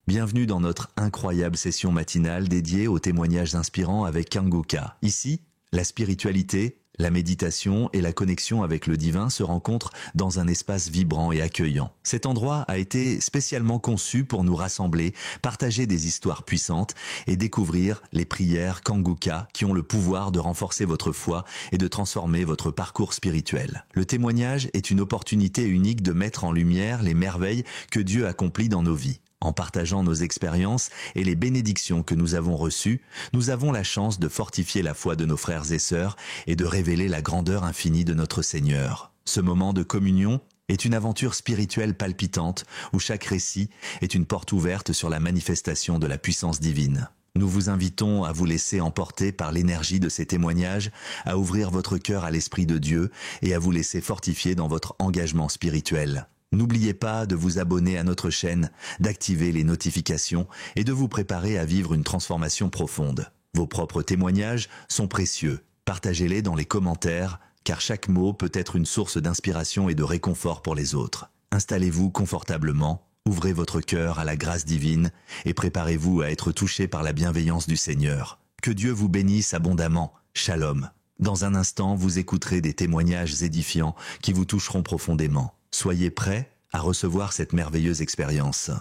Bienvenue dans notre incroyable session matinale dédiée aux témoignages inspirants avec Kanguka. Ici, la spiritualité, la méditation et la connexion avec le divin se rencontrent dans un espace vibrant et accueillant. Cet endroit a été spécialement conçu pour nous rassembler, partager des histoires puissantes et découvrir les prières Kanguka qui ont le pouvoir de renforcer votre foi et de transformer votre parcours spirituel. Le témoignage est une opportunité unique de mettre en lumière les merveilles que Dieu accomplit dans nos vies. En partageant nos expériences et les bénédictions que nous avons reçues, nous avons la chance de fortifier la foi de nos frères et sœurs et de révéler la grandeur infinie de notre Seigneur. Ce moment de communion est une aventure spirituelle palpitante où chaque récit est une porte ouverte sur la manifestation de la puissance divine. Nous vous invitons à vous laisser emporter par l'énergie de ces témoignages, à ouvrir votre cœur à l'Esprit de Dieu et à vous laisser fortifier dans votre engagement spirituel. N'oubliez pas de vous abonner à notre chaîne, d'activer les notifications et de vous préparer à vivre une transformation profonde. Vos propres témoignages sont précieux. Partagez-les dans les commentaires, car chaque mot peut être une source d'inspiration et de réconfort pour les autres. Installez-vous confortablement, ouvrez votre cœur à la grâce divine et préparez-vous à être touché par la bienveillance du Seigneur. Que Dieu vous bénisse abondamment. Shalom. Dans un instant, vous écouterez des témoignages édifiants qui vous toucheront profondément. Soyez prêts à recevoir cette merveilleuse expérience.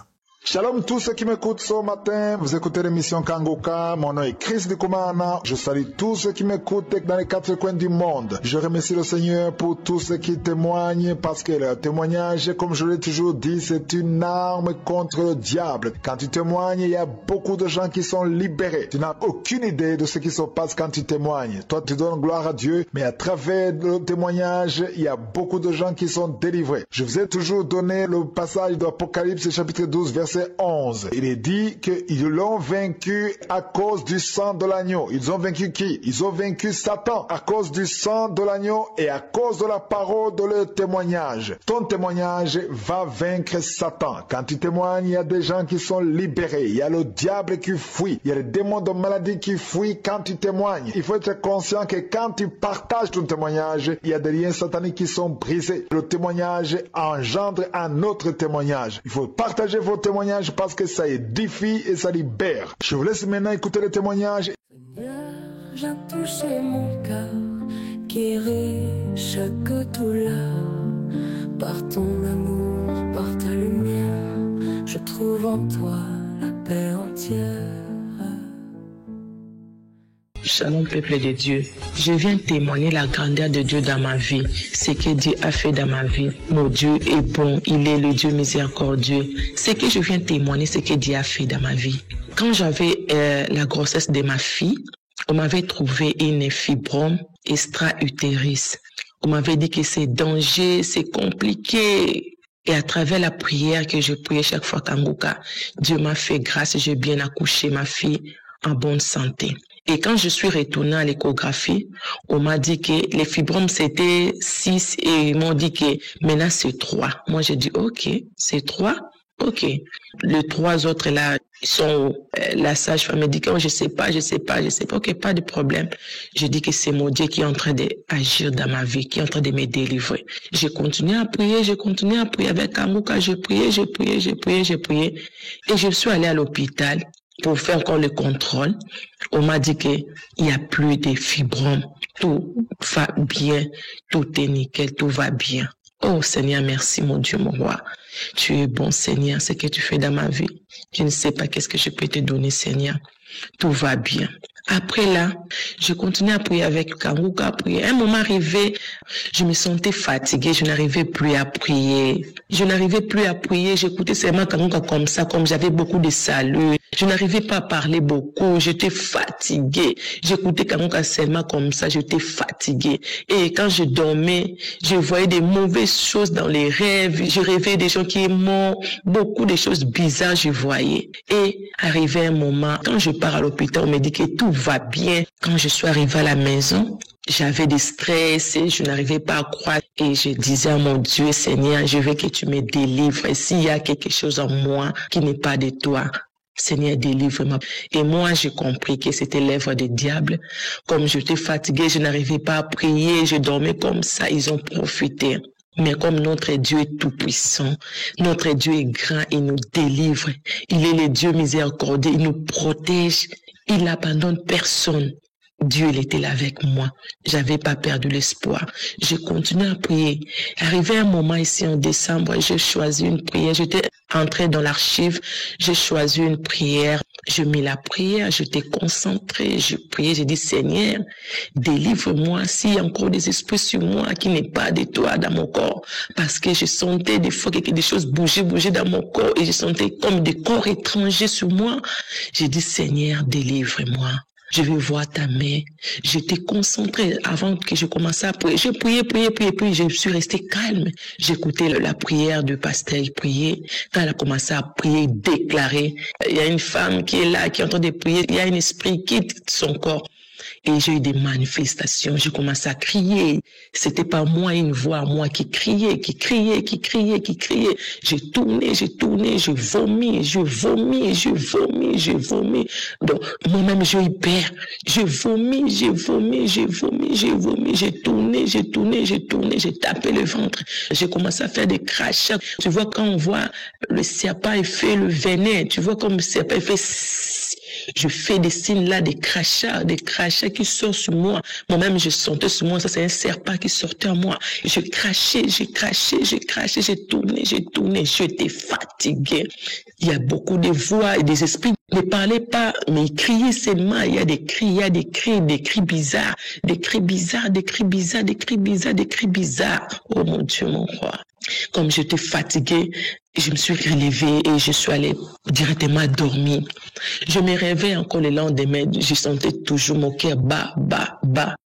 Shalom tous ceux qui m'écoutent ce matin, vous écoutez l'émission Kanguka, mon nom est Chris Ndikumana, je salue tous ceux qui m'écoutent dans les quatre coins du monde. Je remercie le Seigneur pour tous ceux qui témoignent parce que le témoignage, comme je l'ai toujours dit, c'est une arme contre le diable. Quand tu témoignes, il y a beaucoup de gens qui sont libérés. Tu n'as aucune idée de ce qui se passe quand tu témoignes. Toi, tu donnes gloire à Dieu, mais à travers le témoignage, il y a beaucoup de gens qui sont délivrés. Je vous ai toujours donné le passage d'Apocalypse chapitre 12, verset 11. Il est dit qu'ils l'ont vaincu à cause du sang de l'agneau. Ils ont vaincu qui? Ils ont vaincu Satan à cause du sang de l'agneau et à cause de la parole de leur témoignage. Ton témoignage va vaincre Satan. Quand tu témoignes, il y a des gens qui sont libérés. Il y a le diable qui fuit. Il y a les démons de maladie qui fuient quand tu témoignes. Il faut être conscient que quand tu partages ton témoignage, il y a des liens sataniques qui sont brisés. Le témoignage engendre un autre témoignage. Il faut partager vos témoignages parce que ça édifie et ça libère. Je vous laisse maintenant écouter les témoignages. Seigneur, j'ai touché mon cœur qui est riche que tout là. Par ton amour, par ta lumière, je trouve en toi la paix entière. Shalom peuple de Dieu, je viens témoigner la grandeur de Dieu dans ma vie, ce que Dieu a fait dans ma vie. Mon Dieu est bon, il est le Dieu miséricordieux. Ce que je viens témoigner, ce que Dieu a fait dans ma vie. Quand j'avais la grossesse de ma fille, on m'avait trouvé une fibrome extra-utérus. On m'avait dit que c'est danger, c'est compliqué. Et à travers la prière que je priais chaque fois Kanguka, Dieu m'a fait grâce, j'ai bien accouché ma fille en bonne santé. Et quand je suis retournée à l'échographie, on m'a dit que les fibromes c'était 6 et ils m'ont dit que maintenant c'est 3. Moi j'ai dit ok, c'est 3. Ok. Les 3 autres là, ils sont la sage-femme me dit que oh, je sais pas. Ok, pas de problème. Je dis que c'est mon Dieu qui est en train d'agir dans ma vie, qui est en train de me délivrer. J'ai continué à prier avec Kanguka, j'ai prié. Et je suis allée à l'hôpital pour faire encore le contrôle. On m'a dit qu'il n'y a plus de fibromes. Tout va bien, tout est nickel, tout va bien. Oh Seigneur, merci mon Dieu, mon roi. Tu es bon Seigneur, ce que tu fais dans ma vie. Je ne sais pas qu'est-ce que je peux te donner Seigneur. Tout va bien. Après là, je continuais à prier avec Kanguka, à prier. Un moment arrivé, je me sentais fatiguée, je n'arrivais plus à prier. J'écoutais seulement Kanguka comme ça, comme j'avais beaucoup de salut. Je n'arrivais pas à parler beaucoup, j'étais fatiguée. J'écoutais Kanguka seulement comme ça, j'étais fatiguée. Et quand je dormais, je voyais des mauvaises choses dans les rêves. Je rêvais des gens qui sont morts, beaucoup de choses bizarres je voyais. Et arrivé un moment, quand je pars à l'hôpital, on me dit que tout va bien. Quand je suis arrivée à la maison, j'avais du stress et je n'arrivais pas à croire. Et je disais à mon Dieu, Seigneur, je veux que tu me délivres. Et s'il y a quelque chose en moi qui n'est pas de toi, Seigneur, délivre-moi. Et moi, j'ai compris que c'était l'œuvre du diable. Comme j'étais fatiguée, je n'arrivais pas à prier, je dormais comme ça, ils ont profité. Mais comme notre Dieu est tout-puissant, notre Dieu est grand, il nous délivre. Il est le Dieu miséricordieux, il nous protège, il n'abandonne personne. Dieu, il était là avec moi. J'avais pas perdu l'espoir. J'ai continué à prier. Arrivé un moment ici en décembre, j'ai choisi une prière. J'étais entrée dans l'archive, j'ai choisi une prière. Je mis la prière, j'étais concentrée, je priais, j'ai dit Seigneur, délivre-moi s'il y a encore des esprits sur moi qui n'est pas de toi dans mon corps. Parce que je sentais des fois que des choses bouger dans mon corps et je sentais comme des corps étrangers sur moi. J'ai dit Seigneur, délivre-moi. Je vais voir ta main. J'étais concentrée avant que je commence à prier. Je priais, puis je suis restée calme. J'écoutais la prière du pasteur prier. Quand elle a commencé à prier, déclarer, il y a une femme qui est là, qui est en train de prier. Il y a un esprit qui quitte son corps. Et j'ai eu des manifestations. J'ai commencé à crier. C'était pas moi, une voix à moi qui criait. J'ai tourné, je vomis. Donc, moi-même, j'ai eu peur. J'ai vomi. J'ai tourné, j'ai tapé le ventre. J'ai commencé à faire des crachats. Tu vois, quand on voit le serpent, il fait le venin. Tu vois comme le serpent, il fait... Je fais des signes là, des crachats qui sortent sur moi. Moi-même, je sentais sur moi, ça c'est un serpent qui sortait en moi. Je crachais, j'ai tourné. J'étais fatiguée. Il y a beaucoup de voix et des esprits ne parlaient pas, mais ils criaient seulement. Il y a des cris bizarres. Oh mon Dieu, mon roi. Comme j'étais fatiguée, je me suis relevée et je suis allée directement dormir. Je me réveillais encore le lendemain, je sentais toujours mon cœur bas,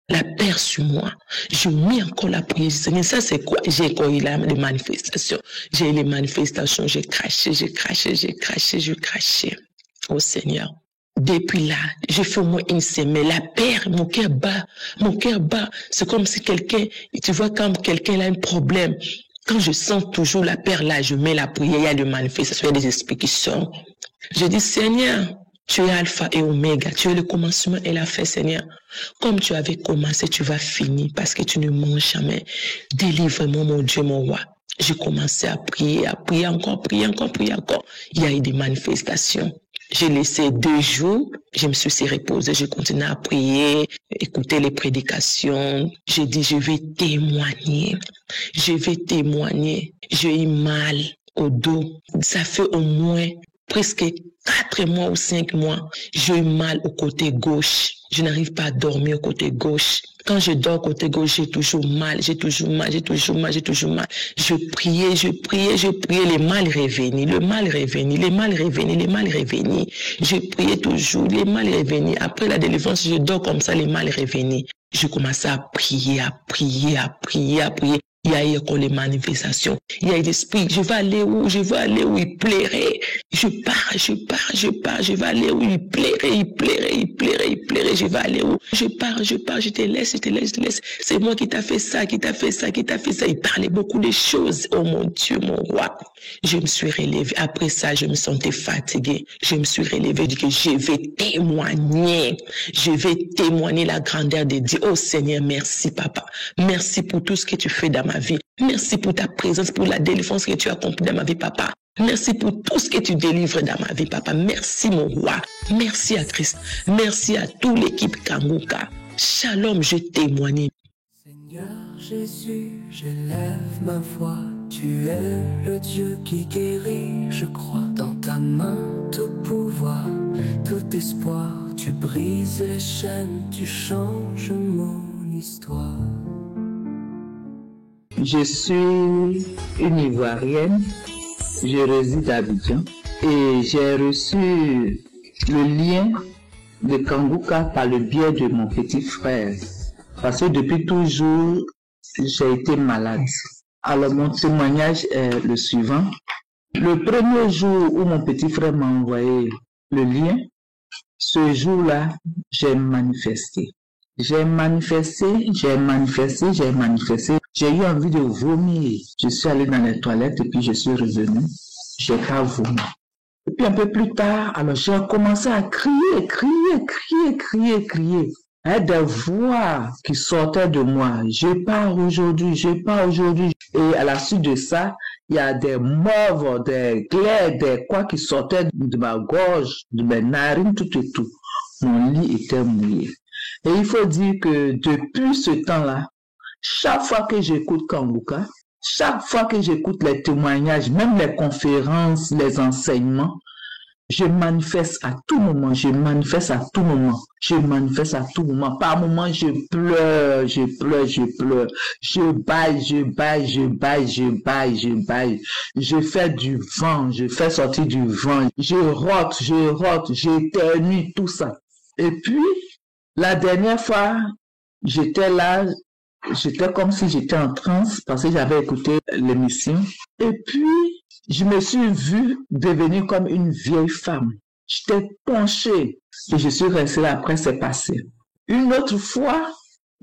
la peur sur moi. Je mis encore la prière. Mais ça, c'est quoi? J'ai eu les manifestations. J'ai craché. Oh Seigneur. Depuis là, j'ai fait au moins une semaine. La peur, mon cœur bas. C'est comme si quelqu'un, tu vois, quand quelqu'un a un problème, quand je sens toujours la peur là, je mets la prière, il y a des manifestations, il y a des esprits qui sortent. Je dis, Seigneur, tu es alpha et oméga, tu es le commencement et la fin, Seigneur. Comme tu avais commencé, tu vas finir parce que tu ne manges jamais. Délivre-moi, mon Dieu, mon roi. J'ai commencé à prier encore. Il y a eu des manifestations. J'ai laissé 2 jours, je me suis reposée, j'ai continué à prier, écouter les prédications. J'ai dit, je vais témoigner. J'ai eu mal au dos. Ça fait au moins presque 4 mois ou 5 mois. J'ai eu mal au côté gauche. Je n'arrive pas à dormir au côté gauche. Quand je dors au côté gauche, j'ai toujours mal. Je priais, le mal revenait. Je priais toujours, le mal revenait. Après la délivrance, je dors comme ça, le mal revenait. Je commençais à prier. Il y a eu encore les manifestations. Il y a eu l'esprit. Je vais aller où il plairait. Je pars. Je vais aller où il plairait. Je vais aller où? Je pars. Je te laisse. C'est moi qui t'a fait ça. Il parlait beaucoup de choses. Oh mon Dieu, mon roi. Je me suis relevée. Après ça, je me sentais fatiguée. Je me suis relevée. Je dis que je vais témoigner la grandeur de Dieu. Oh Seigneur, merci papa. Merci pour tout ce que tu fais dans ma vie. Merci pour ta présence, pour la délivrance que tu as accomplie dans ma vie, papa. Merci pour tout ce que tu délivres dans ma vie, papa. Merci, mon roi. Merci à Christ. Merci à toute l'équipe Kanguka. Shalom, je témoigne. Seigneur Jésus, j'élève ma voix. Tu es le Dieu qui guérit, je crois. Dans ta main, tout pouvoir, tout espoir. Tu brises les chaînes, tu changes mon histoire. Je suis une Ivoirienne, je réside à Abidjan et j'ai reçu le lien de Kanguka par le biais de mon petit frère. Parce que depuis toujours, j'ai été malade. Alors mon témoignage est le suivant. Le premier jour où mon petit frère m'a envoyé le lien, ce jour-là, j'ai manifesté. J'ai eu envie de vomir. Je suis allé dans les toilettes et puis je suis revenu. J'ai pas vomi. Et puis un peu plus tard, alors j'ai commencé à crier. Des voix qui sortaient de moi. Je pars aujourd'hui. Et à la suite de ça, il y a des morts, des glaives, des quoi qui sortaient de ma gorge, de mes narines, tout et tout. Mon lit était mouillé. Et il faut dire que depuis ce temps-là, chaque fois que j'écoute Kanguka, chaque fois que j'écoute les témoignages, même les conférences, les enseignements, je manifeste à tout moment, je manifeste à tout moment, je manifeste à tout moment. Par moment, je pleure, je pleure, je pleure. Je baille, je baille, je baille, je baille, je baille. Je fais du vent, je fais sortir du vent. Je rote, j'éternue, tout ça. Et puis, la dernière fois, j'étais là, j'étais comme si j'étais en transe parce que j'avais écouté l'émission. Et puis, je me suis vue devenir comme une vieille femme. J'étais penchée et je suis restée là, après c'est passé. Une autre fois,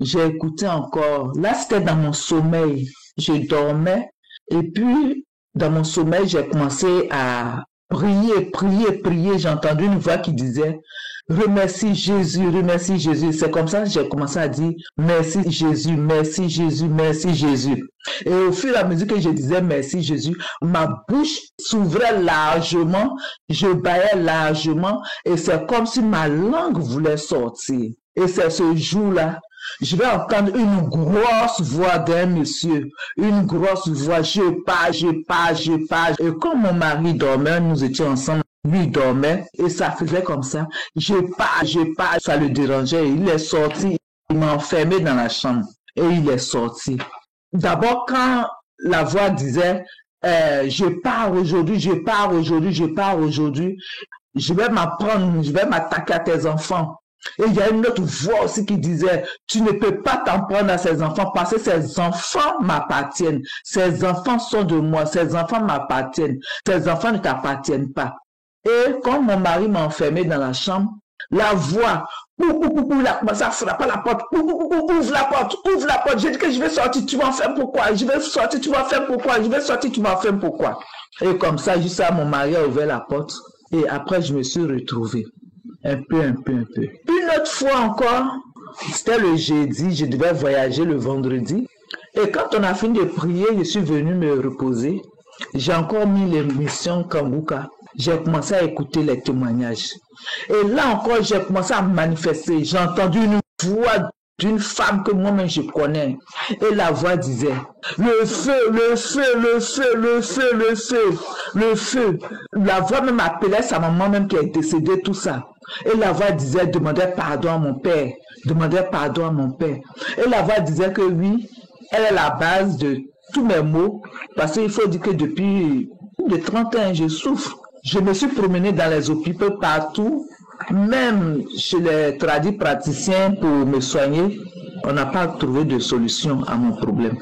j'ai écouté encore. Là, c'était dans mon sommeil. Je dormais et puis, dans mon sommeil, j'ai commencé à prier. J'ai entendu une voix qui disait « Remercie Jésus, remercie Jésus ». C'est comme ça que j'ai commencé à dire « Merci Jésus, merci Jésus, merci Jésus ». Et au fur et à mesure que je disais « Merci Jésus », ma bouche s'ouvrait largement, je baillais largement et c'est comme si ma langue voulait sortir. Et c'est ce jour-là, je vais entendre une grosse voix d'un monsieur, une grosse voix, je pars. Et quand mon mari dormait, nous étions ensemble, lui dormait et ça faisait comme ça, je pars, ça le dérangeait. Il est sorti, il m'a enfermé dans la chambre et il est sorti. D'abord, quand la voix disait, je pars aujourd'hui, je vais m'attaquer à tes enfants. Et il y a une autre voix aussi qui disait, tu ne peux pas t'en prendre à ces enfants parce que ces enfants m'appartiennent. Ces enfants sont de moi, ces enfants m'appartiennent. Ces enfants ne t'appartiennent pas. Et quand mon mari m'a enfermé dans la chambre, la voix, il a commencé à frapper la porte, ouvre la porte. J'ai dit que je vais sortir, tu m'en fais pourquoi? Je vais sortir, tu m'en fais pourquoi? Je vais sortir, tu m'en fais pourquoi? Et comme ça, juste ça, mon mari a ouvert la porte. Et après, je me suis retrouvée. Un peu. Une autre fois encore, c'était le jeudi, je devais voyager le vendredi. Et quand on a fini de prier, je suis venu me reposer. J'ai encore mis l'émission Kanguka. J'ai commencé à écouter les témoignages. Et là encore, j'ai commencé à manifester. J'ai entendu une voix d'une femme que moi-même je connais. Et la voix disait, le feu. La voix même appelait sa maman même qui est décédée, tout ça. Et la voix disait, demandez pardon à mon père. Et la voix disait que oui, elle est la base de tous mes maux. Parce qu'il faut dire que depuis plus de 30 ans, je souffre. Je me suis promenée dans les hôpitaux partout, même chez les praticiens pour me soigner. On n'a pas trouvé de solution à mon problème.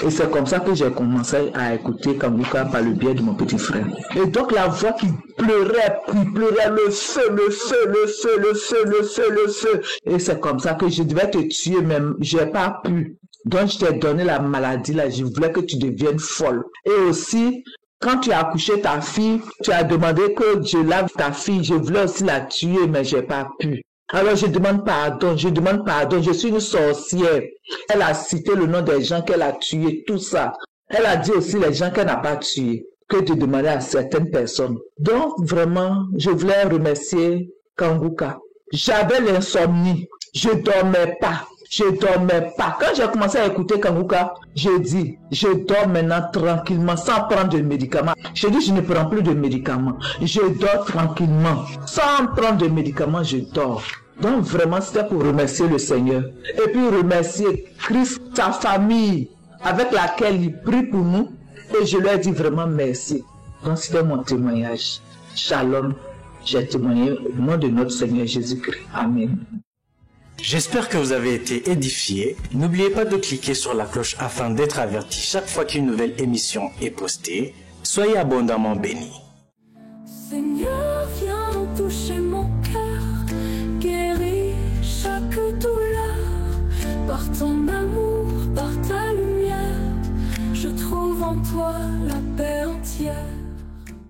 Et c'est comme ça que j'ai commencé à écouter Kanguka par le biais de mon petit frère. Et donc la voix qui pleurait, le feu. Et c'est comme ça que je devais te tuer, même j'ai pas pu. Donc je t'ai donné la maladie là, je voulais que tu deviennes folle. Et aussi, quand tu as accouché ta fille, tu as demandé que je lave ta fille, je voulais aussi la tuer, mais j'ai pas pu. Alors je demande pardon, je suis une sorcière. Elle a cité le nom des gens qu'elle a tués, tout ça. Elle a dit aussi les gens qu'elle n'a pas tués, que de demander à certaines personnes. Donc vraiment, je voulais remercier Kanguka. J'avais l'insomnie, je dormais pas. Quand j'ai commencé à écouter Kanguka, j'ai dit, je dors maintenant tranquillement, sans prendre de médicaments. J'ai dit, je ne prends plus de médicaments. Je dors tranquillement. Sans prendre de médicaments, je dors. Donc vraiment, c'était pour remercier le Seigneur. Et puis remercier Christ, sa famille, avec laquelle il prie pour nous. Et je lui ai dit vraiment merci. Donc c'était mon témoignage. Shalom. J'ai témoigné au nom de notre Seigneur Jésus-Christ. Amen. J'espère que vous avez été édifiés. N'oubliez pas de cliquer sur la cloche afin d'être averti chaque fois qu'une nouvelle émission est postée. Soyez abondamment bénis. Seigneur, viens toucher mon cœur, guéris chaque douleur. Par ton amour, par ta lumière, je trouve en toi la paix entière.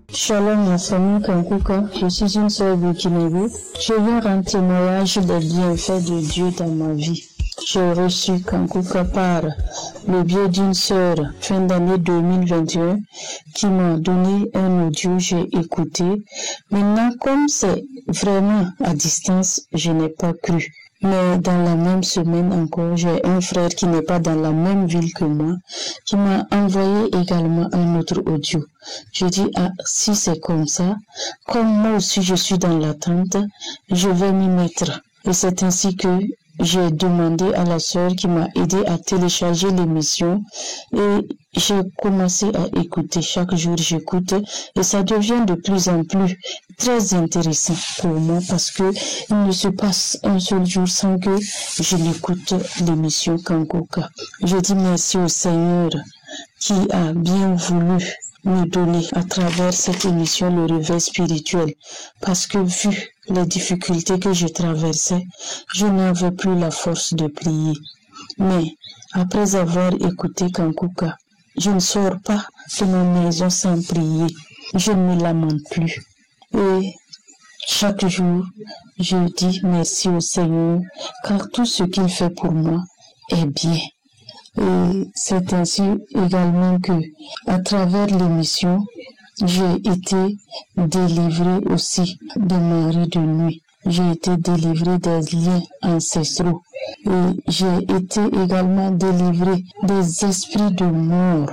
Shalom ma famille Kanguka, je suis une sœur burkinabé. Je viens rendre témoignage des bienfaits de Dieu dans ma vie. j'ai reçu Kankuka par le biais d'une sœur fin d'année 2021 qui m'a donné un audio, j'ai écouté. Maintenant, comme c'est vraiment à distance, je n'ai pas cru. Mais dans la même semaine encore, j'ai un frère qui n'est pas dans la même ville que moi, qui m'a envoyé également un autre audio. Je dis, ah, si c'est comme ça, comme moi aussi je suis dans l'attente, je vais m'y mettre. Et c'est ainsi que j'ai demandé à la sœur qui m'a aidé à télécharger l'émission et j'ai commencé à écouter. Chaque jour, j'écoute et ça devient de plus en plus très intéressant pour moi parce que il ne se passe un seul jour sans que je n'écoute l'émission Kankuka. Je dis merci au Seigneur qui a bien voulu me donner à travers cette émission le réveil spirituel parce que vu les difficultés que je traversais, je n'avais plus la force de prier. Mais après avoir écouté Kankuka, je ne sors pas de ma maison sans prier. Je ne me lamente plus. Et chaque jour, je dis merci au Seigneur car tout ce qu'il fait pour moi est bien. Et c'est ainsi également que, à travers l'émission, j'ai été délivrée aussi des maris de nuit. J'ai été délivrée des liens ancestraux. Et j'ai été également délivrée des esprits de mort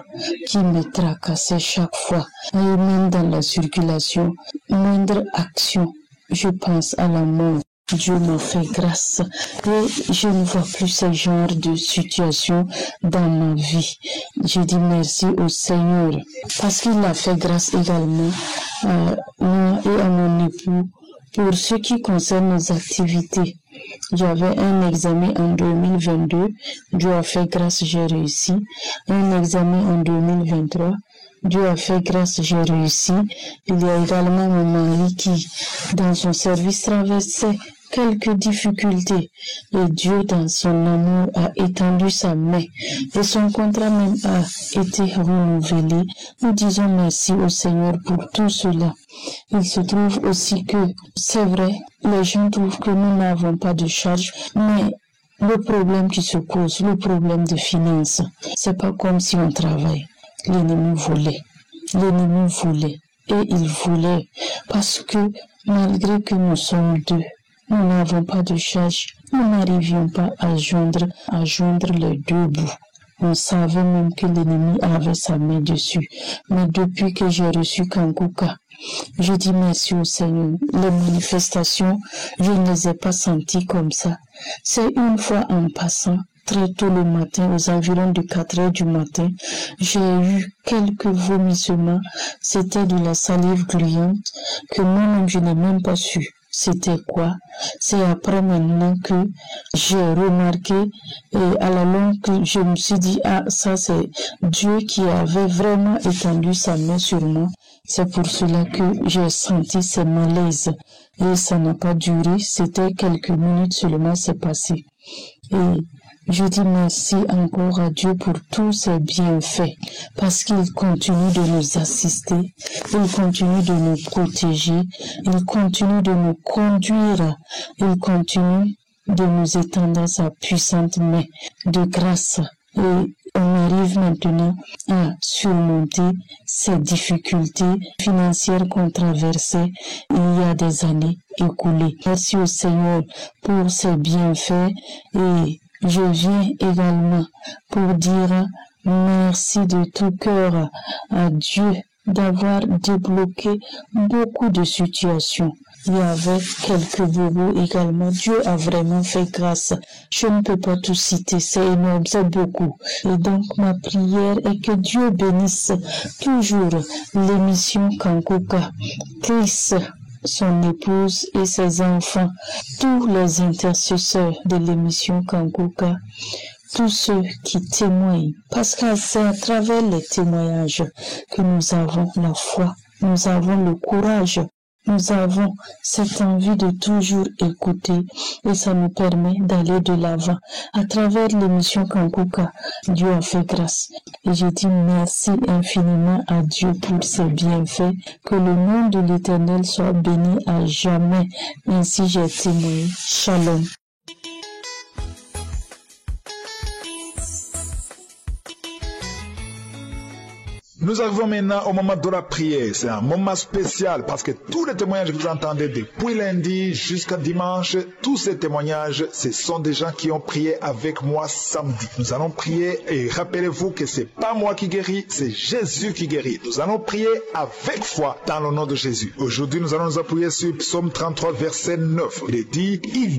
qui me tracassaient chaque fois. Et même dans la circulation, moindre action, je pense à la mort. Dieu m'a fait grâce et je ne vois plus ce genre de situation dans ma vie. Je dis merci au Seigneur parce qu'il a fait grâce également à moi et à mon époux pour ce qui concerne nos activités. J'avais un examen en 2022, Dieu a fait grâce, j'ai réussi. Un examen en 2023. Dieu a fait grâce, j'ai réussi. Il y a également mon mari qui, dans son service, traversait quelques difficultés. Et Dieu, dans son amour, a étendu sa main. Et son contrat même a été renouvelé. Nous disons merci au Seigneur pour tout cela. Il se trouve aussi que, c'est vrai, les gens trouvent que nous n'avons pas de charge, mais le problème qui se pose, le problème de finances, c'est pas comme si on travaille. L'ennemi voulait. Et il voulait parce que malgré que nous sommes deux, nous n'avons pas de charge, nous n'arrivions pas à joindre les deux bouts. On savait même que l'ennemi avait sa main dessus. Mais depuis que j'ai reçu Kankuka, je dis merci au Seigneur. Les manifestations, je ne les ai pas senties comme ça. C'est une fois en passant, très tôt le matin, aux environs de 4 heures du matin, j'ai eu quelques vomissements. C'était de la salive gluante que moi-même je n'ai même pas su. C'était quoi? C'est après maintenant que j'ai remarqué et à la longue je me suis dit, ah, ça c'est Dieu qui avait vraiment étendu sa main sur moi. C'est pour cela que j'ai senti ces malaises et ça n'a pas duré, c'était quelques minutes seulement, c'est passé. Et je dis merci encore à Dieu pour tous ses bienfaits, parce qu'il continue de nous assister, il continue de nous protéger, il continue de nous conduire, il continue de nous étendre sa puissante main de grâce. Et on arrive maintenant à surmonter ces difficultés financières qu'on traversait il y a des années écoulées. Merci au Seigneur pour ses bienfaits et je viens également pour dire merci de tout cœur à Dieu d'avoir débloqué beaucoup de situations. Il y avait quelques bobos également. Dieu a vraiment fait grâce. Je ne peux pas tout citer, c'est énorme, c'est beaucoup. Et donc ma prière est que Dieu bénisse toujours l'émission Kankuka, Chris, son épouse et ses enfants, tous les intercesseurs de l'émission Kankuka, tous ceux qui témoignent, parce que c'est à travers les témoignages que nous avons la foi, nous avons le courage, nous avons cette envie de toujours écouter et ça nous permet d'aller de l'avant. À travers l'émission Kankuka, Dieu a fait grâce. Et je dis merci infiniment à Dieu pour ses bienfaits. Que le nom de l'Éternel soit béni à jamais. Ainsi j'ai témoigné. Shalom. Nous arrivons maintenant au moment de la prière. C'est un moment spécial parce que tous les témoignages que vous entendez depuis lundi jusqu'à dimanche, tous ces témoignages, ce sont des gens qui ont prié avec moi samedi. Nous allons prier et rappelez-vous que c'est pas moi qui guéris, c'est Jésus qui guérit. Nous allons prier avec foi dans le nom de Jésus. Aujourd'hui, nous allons nous appuyer sur Psaume 33, verset 9. Il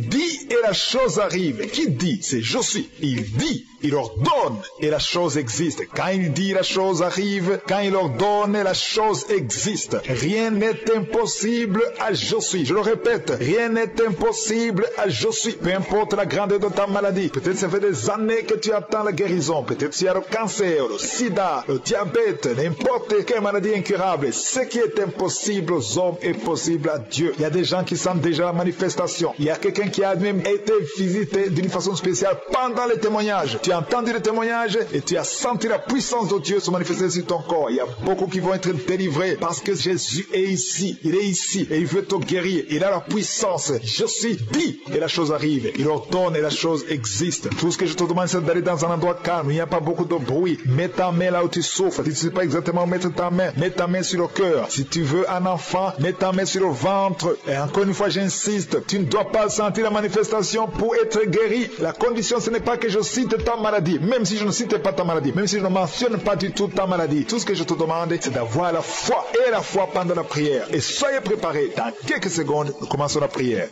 dit et la chose arrive. Qui dit? C'est je suis. Il dit, il ordonne et la chose existe. Quand il dit, la chose arrive. Quand il ordonne, la chose existe. Rien n'est impossible à je suis. Je le répète, rien n'est impossible à je suis. Peu importe la grandeur de ta maladie. Peut-être ça fait des années que tu attends la guérison. Peut-être qu'il y a le cancer, le sida, le diabète, n'importe quelle maladie incurable. Ce qui est impossible aux hommes est possible à Dieu. Il y a des gens qui sentent déjà la manifestation. Il y a quelqu'un qui a même été visité d'une façon spéciale pendant les témoignages. Tu as entendu les témoignages et tu as senti la puissance de Dieu se manifester sur ton corps. Il y a beaucoup qui vont être délivrés parce que Jésus est ici. Il est ici et il veut te guérir. Il a la puissance. Je suis dit et la chose arrive. Il ordonne et la chose existe. Tout ce que je te demande, c'est d'aller dans un endroit calme. Il n'y a pas beaucoup de bruit. Mets ta main là où tu souffres. Tu ne sais pas exactement où mettre ta main. Mets ta main sur le cœur. Si tu veux un enfant, mets ta main sur le ventre. Et encore une fois, j'insiste, tu ne dois pas sentir la manifestation pour être guéri. La condition, ce n'est pas que je cite ta maladie. Même si je ne cite pas ta maladie. Même si je ne mentionne pas du tout ta maladie. Tout ce que je te demande, c'est d'avoir la foi et la foi pendant la prière. Et soyez préparés. Dans quelques secondes, nous commençons la prière.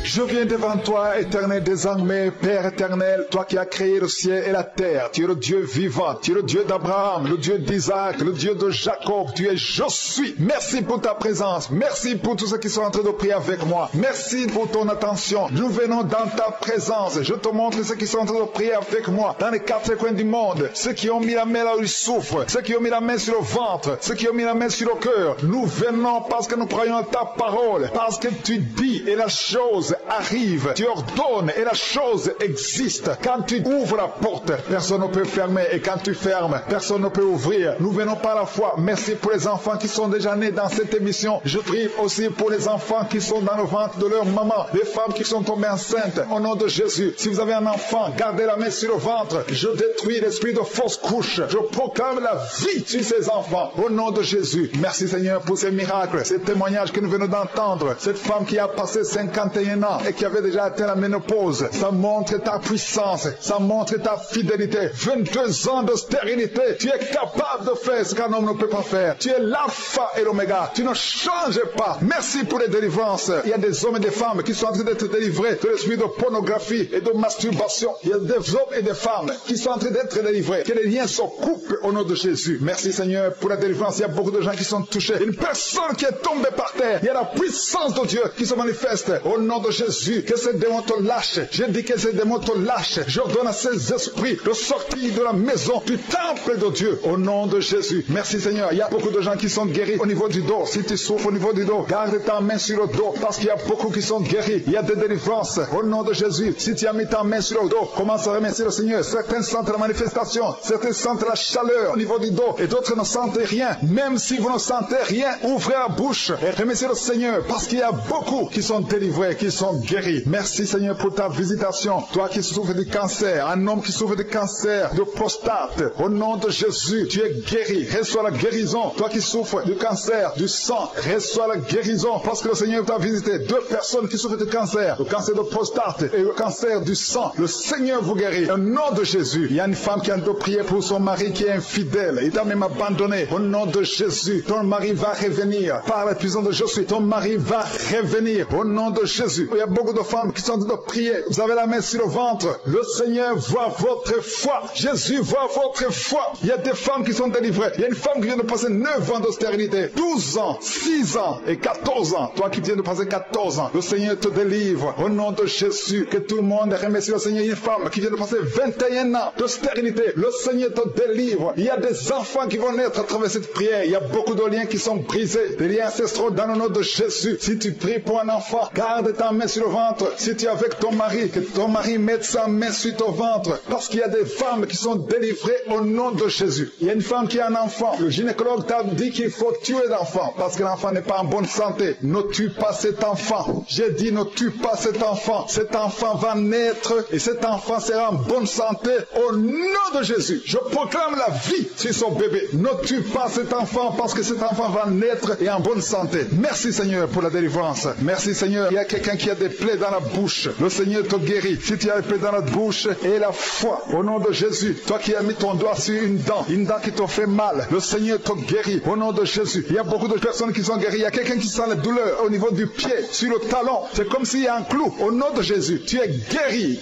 Je viens devant toi, éternel des armées, Père éternel, toi qui as créé le ciel et la terre. Tu es le Dieu vivant, tu es le Dieu d'Abraham, le Dieu d'Isaac, le Dieu de Jacob. Tu es je suis. Merci pour ta présence. Merci pour tous ceux qui sont en train de prier avec moi. Merci pour ton attention. Nous venons dans ta présence. Je te montre ceux qui sont en train de prier avec moi dans les quatre coins du monde. Ceux qui ont mis la main là où ils souffrent. Ceux qui ont mis la main sur le ventre. Ceux qui ont mis la main sur le cœur. Nous venons parce que nous croyons en ta parole. Parce que tu dis et la chose arrive, tu ordonnes et la chose existe. Quand tu ouvres la porte, personne ne peut fermer, et quand tu fermes, personne ne peut ouvrir. Nous venons par la foi. Merci pour les enfants qui sont déjà nés dans cette émission. Je prie aussi pour les enfants qui sont dans le ventre de leur maman, les femmes qui sont tombées enceintes. Au nom de Jésus, si vous avez un enfant, gardez la main sur le ventre. Je détruis l'esprit de fausse couche. Je proclame la vie sur ces enfants. Au nom de Jésus, merci Seigneur pour ces miracles, ces témoignages que nous venons d'entendre. Cette femme qui a passé 51 ans et qui avait déjà atteint la ménopause. Ça montre ta puissance, ça montre ta fidélité. 22 ans de stérilité. Tu es capable de faire ce qu'un homme ne peut pas faire. Tu es l'alpha et l'oméga. Tu ne changes pas. Merci pour les délivrances. Il y a des hommes et des femmes qui sont en train d'être délivrés de l'esprit de pornographie et de masturbation. Il y a des hommes et des femmes qui sont en train d'être délivrés. Que les liens se coupent au nom de Jésus. Merci Seigneur pour la délivrance. Il y a beaucoup de gens qui sont touchés. Une personne qui est tombée par terre. Il y a la puissance de Dieu qui se manifeste au nom de Jésus. Que ces démons te lâchent. Je dis que ces démons te lâchent. J'ordonne à ces esprits de sortir de la maison du temple de Dieu au nom de Jésus. Merci Seigneur. Il y a beaucoup de gens qui sont guéris au niveau du dos. Si tu souffres au niveau du dos, garde ta main sur le dos parce qu'il y a beaucoup qui sont guéris. Il y a des délivrances au nom de Jésus. Si tu as mis ta main sur le dos, commence à remercier le Seigneur. Certains sentent la manifestation, certains sentent la chaleur au niveau du dos et d'autres ne sentent rien. Même si vous ne sentez rien, ouvrez la bouche et remerciez le Seigneur parce qu'il y a beaucoup qui sont délivrés, qui sont guéris. Merci Seigneur pour ta visitation. Toi qui souffres du cancer, un homme qui souffre du cancer de prostate, au nom de Jésus, tu es guéri. Reçois la guérison. Toi qui souffres du cancer du sang, reçois la guérison parce que le Seigneur t'a visité. 2 personnes qui souffrent du cancer, le cancer de prostate et le cancer du sang. Le Seigneur vous guérit. Au nom de Jésus, il y a une femme qui a de prier pour son mari qui est infidèle. Il t'a même abandonné. Au nom de Jésus, ton mari va revenir. Par la puissance de Jésus, ton mari va revenir. Au nom de Jésus, il y a beaucoup de femmes qui sont en train de prier. Vous avez la main sur le ventre. Le Seigneur voit votre foi. Jésus voit votre foi. Il y a des femmes qui sont délivrées. Il y a une femme qui vient de passer 9 ans de stérilité, 12 ans, 6 ans et 14 ans. Toi qui viens de passer 14 ans, le Seigneur te délivre. Au nom de Jésus, que tout le monde remercie le Seigneur. Il y a une femme qui vient de passer 21 ans de stérilité. Le Seigneur te délivre. Il y a des enfants qui vont naître à travers cette prière. Il y a beaucoup de liens qui sont brisés. Des liens ancestraux dans le nom de Jésus. Si tu pries pour un enfant, garde ta main main sur le ventre. Si tu es avec ton mari, que ton mari mette sa main sur ton ventre. Parce qu'il y a des femmes qui sont délivrées au nom de Jésus. Il y a une femme qui a un enfant. Le gynécologue t'a dit qu'il faut tuer l'enfant parce que l'enfant n'est pas en bonne santé. Ne tue pas cet enfant. J'ai dit ne tue pas cet enfant. Cet enfant va naître et cet enfant sera en bonne santé au nom de Jésus. Je proclame la vie sur son bébé. Ne tue pas cet enfant parce que cet enfant va naître et en bonne santé. Merci Seigneur pour la délivrance. Merci Seigneur. Il y a quelqu'un qui a des plaies dans la bouche. Le Seigneur te guérit. Si tu as des plaies dans la bouche et la foi au nom de Jésus. Toi qui as mis ton doigt sur une dent qui te fait mal. Le Seigneur te guérit au nom de Jésus. Il y a beaucoup de personnes qui sont guéries. Il y a quelqu'un qui sent la douleur au niveau du pied, sur le talon. C'est comme s'il y a un clou. Au nom de Jésus, tu es guéri.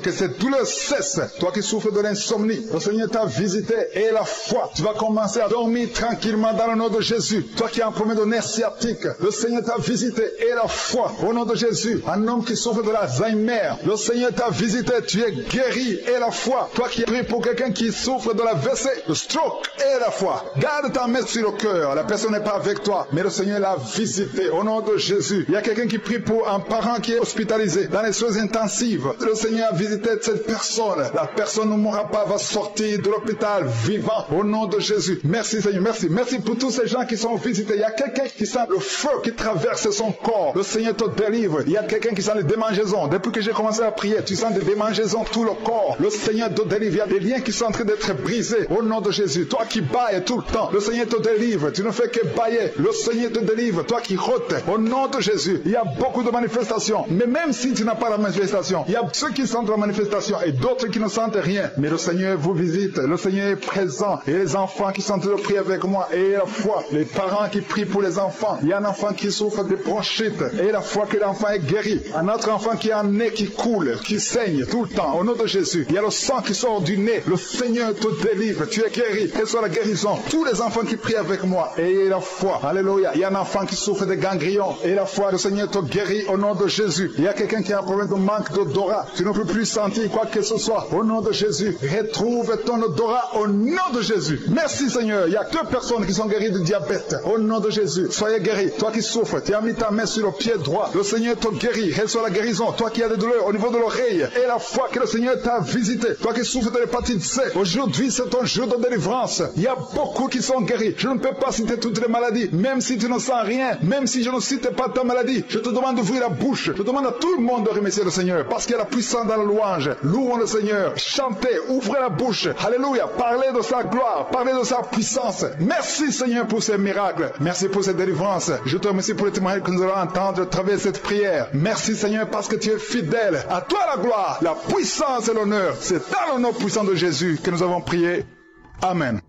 Que cette douleur cesse. Toi qui souffres de l'insomnie, le Seigneur t'a visité et la foi. Tu vas commencer à dormir tranquillement dans le nom de Jésus. Toi qui as un problème de nerf sciatique, le Seigneur t'a visité et la foi. Au nom de Jésus, un homme qui souffre de l'Alzheimer, le Seigneur t'a visité. Tu es guéri et la foi. Toi qui pries pour quelqu'un qui souffre de la WC, le stroke et la foi. Garde ta main sur le cœur. La personne n'est pas avec toi, mais le Seigneur l'a visité. Au nom de Jésus, il y a quelqu'un qui prie pour un parent qui est hospitalisé dans les soins intensifs. Le Seigneur a visité cette personne. La personne ne mourra pas, va sortir de l'hôpital vivant. Au nom de Jésus. Merci Seigneur, merci. Merci pour tous ces gens qui sont visités. Il y a quelqu'un qui sent le feu qui traverse son corps. Le Seigneur te délivre. Il y a quelqu'un qui sent les démangeaisons. Depuis que j'ai commencé à prier, tu sens des démangeaisons tout le corps. Le Seigneur te délivre. Il y a des liens qui sont en train d'être brisés. Au nom de Jésus. Toi qui bailles tout le temps, le Seigneur te délivre. Tu ne fais que bailler. Le Seigneur te délivre. Toi qui rotes. Au nom de Jésus. Il y a beaucoup de manifestations. Mais même si tu n'as pas la manifestation, il y a ceux qui sentent la manifestation et d'autres qui ne sentent rien. Mais le Seigneur vous visite. Le Seigneur est présent. Et les enfants qui sont en train de prier avec moi. Et la foi. Les parents qui prient pour les enfants. Il y a un enfant qui souffre de bronchite. Et la foi que l'enfant est guéri. Un autre enfant qui a un nez qui coule, qui saigne tout le temps. Au nom de Jésus. Il y a le sang qui sort du nez. Le Seigneur te délivre. Tu es guéri. Quelle soit la guérison. Tous les enfants qui prient avec moi. Et la foi. Alléluia. Il y a un enfant qui souffre de ganglions. Et la foi. Le Seigneur te guérit au nom de Jésus. Il y a quelqu'un qui a un problème de manque d'odorat. Tu ne peux plus sentir quoi que ce soit. Au nom de Jésus. Retrouve ton odorat au nom de Jésus. Merci Seigneur. Il y a 2 personnes qui sont guéries de diabète. Au nom de Jésus. Soyez guéris. Toi qui souffres. Tu as mis ta main sur le pied droit. Le Seigneur te guérit. Reçois la guérison. Toi qui as des douleurs au niveau de l'oreille. Et la foi que le Seigneur t'a visité. Toi qui souffres de l'hépatite C. Aujourd'hui c'est ton jour de délivrance. Il y a beaucoup qui sont guéris. Je ne peux pas citer toutes les maladies. Même si tu ne sens rien. Même si je ne cite pas ta maladie. Je te demande d'ouvrir la bouche. Je demande à tout le monde de remercier le Seigneur. Parce qu'il y a la puissance dans la louange. Louons le Seigneur. Chantez. Ouvrez la bouche. Alléluia. Parlez de sa gloire. Parlez de sa puissance. Merci Seigneur pour ces miracles. Merci pour cette délivrance. Je te remercie pour les témoignages que nous allons entendre à travers cette prière. Merci Seigneur parce que tu es fidèle. À toi la gloire, la puissance et l'honneur. C'est dans le nom puissant de Jésus que nous avons prié. Amen.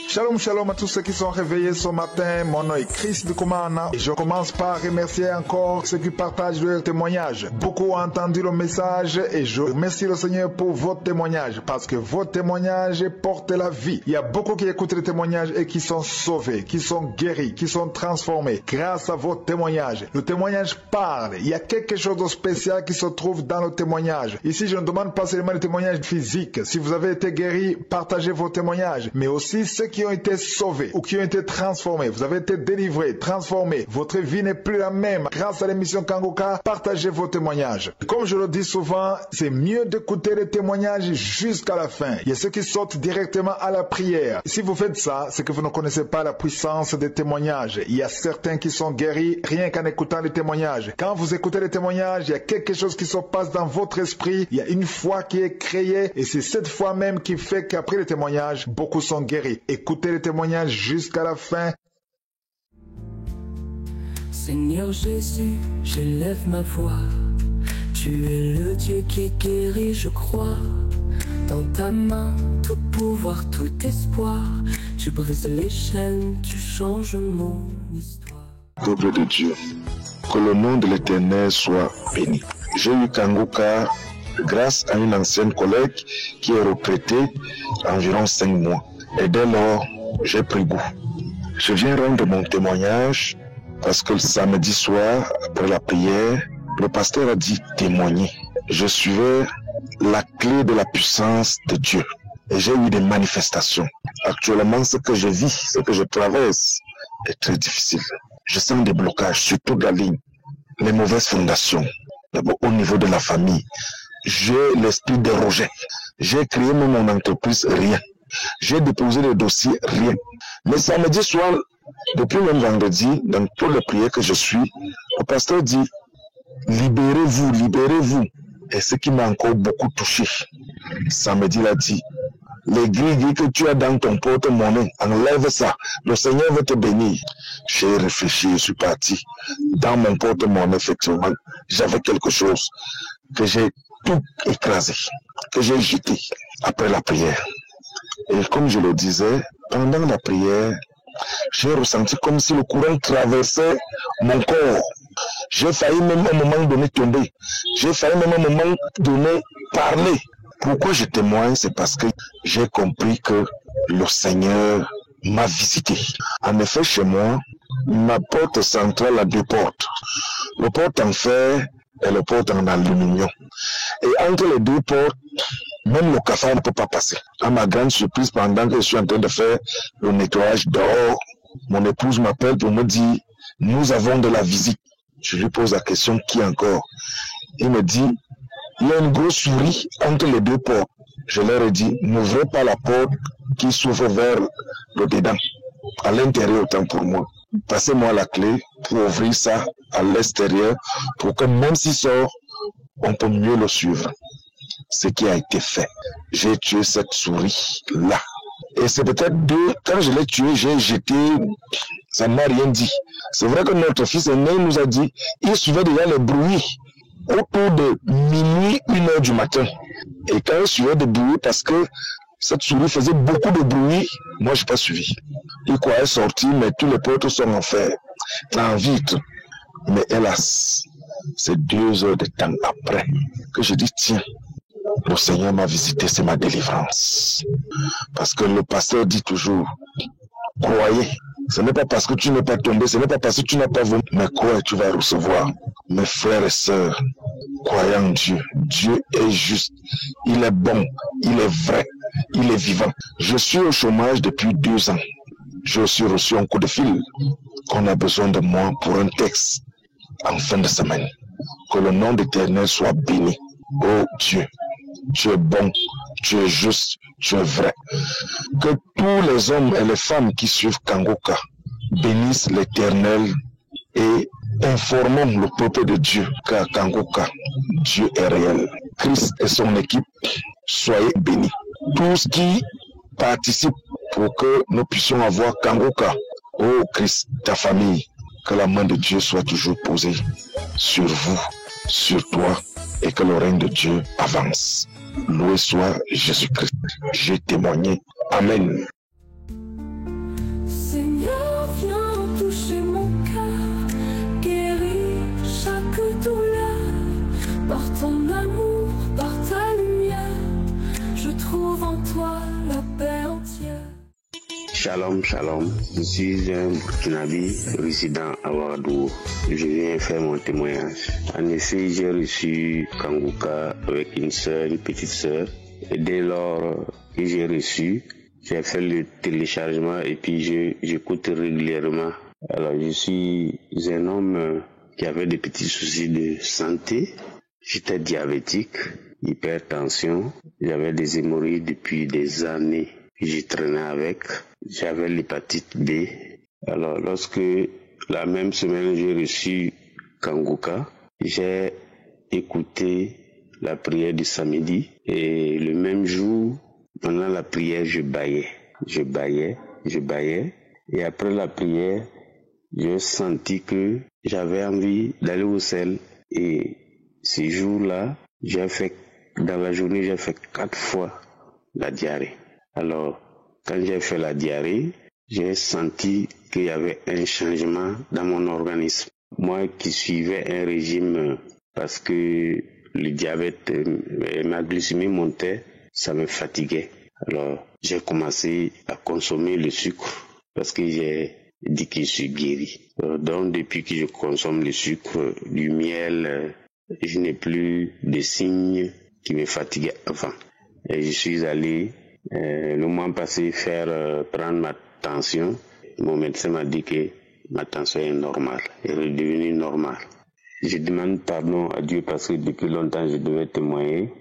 Shalom, shalom à tous ceux qui sont réveillés ce matin. Mon nom est Chris Dukumana et je commence par remercier encore ceux qui partagent leur témoignage. Beaucoup ont entendu le message et je remercie le Seigneur pour vos témoignages parce que vos témoignages portent la vie. Il y a beaucoup qui écoutent les témoignages et qui sont sauvés, qui sont guéris, qui sont transformés grâce à vos témoignages. Le témoignage parle. Il y a quelque chose de spécial qui se trouve dans le témoignage. Ici, je ne demande pas seulement les témoignages physiques. Si vous avez été guéri, partagez vos témoignages, mais aussi ceux qui ont été sauvés ou qui ont été transformés. Vous avez été délivrés, transformés. Votre vie n'est plus la même. Grâce à l'émission Kangoka, partagez vos témoignages. Comme je le dis souvent, c'est mieux d'écouter les témoignages jusqu'à la fin. Il y a ceux qui sortent directement à la prière. Si vous faites ça, c'est que vous ne connaissez pas la puissance des témoignages. Il y a certains qui sont guéris rien qu'en écoutant les témoignages. Quand vous écoutez les témoignages, il y a quelque chose qui se passe dans votre esprit. Il y a une foi qui est créée et c'est cette foi même qui fait qu'après les témoignages, beaucoup sont guéris. Écoutez les témoignages jusqu'à la fin. Seigneur Jésus, j'élève ma voix. Tu es le Dieu qui guérit, je crois. Dans ta main, tout pouvoir, tout espoir. Tu brises les chaînes, tu changes mon histoire. Peuple de Dieu, que le nom de l'Éternel soit béni. J'ai eu Kangoka grâce à une ancienne collègue qui est retraitée environ 5 mois. Et dès lors, j'ai pris goût. Je viens rendre mon témoignage parce que le samedi soir, après la prière, le pasteur a dit témoigner. Je suivais la clé de la puissance de Dieu et j'ai eu des manifestations. Actuellement, ce que je vis, ce que je traverse est très difficile. je sens des blocages sur toute la ligne. Les mauvaises fondations, d'abord au niveau de la famille. J'ai l'esprit de rejet. J'ai créé même mon entreprise, rien. J'ai déposé le dossier, rien. Mais samedi soir, depuis même vendredi, dans toutes les prières que je suis, le pasteur dit, libérez-vous, libérez-vous. Et ce qui m'a encore beaucoup touché, samedi il a dit, les gris que tu as dans ton porte-monnaie, enlève ça, le Seigneur veut te bénir. J'ai réfléchi, je suis parti. Dans mon porte-monnaie, effectivement, j'avais quelque chose que j'ai tout écrasé, que j'ai jeté après la prière. Et comme je le disais, pendant la prière, j'ai ressenti comme si le courant traversait mon corps. J'ai failli même à un moment donné tomber. J'ai failli même à un moment donné parler. Pourquoi je témoigne? C'est parce que j'ai compris que le Seigneur m'a visité. En effet, chez moi, ma porte centrale a deux portes. Le porte en fer et le porte en aluminium. Et entre les deux portes, même le cafard ne peut pas passer. À ma grande surprise, pendant que je suis en train de faire le nettoyage dehors, mon épouse m'appelle pour me dire, nous avons de la visite. Je lui pose la question, qui encore? Il me dit, il y a une grosse souris entre les deux portes. Je leur ai dit, n'ouvrez pas la porte qui s'ouvre vers le dedans. À l'intérieur, autant pour moi. Passez-moi la clé pour ouvrir ça à l'extérieur, pour que même s'il sort, on peut mieux le suivre. Ce qui a été fait. J'ai tué cette souris-là. Et c'est peut-être quand je l'ai tué, j'ai jeté, ça ne m'a rien dit. C'est vrai que notre fils aîné nous a dit, il suivait déjà les bruits autour de minuit, 1h du matin. Et quand il suivait des bruits, parce que cette souris faisait beaucoup de bruit, moi je n'ai pas suivi. Il croyait sortir, mais tous les portes sont en fer, en vitre. Mais hélas, c'est 2 heures de temps après que je dis, tiens, le Seigneur m'a visité, c'est ma délivrance. Parce que le pasteur dit toujours, croyez. Ce n'est pas parce que tu n'es pas tombé, ce n'est pas parce que tu n'as pas voulu, mais crois et tu vas recevoir. Mes frères et sœurs, croyez en Dieu. Dieu est juste, il est bon, il est vrai, il est vivant. Je suis au chômage depuis 2 ans. Je suis reçu un coup de fil qu'on a besoin de moi pour un texte en fin de semaine. Que le nom de l'Éternel soit béni. Oh Dieu, tu es bon, tu es juste, tu es vrai. Que tous les hommes et les femmes qui suivent Kangoka bénissent l'Éternel et informons le peuple de Dieu qu'à Kangoka, Dieu est réel. Christ et son équipe, soyez bénis. Tous qui participent pour que nous puissions avoir Kangoka, oh Christ, ta famille, que la main de Dieu soit toujours posée sur vous, sur toi, et que le règne de Dieu avance. Loué soit Jésus-Christ. J'ai témoigné. Amen. Seigneur, viens toucher mon cœur, guéris chaque douleur. Par ton amour, par ta lumière, je trouve en toi la paix entière. Shalom, shalom. Je suis un Burkinabé résident à Ouagadougou. Je viens faire mon témoignage. En effet, j'ai reçu Kangoka avec une petite sœur. Et dès lors que j'ai reçu, j'ai fait le téléchargement et puis j'écoute régulièrement. Alors, je suis un homme qui avait des petits soucis de santé. J'étais diabétique, hypertension. J'avais des hémorroïdes depuis des années. J'y traînais avec. J'avais l'hépatite B. Alors, lorsque la même semaine j'ai reçu Kangoka, j'ai écouté la prière du samedi et le même jour, pendant la prière, je bâillais. Et après la prière, j'ai senti que j'avais envie d'aller au sel. Et ces jours-là, dans la journée, j'ai fait 4 fois la diarrhée. Alors, quand j'ai fait la diarrhée, j'ai senti qu'il y avait un changement dans mon organisme. Moi qui suivais un régime parce que le diabète et ma glycémie montait, ça me fatiguait. Alors, j'ai commencé à consommer le sucre parce que j'ai dit que je suis guéri. Donc, depuis que je consomme le sucre, du miel, je n'ai plus de signes qui me fatiguaient avant. Et je suis allé le mois passé prendre ma tension. Mon médecin m'a dit que ma tension est normale, est redevenue normale. Je demande pardon à Dieu parce que depuis longtemps je devais témoigner,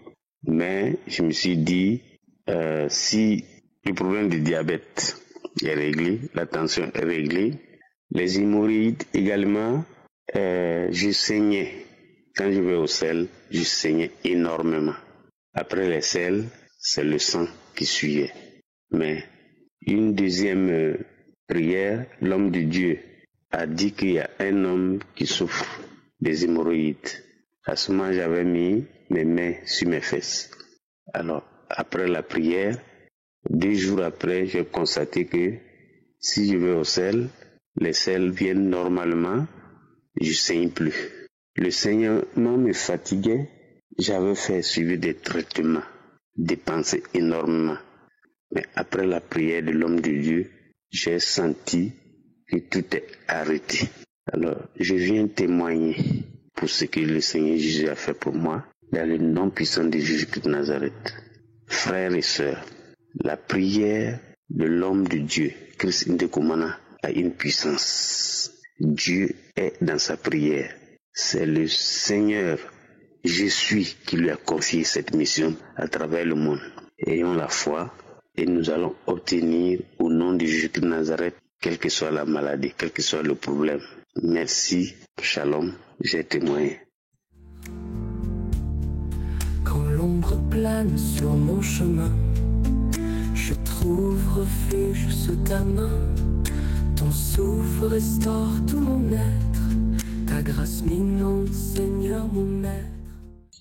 mais je me suis dit, si le problème du diabète est réglé, la tension est réglée, les hémorroïdes également, je saignais. Quand je vais au sel, je saignais énormément. Après les sels, c'est le sang qui suivait. Mais une deuxième prière, l'homme de Dieu a dit qu'il y a un homme qui souffre des hémorroïdes. À ce moment, j'avais mis mes mains sur mes fesses. Alors, après la prière, 2 jours après, j'ai constaté que si je vais au sel, les selles viennent normalement, je ne saigne plus. Le saignement me fatiguait, j'avais fait suivre des traitements, dépensé énormément. Mais après la prière de l'homme de Dieu, j'ai senti que tout est arrêté. Alors, je viens témoigner pour ce que le Seigneur Jésus a fait pour moi dans le nom puissant de Jésus-Christ de Nazareth. Frères et sœurs, la prière de l'homme de Dieu, Christ Ndekumana, a une puissance. Dieu est dans sa prière. C'est le Seigneur Jésus qui lui a confié cette mission à travers le monde. Ayons la foi et nous allons obtenir au nom de Jésus de Nazareth, quelle que soit la maladie, quel que soit le problème. Merci, shalom, j'ai témoigné. Quand l'ombre plane sur mon chemin, je trouve refuge sous ta main. Ton souffle restaure tout mon être, ta grâce m'inonde, Seigneur mon maître.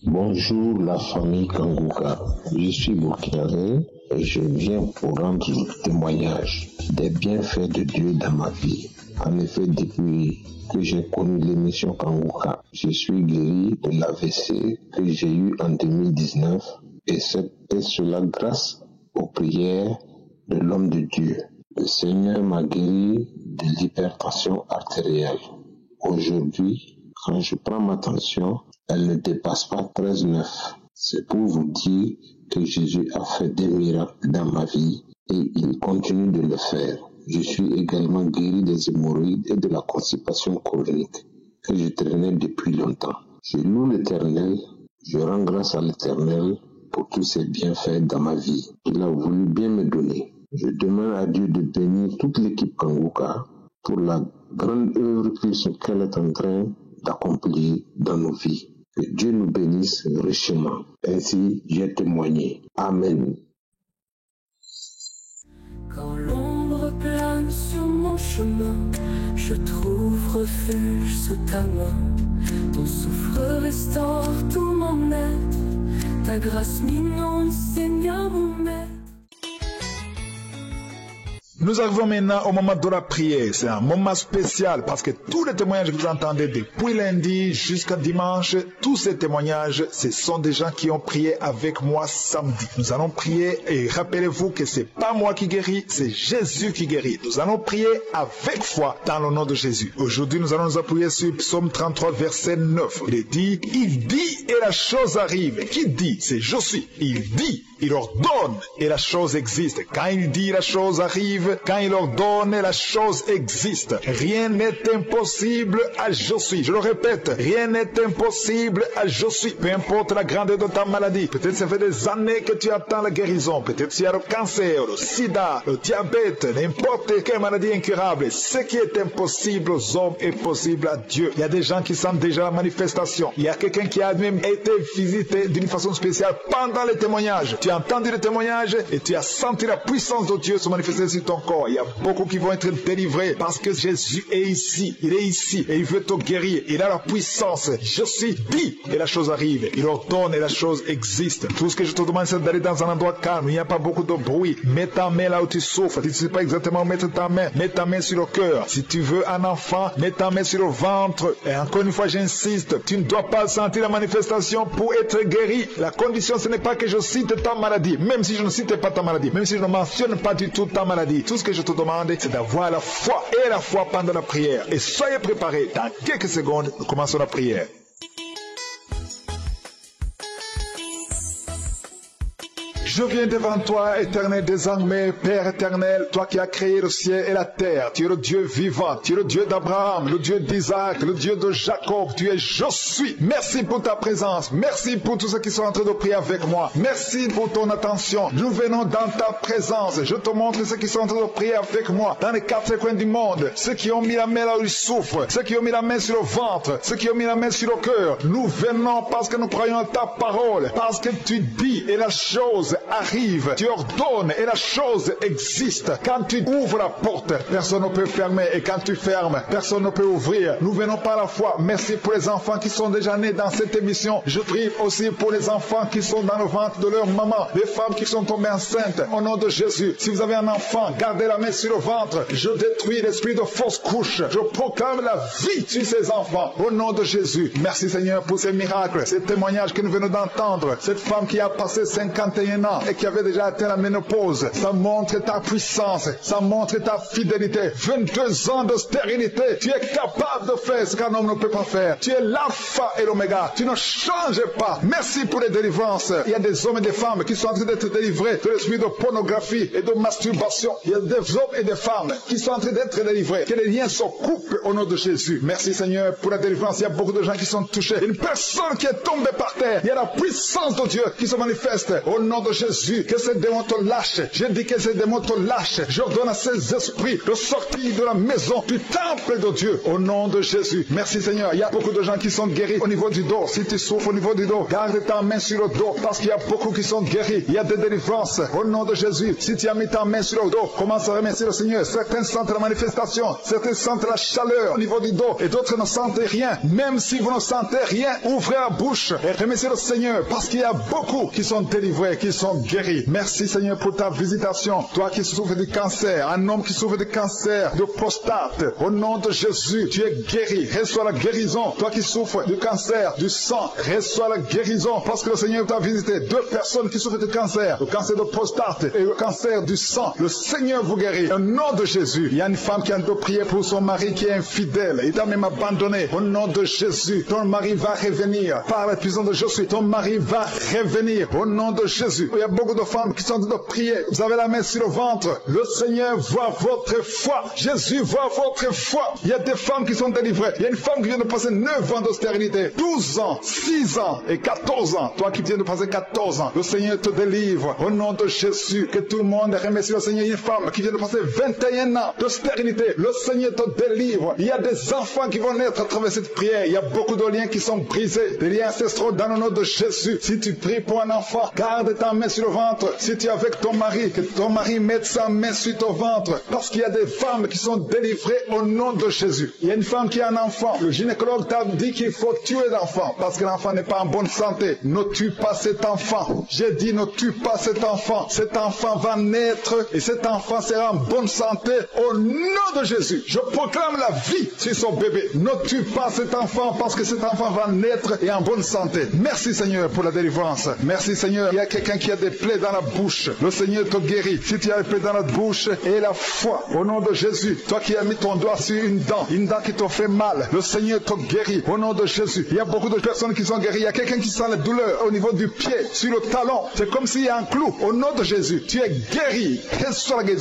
Bonjour la famille Kanguka, je suis burkinabé et je viens pour rendre le témoignage des bienfaits de Dieu dans ma vie. En effet, depuis que j'ai connu l'émission Kanguka, je suis guéri de l'AVC que j'ai eu en 2019 et c'est cela grâce aux prières de l'homme de Dieu. Le Seigneur m'a guéri de l'hypertension artérielle. Aujourd'hui, quand je prends ma tension, elle ne dépasse pas 13,9. C'est pour vous dire que Jésus a fait des miracles dans ma vie et il continue de le faire. Je suis également guéri des hémorroïdes et de la constipation chronique que je traînais depuis longtemps. Je loue l'Éternel, je rends grâce à l'Éternel pour tous ses bienfaits dans ma vie. Il a voulu bien me donner. Je demande à Dieu de bénir toute l'équipe Kanguka pour la grande œuvre qu'elle est en train d'accomplir dans nos vies. Que Dieu nous bénisse richement. Ainsi, j'ai témoigné. Amen. Quand l'ombre plane sur mon chemin, je trouve refuge sous ta main. Ton souffle restaure tout mon être, ta grâce m'inonde, Seigneur mon maître. Nous arrivons maintenant au moment de la prière. C'est un moment spécial parce que tous les témoignages que vous entendez depuis lundi jusqu'à dimanche, tous ces témoignages, ce sont des gens qui ont prié avec moi samedi. Nous allons prier et rappelez-vous que c'est pas moi qui guéris, c'est Jésus qui guérit. Nous allons prier avec foi dans le nom de Jésus. Aujourd'hui, nous allons nous appuyer sur Psaume 33, verset 9. Il dit et la chose arrive. Qui dit? C'est je suis. Il dit, il ordonne et la chose existe. Quand il dit la chose arrive, quand il ordonne, la chose existe. Rien n'est impossible à je suis. Je le répète, rien n'est impossible à je suis. Peu importe la grandeur de ta maladie. Peut-être ça fait des années que tu attends la guérison. Peut-être il y a le cancer, le sida, le diabète, n'importe quelle maladie incurable. Ce qui est impossible aux hommes est possible à Dieu. Il y a des gens qui sentent déjà la manifestation. Il y a quelqu'un qui a même été visité d'une façon spéciale pendant les témoignages. Tu as entendu les témoignages et tu as senti la puissance de Dieu se manifester sur ton corps. Il y a beaucoup qui vont être délivrés parce que Jésus est ici. Il est ici et il veut te guérir. Il a la puissance. Je suis dit et la chose arrive. Il ordonne et la chose existe. Tout ce que je te demande, c'est d'aller dans un endroit calme. Il n'y a pas beaucoup de bruit. Mets ta main là où tu souffres. Tu ne sais pas exactement où mettre ta main. Mets ta main sur le cœur. Si tu veux un enfant, mets ta main sur le ventre. Et encore une fois, j'insiste, tu ne dois pas sentir la manifestation pour être guéri. La condition, ce n'est pas que je cite ta maladie. Même si je ne cite pas ta maladie. Même si je ne mentionne pas du tout ta maladie. Tout ce que je te demande, c'est d'avoir la foi et la foi pendant la prière. Et soyez préparés. Dans quelques secondes, nous commençons la prière. Je viens devant toi, éternel désormais, Père éternel, toi qui as créé le ciel et la terre. Tu es le Dieu vivant, tu es le Dieu d'Abraham, le Dieu d'Isaac, le Dieu de Jacob. Tu es je suis. Merci pour ta présence. Merci pour tous ceux qui sont en train de prier avec moi. Merci pour ton attention. Nous venons dans ta présence. Je te montre ceux qui sont en train de prier avec moi dans les quatre coins du monde. Ceux qui ont mis la main là où ils souffrent. Ceux qui ont mis la main sur le ventre. Ceux qui ont mis la main sur le cœur. Nous venons parce que nous croyons en ta parole. Parce que tu dis et la chose arrive. Tu ordonnes et la chose existe. Quand tu ouvres la porte, personne ne peut fermer. Et quand tu fermes, personne ne peut ouvrir. Nous venons par la foi. Merci pour les enfants qui sont déjà nés dans cette émission. Je prie aussi pour les enfants qui sont dans le ventre de leur maman. Les femmes qui sont tombées enceintes. Au nom de Jésus. Si vous avez un enfant, gardez la main sur le ventre. Je détruis l'esprit de fausse couche. Je proclame la vie sur ces enfants. Au nom de Jésus. Merci Seigneur pour ces miracles, ces témoignages que nous venons d'entendre. Cette femme qui a passé 51 ans et qui avait déjà atteint la ménopause. Ça montre ta puissance. Ça montre ta fidélité. 22 ans de stérilité. Tu es capable de faire ce qu'un homme ne peut pas faire. Tu es l'alpha et l'oméga. Tu ne changes pas. Merci pour les délivrances. Il y a des hommes et des femmes qui sont en train d'être délivrés de l'esprit de pornographie et de masturbation. Il y a des hommes et des femmes qui sont en train d'être délivrés. Que les liens se coupent au nom de Jésus. Merci Seigneur pour la délivrance. Il y a beaucoup de gens qui sont touchés. Une personne qui est tombée par terre. Il y a la puissance de Dieu qui se manifeste au nom de Jésus. Que ces démons te lâchent. Je dis que ces démons te lâchent. J'ordonne à ces esprits de sortir de la maison du temple de Dieu au nom de Jésus. Merci Seigneur. Il y a beaucoup de gens qui sont guéris au niveau du dos. Si tu souffres au niveau du dos, garde ta main sur le dos parce qu'il y a beaucoup qui sont guéris. Il y a des délivrances au nom de Jésus. Si tu as mis ta main sur le dos, commence à remercier le Seigneur. Certains sentent la manifestation, certains sentent la chaleur au niveau du dos et d'autres ne sentent rien. Même si vous ne sentez rien, ouvrez la bouche et remerciez le Seigneur parce qu'il y a beaucoup qui sont délivrés, qui sont guéris. Merci Seigneur pour ta visitation. Toi qui souffres du cancer, un homme qui souffre du cancer de prostate, au nom de Jésus, tu es guéri. Reçois la guérison. Toi qui souffres du cancer du sang, reçois la guérison parce que le Seigneur t'a visité. Deux personnes qui souffrent du cancer, le cancer de prostate et le cancer du sang. Le Seigneur vous guérit. Au nom de Jésus, il y a une femme qui a de prier pour son mari qui est infidèle. Il t'a même abandonné. Au nom de Jésus, ton mari va revenir. Par la puissance de Jésus, ton mari va revenir. Au nom de Jésus. Il y a beaucoup de femmes qui sont en train de prier. Vous avez la main sur le ventre. Le Seigneur voit votre foi. Jésus voit votre foi. Il y a des femmes qui sont délivrées. Il y a une femme qui vient de passer 9 ans de stérilité. 12 ans, 6 ans et 14 ans. Toi qui viens de passer 14 ans, le Seigneur te délivre. Au nom de Jésus, que tout le monde remercie le Seigneur. Il y a une femme qui vient de passer 21 ans de stérilité. Le Seigneur te délivre. Il y a des enfants qui vont naître à travers cette prière. Il y a beaucoup de liens qui sont brisés. Des liens ancestraux dans le nom de Jésus. Si tu pries pour un enfant, garde ta main sur le ventre. Si tu es avec ton mari, que ton mari mette sa main sur ton ventre. Parce qu'il y a des femmes qui sont délivrées au nom de Jésus. Il y a une femme qui a un enfant. Le gynécologue t'a dit qu'il faut tuer l'enfant parce que l'enfant n'est pas en bonne santé. Ne tue pas cet enfant. J'ai dit ne tue pas cet enfant. Cet enfant va naître et cet enfant sera en bonne santé au nom de Jésus. Je proclame la vie sur son bébé. Ne tue pas cet enfant parce que cet enfant va naître et en bonne santé. Merci Seigneur pour la délivrance. Merci Seigneur. Il y a quelqu'un qui a des plaies dans la bouche. Le Seigneur te guérit. Si tu as des plaies dans la bouche et la foi au nom de Jésus. Toi qui as mis ton doigt sur une dent qui te fait mal. Le Seigneur te guérit au nom de Jésus. Il y a beaucoup de personnes qui sont guéries. Il y a quelqu'un qui sent la douleur au niveau du pied, sur le talon. C'est comme s'il y a un clou. Au nom de Jésus, tu es guéri.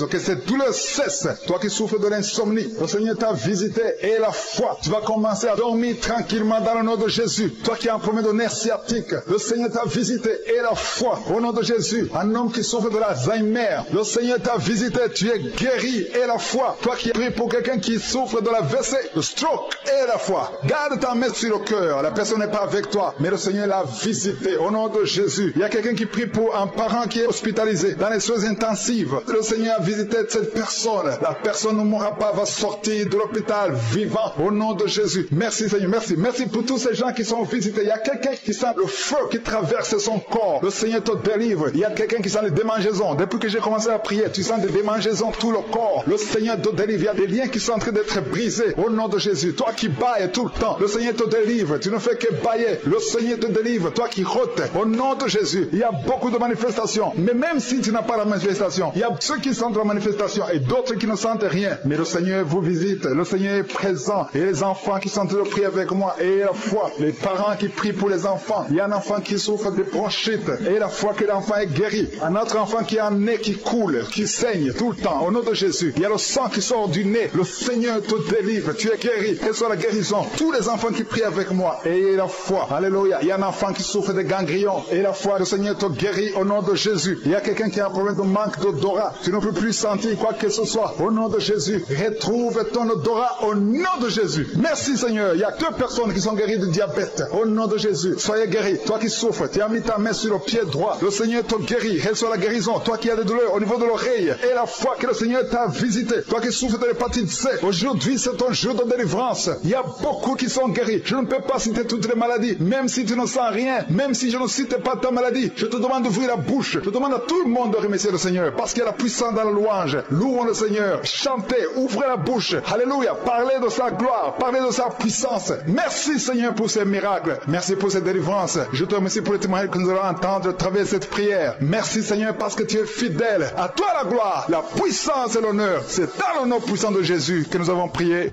Que cette douleur cesse. Toi qui souffres de l'insomnie, le Seigneur t'a visité et la foi. Tu vas commencer à dormir tranquillement dans le nom de Jésus. Toi qui as un problème de nerf sciatique, le Seigneur t'a visité et la foi. Au nom de Jésus, un homme qui souffre de l'Alzheimer, le Seigneur t'a visité. Tu es guéri et la foi. Toi qui pries pour quelqu'un qui souffre de la WC, le stroke et la foi. Garde ta main sur le cœur. La personne n'est pas avec toi, mais le Seigneur l'a visité. Au nom de Jésus, il y a quelqu'un qui prie pour un parent qui est hospitalisé dans les soins intensives. Le Seigneur a visité cette personne. La personne ne mourra pas, va sortir de l'hôpital vivant. Au nom de Jésus. Merci Seigneur, merci. Merci pour tous ces gens qui sont visités. Il y a quelqu'un qui sent le feu qui traverse son corps. Le Seigneur te délivre. Il y a quelqu'un qui sent les démangeaisons. Depuis que j'ai commencé à prier, tu sens des démangeaisons tout le corps. Le Seigneur te délivre. Il y a des liens qui sont en train d'être brisés. Au nom de Jésus. Toi qui bailles tout le temps, le Seigneur te délivre. Tu ne fais que bailler. Le Seigneur te délivre. Toi qui rôtes. Au nom de Jésus. Il y a beaucoup de manifestations. Mais même si tu n'as pas la manifestation, il y a ceux qui sentent la manifestation et d'autres qui ne sentent rien. Mais le Seigneur vous visite. Le Seigneur est présent. Et les enfants qui sont en train de prier avec moi. Et la foi. Les parents qui prient pour les enfants. Il y a un enfant qui souffre de bronchite. Et la foi que l'enfant enfant est guéri. Un autre enfant qui a un nez qui coule, qui saigne tout le temps. Au nom de Jésus, il y a le sang qui sort du nez. Le Seigneur te délivre. Tu es guéri. Quelle soit la guérison. Tous les enfants qui prient avec moi, ayez la foi. Alléluia. Il y a un enfant qui souffre de ganglions. Et la foi, le Seigneur te guérit au nom de Jésus. Il y a quelqu'un qui a un problème de manque d'odorat. Tu ne peux plus sentir quoi que ce soit. Au nom de Jésus, retrouve ton odorat au nom de Jésus. Merci Seigneur. Il y a 2 personnes qui sont guéries de diabète. Au nom de Jésus, soyez guéris. Toi qui souffres, tu as mis ta main sur le pied droit. Le Seigneur te guérit. Reçois la guérison. Toi qui as des douleurs au niveau de l'oreille. Et la foi que le Seigneur t'a visité. Toi qui souffres de l'hépatite C. Aujourd'hui, c'est ton jour de délivrance. Il y a beaucoup qui sont guéris. Je ne peux pas citer toutes les maladies. Même si tu ne sens rien. Même si je ne cite pas ta maladie. Je te demande d'ouvrir la bouche. Je demande à tout le monde de remercier le Seigneur. Parce qu'il y a la puissance dans la louange. Louons le Seigneur. Chantez. Ouvrez la bouche. Alléluia. Parlez de sa gloire. Parlez de sa puissance. Merci Seigneur pour ces miracles. Merci pour cette délivrance. Je te remercie pour les témoignages que nous allons entendre à travers cette prière. Merci Seigneur parce que tu es fidèle. À toi la gloire, la puissance et l'honneur. C'est dans le nom puissant de Jésus que nous avons prié.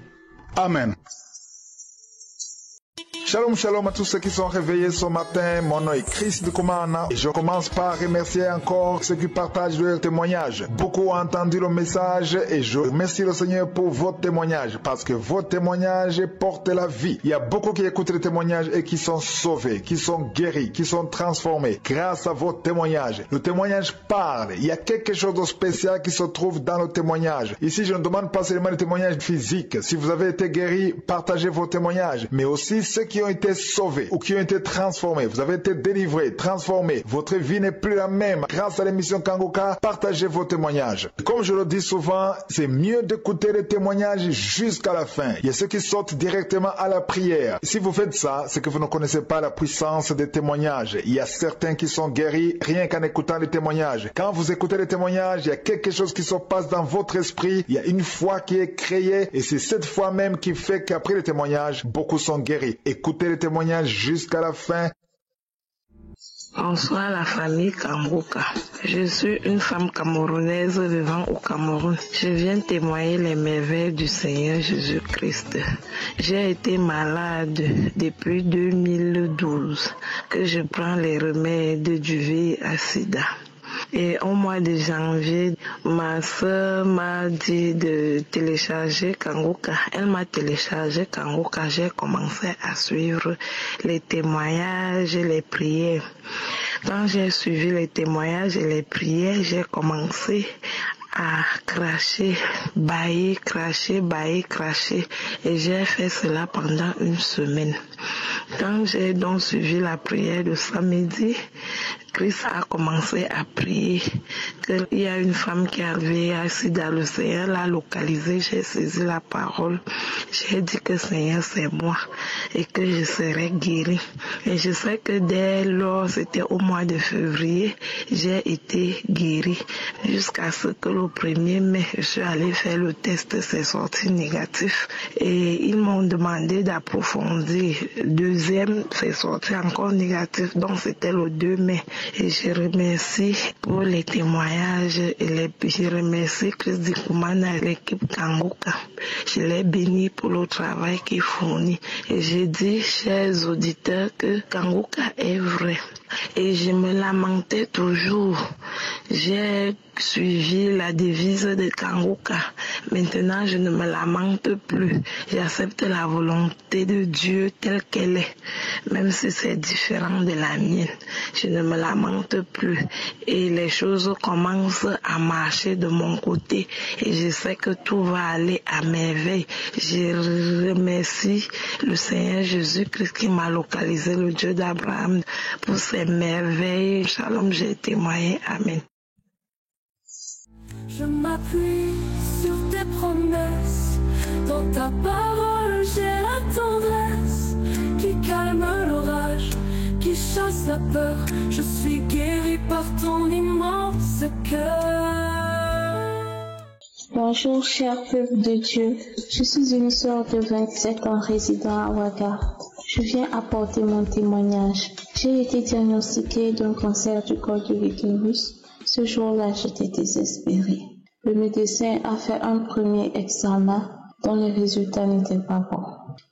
Amen. Shalom, shalom à tous ceux qui sont réveillés ce matin. Mon nom est Chris de Kumana et je commence par remercier encore ceux qui partagent leur témoignage. Beaucoup ont entendu le message et je remercie le Seigneur pour vos témoignages parce que vos témoignages portent la vie. Il y a beaucoup qui écoutent les témoignages et qui sont sauvés, qui sont guéris, qui sont transformés grâce à vos témoignages. Le témoignage parle. Il y a quelque chose de spécial qui se trouve dans le témoignage. Ici, je ne demande pas seulement le témoignage physique. Si vous avez été guéri, partagez vos témoignages, mais aussi ceux qui ont été sauvés ou qui ont été transformés. Vous avez été délivrés, transformés. Votre vie n'est plus la même. Grâce à l'émission Kangoka, partagez vos témoignages. Comme je le dis souvent, c'est mieux d'écouter les témoignages jusqu'à la fin. Il y a ceux qui sautent directement à la prière. Si vous faites ça, c'est que vous ne connaissez pas la puissance des témoignages. Il y a certains qui sont guéris rien qu'en écoutant les témoignages. Quand vous écoutez les témoignages, il y a quelque chose qui se passe dans votre esprit. Il y a une foi qui est créée et c'est cette foi même qui fait qu'après les témoignages, beaucoup sont guéris. Écoutez les témoignages jusqu'à la fin. Bonsoir la famille Kangoka. Je suis une femme camerounaise vivant au Cameroun. Je viens témoigner les merveilles du Seigneur Jésus-Christ. J'ai été malade depuis 2012 que je prends les remèdes du VIH/SIDA. Et au mois de janvier, ma soeur m'a dit de télécharger Kangoka. Elle m'a téléchargé Kangoka. J'ai commencé à suivre les témoignages et les prières. Quand j'ai suivi les témoignages et les prières, j'ai commencé à cracher, bailler, cracher, bailler, cracher. Et j'ai fait cela pendant une semaine. Quand j'ai donc suivi la prière de samedi, Christ a commencé à prier qu'il y a une femme qui a VIH/SIDA. Le Seigneur l'a localisée. J'ai saisi la parole. J'ai dit que Seigneur c'est moi et que je serai guérie. Et je sais que dès lors, c'était au mois de février, j'ai été guérie jusqu'à ce que le 1er mai, je suis allée faire le test, c'est sorti négatif. Et ils m'ont demandé d'approfondir. Deuxième, c'est sorti encore négatif. Donc c'était le 2 mai. Et je remercie pour les témoignages et je remercie Chris Dikumana et l'équipe Kangoka. Je les bénis pour le travail qu'ils fournissent. Et je dis, chers auditeurs, que Kangoka est vrai. Et je me lamentais toujours. J'ai suivi la devise de Kangoka. Maintenant, je ne me lamente plus. J'accepte la volonté de Dieu telle qu'elle est, même si c'est différent de la mienne. Je ne me lamente plus. Et les choses commencent à marcher de mon côté. Et je sais que tout va aller à merveille. Je remercie le Seigneur Jésus-Christ qui m'a localisé, le Dieu d'Abraham, pour ses merveilles. Shalom, j'ai témoigné. Amen. Je m'appuie sur tes promesses. Dans ta parole, j'ai la tendresse qui calme l'orage, qui chasse la peur. Je suis guéri par ton immense cœur. Bonjour, cher peuple de Dieu. Je suis une sœur de 27 ans résidant à Ouaga. Je viens apporter mon témoignage. J'ai été diagnostiquée d'un cancer du col de l'utérus. Ce jour-là, j'étais désespérée. Le médecin a fait un premier examen dont les résultats n'étaient pas bons.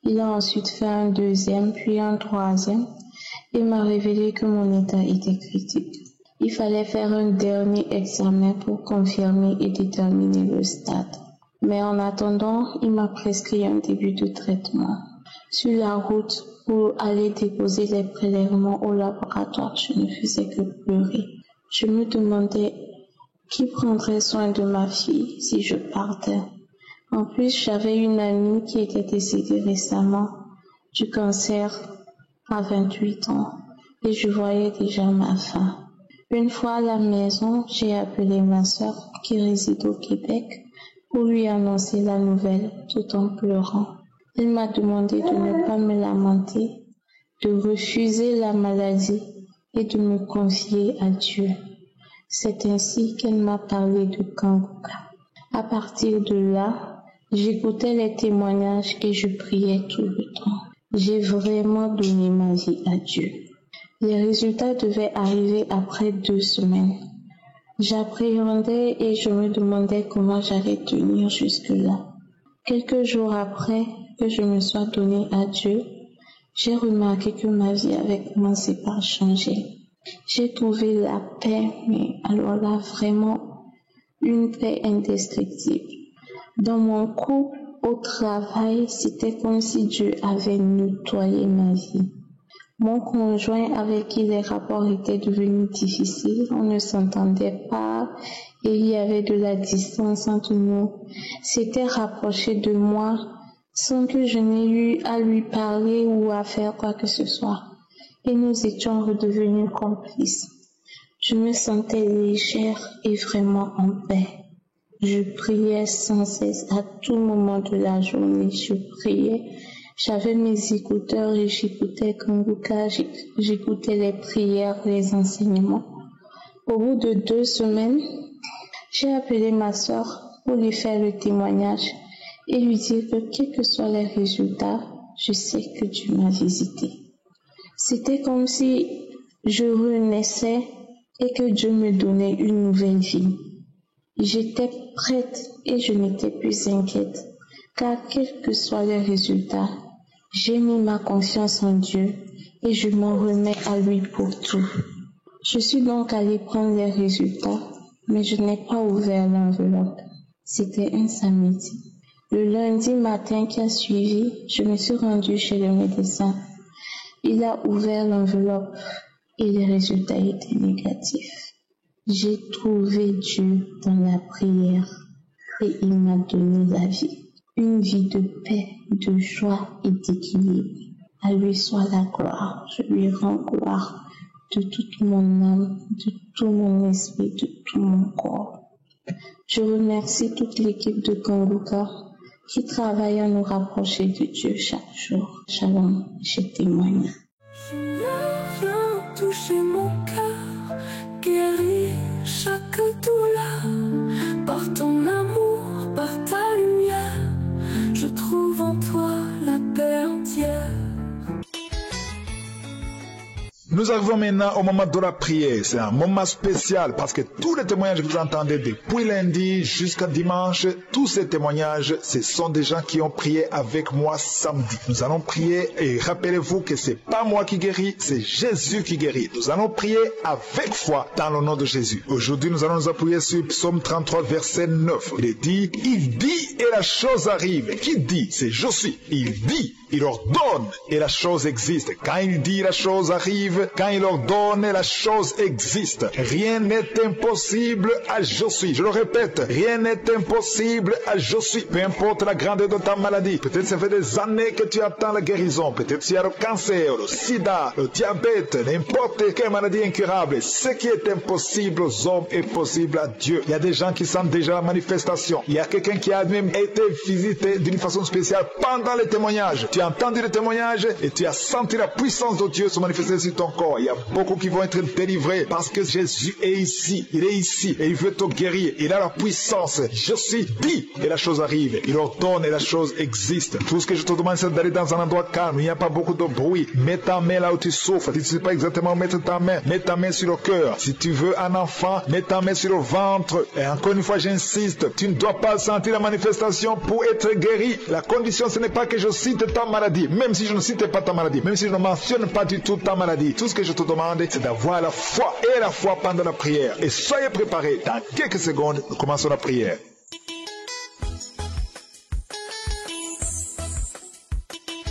Il a ensuite fait un deuxième, puis un troisième et m'a révélé que mon état était critique. Il fallait faire un dernier examen pour confirmer et déterminer le stade. Mais en attendant, il m'a prescrit un début de traitement. Sur la route pour aller déposer les prélèvements au laboratoire, je ne faisais que pleurer. Je me demandais qui prendrait soin de ma fille si je partais. En plus, j'avais une amie qui était décédée récemment du cancer à 28 ans et je voyais déjà ma fin. Une fois à la maison, j'ai appelé ma sœur qui réside au Québec pour lui annoncer la nouvelle tout en pleurant. Elle m'a demandé de ne pas me lamenter, de refuser la maladie et de me confier à Dieu. C'est ainsi qu'elle m'a parlé de Kanguka. À partir de là, j'écoutais les témoignages et je priais tout le temps. J'ai vraiment donné ma vie à Dieu. Les résultats devaient arriver après 2 semaines. J'appréhendais et je me demandais comment j'allais tenir jusque-là. Quelques jours après que je me sois donné à Dieu, j'ai remarqué que ma vie avait commencé par changer. J'ai trouvé la paix, mais alors là, vraiment, une paix indescriptible. Dans mon couple, au travail, c'était comme si Dieu avait nettoyé ma vie. Mon conjoint avec qui les rapports étaient devenus difficiles, on ne s'entendait pas et il y avait de la distance entre nous, s'était rapproché de moi sans que je n'ai eu à lui parler ou à faire quoi que ce soit. Et nous étions redevenus complices. Je me sentais légère et vraiment en paix. Je priais sans cesse à tout moment de la journée. Je priais. J'avais mes écouteurs et j'écoutais Kanguka, j'écoutais les prières, les enseignements. Au bout de 2 semaines, j'ai appelé ma sœur pour lui faire le témoignage et lui dire que quels que soient les résultats, je sais que Dieu m'a visité. C'était comme si je renaissais et que Dieu me donnait une nouvelle vie. J'étais prête et je n'étais plus inquiète, car quels que soient les résultats, j'ai mis ma confiance en Dieu et je m'en remets à lui pour tout. Je suis donc allée prendre les résultats, mais je n'ai pas ouvert l'enveloppe. C'était un samedi. Le lundi matin qui a suivi, je me suis rendue chez le médecin. Il a ouvert l'enveloppe et les résultats étaient négatifs. J'ai trouvé Dieu dans la prière et il m'a donné la vie. Une vie de paix, de joie et d'équilibre. À lui soit la gloire. Je lui rends gloire de toute mon âme, de tout mon esprit, de tout mon corps. Je remercie toute l'équipe de Kanguka qui travaille à nous rapprocher de Dieu chaque jour. Shalom, je témoigne. Je viens toucher mon cœur, guérir chaque douleur, par ton amour, par ta lumière, je trouve en toi la paix entière. Nous arrivons maintenant au moment de la prière. C'est un moment spécial parce que tous les témoignages que vous entendez depuis lundi jusqu'à dimanche, tous ces témoignages, ce sont des gens qui ont prié avec moi samedi. Nous allons prier et rappelez-vous que c'est pas moi qui guéris, c'est Jésus qui guérit. Nous allons prier avec foi dans le nom de Jésus. Aujourd'hui, nous allons nous appuyer sur Psaume 33, verset 9. Il dit et la chose arrive. Qui dit? C'est je suis. Il dit, il ordonne et la chose existe. Quand il dit, la chose arrive. Quand il ordonne, la chose existe. Rien n'est impossible à je suis. Je le répète, rien n'est impossible à je suis. Peu importe la grandeur de ta maladie. Peut-être ça fait des années que tu attends la guérison. Peut-être qu'il y a le cancer, le sida, le diabète, n'importe quelle maladie incurable. Ce qui est impossible aux hommes est possible à Dieu. Il y a des gens qui sentent déjà la manifestation. Il y a quelqu'un qui a même été visité d'une façon spéciale pendant les témoignages. Tu as entendu les témoignages et tu as senti la puissance de Dieu se manifester sur ton corps. Il y a beaucoup qui vont être délivrés parce que Jésus est ici. Il est ici et il veut te guérir. Il a la puissance. Je suis dit et la chose arrive. Il ordonne et la chose existe. Tout ce que je te demande, c'est d'aller dans un endroit calme. Il n'y a pas beaucoup de bruit. Mets ta main là où tu souffres. Tu ne sais pas exactement où mettre ta main. Mets ta main sur le cœur. Si tu veux un enfant, mets ta main sur le ventre. Et encore une fois, j'insiste. Tu ne dois pas sentir la manifestation pour être guéri. La condition, ce n'est pas que je cite ta maladie. Même si je ne cite pas ta maladie. Même si je ne mentionne pas du tout ta maladie. tout ce que je te demande, c'est d'avoir la foi et la foi pendant la prière. Et soyez préparés. Dans quelques secondes, nous commençons la prière.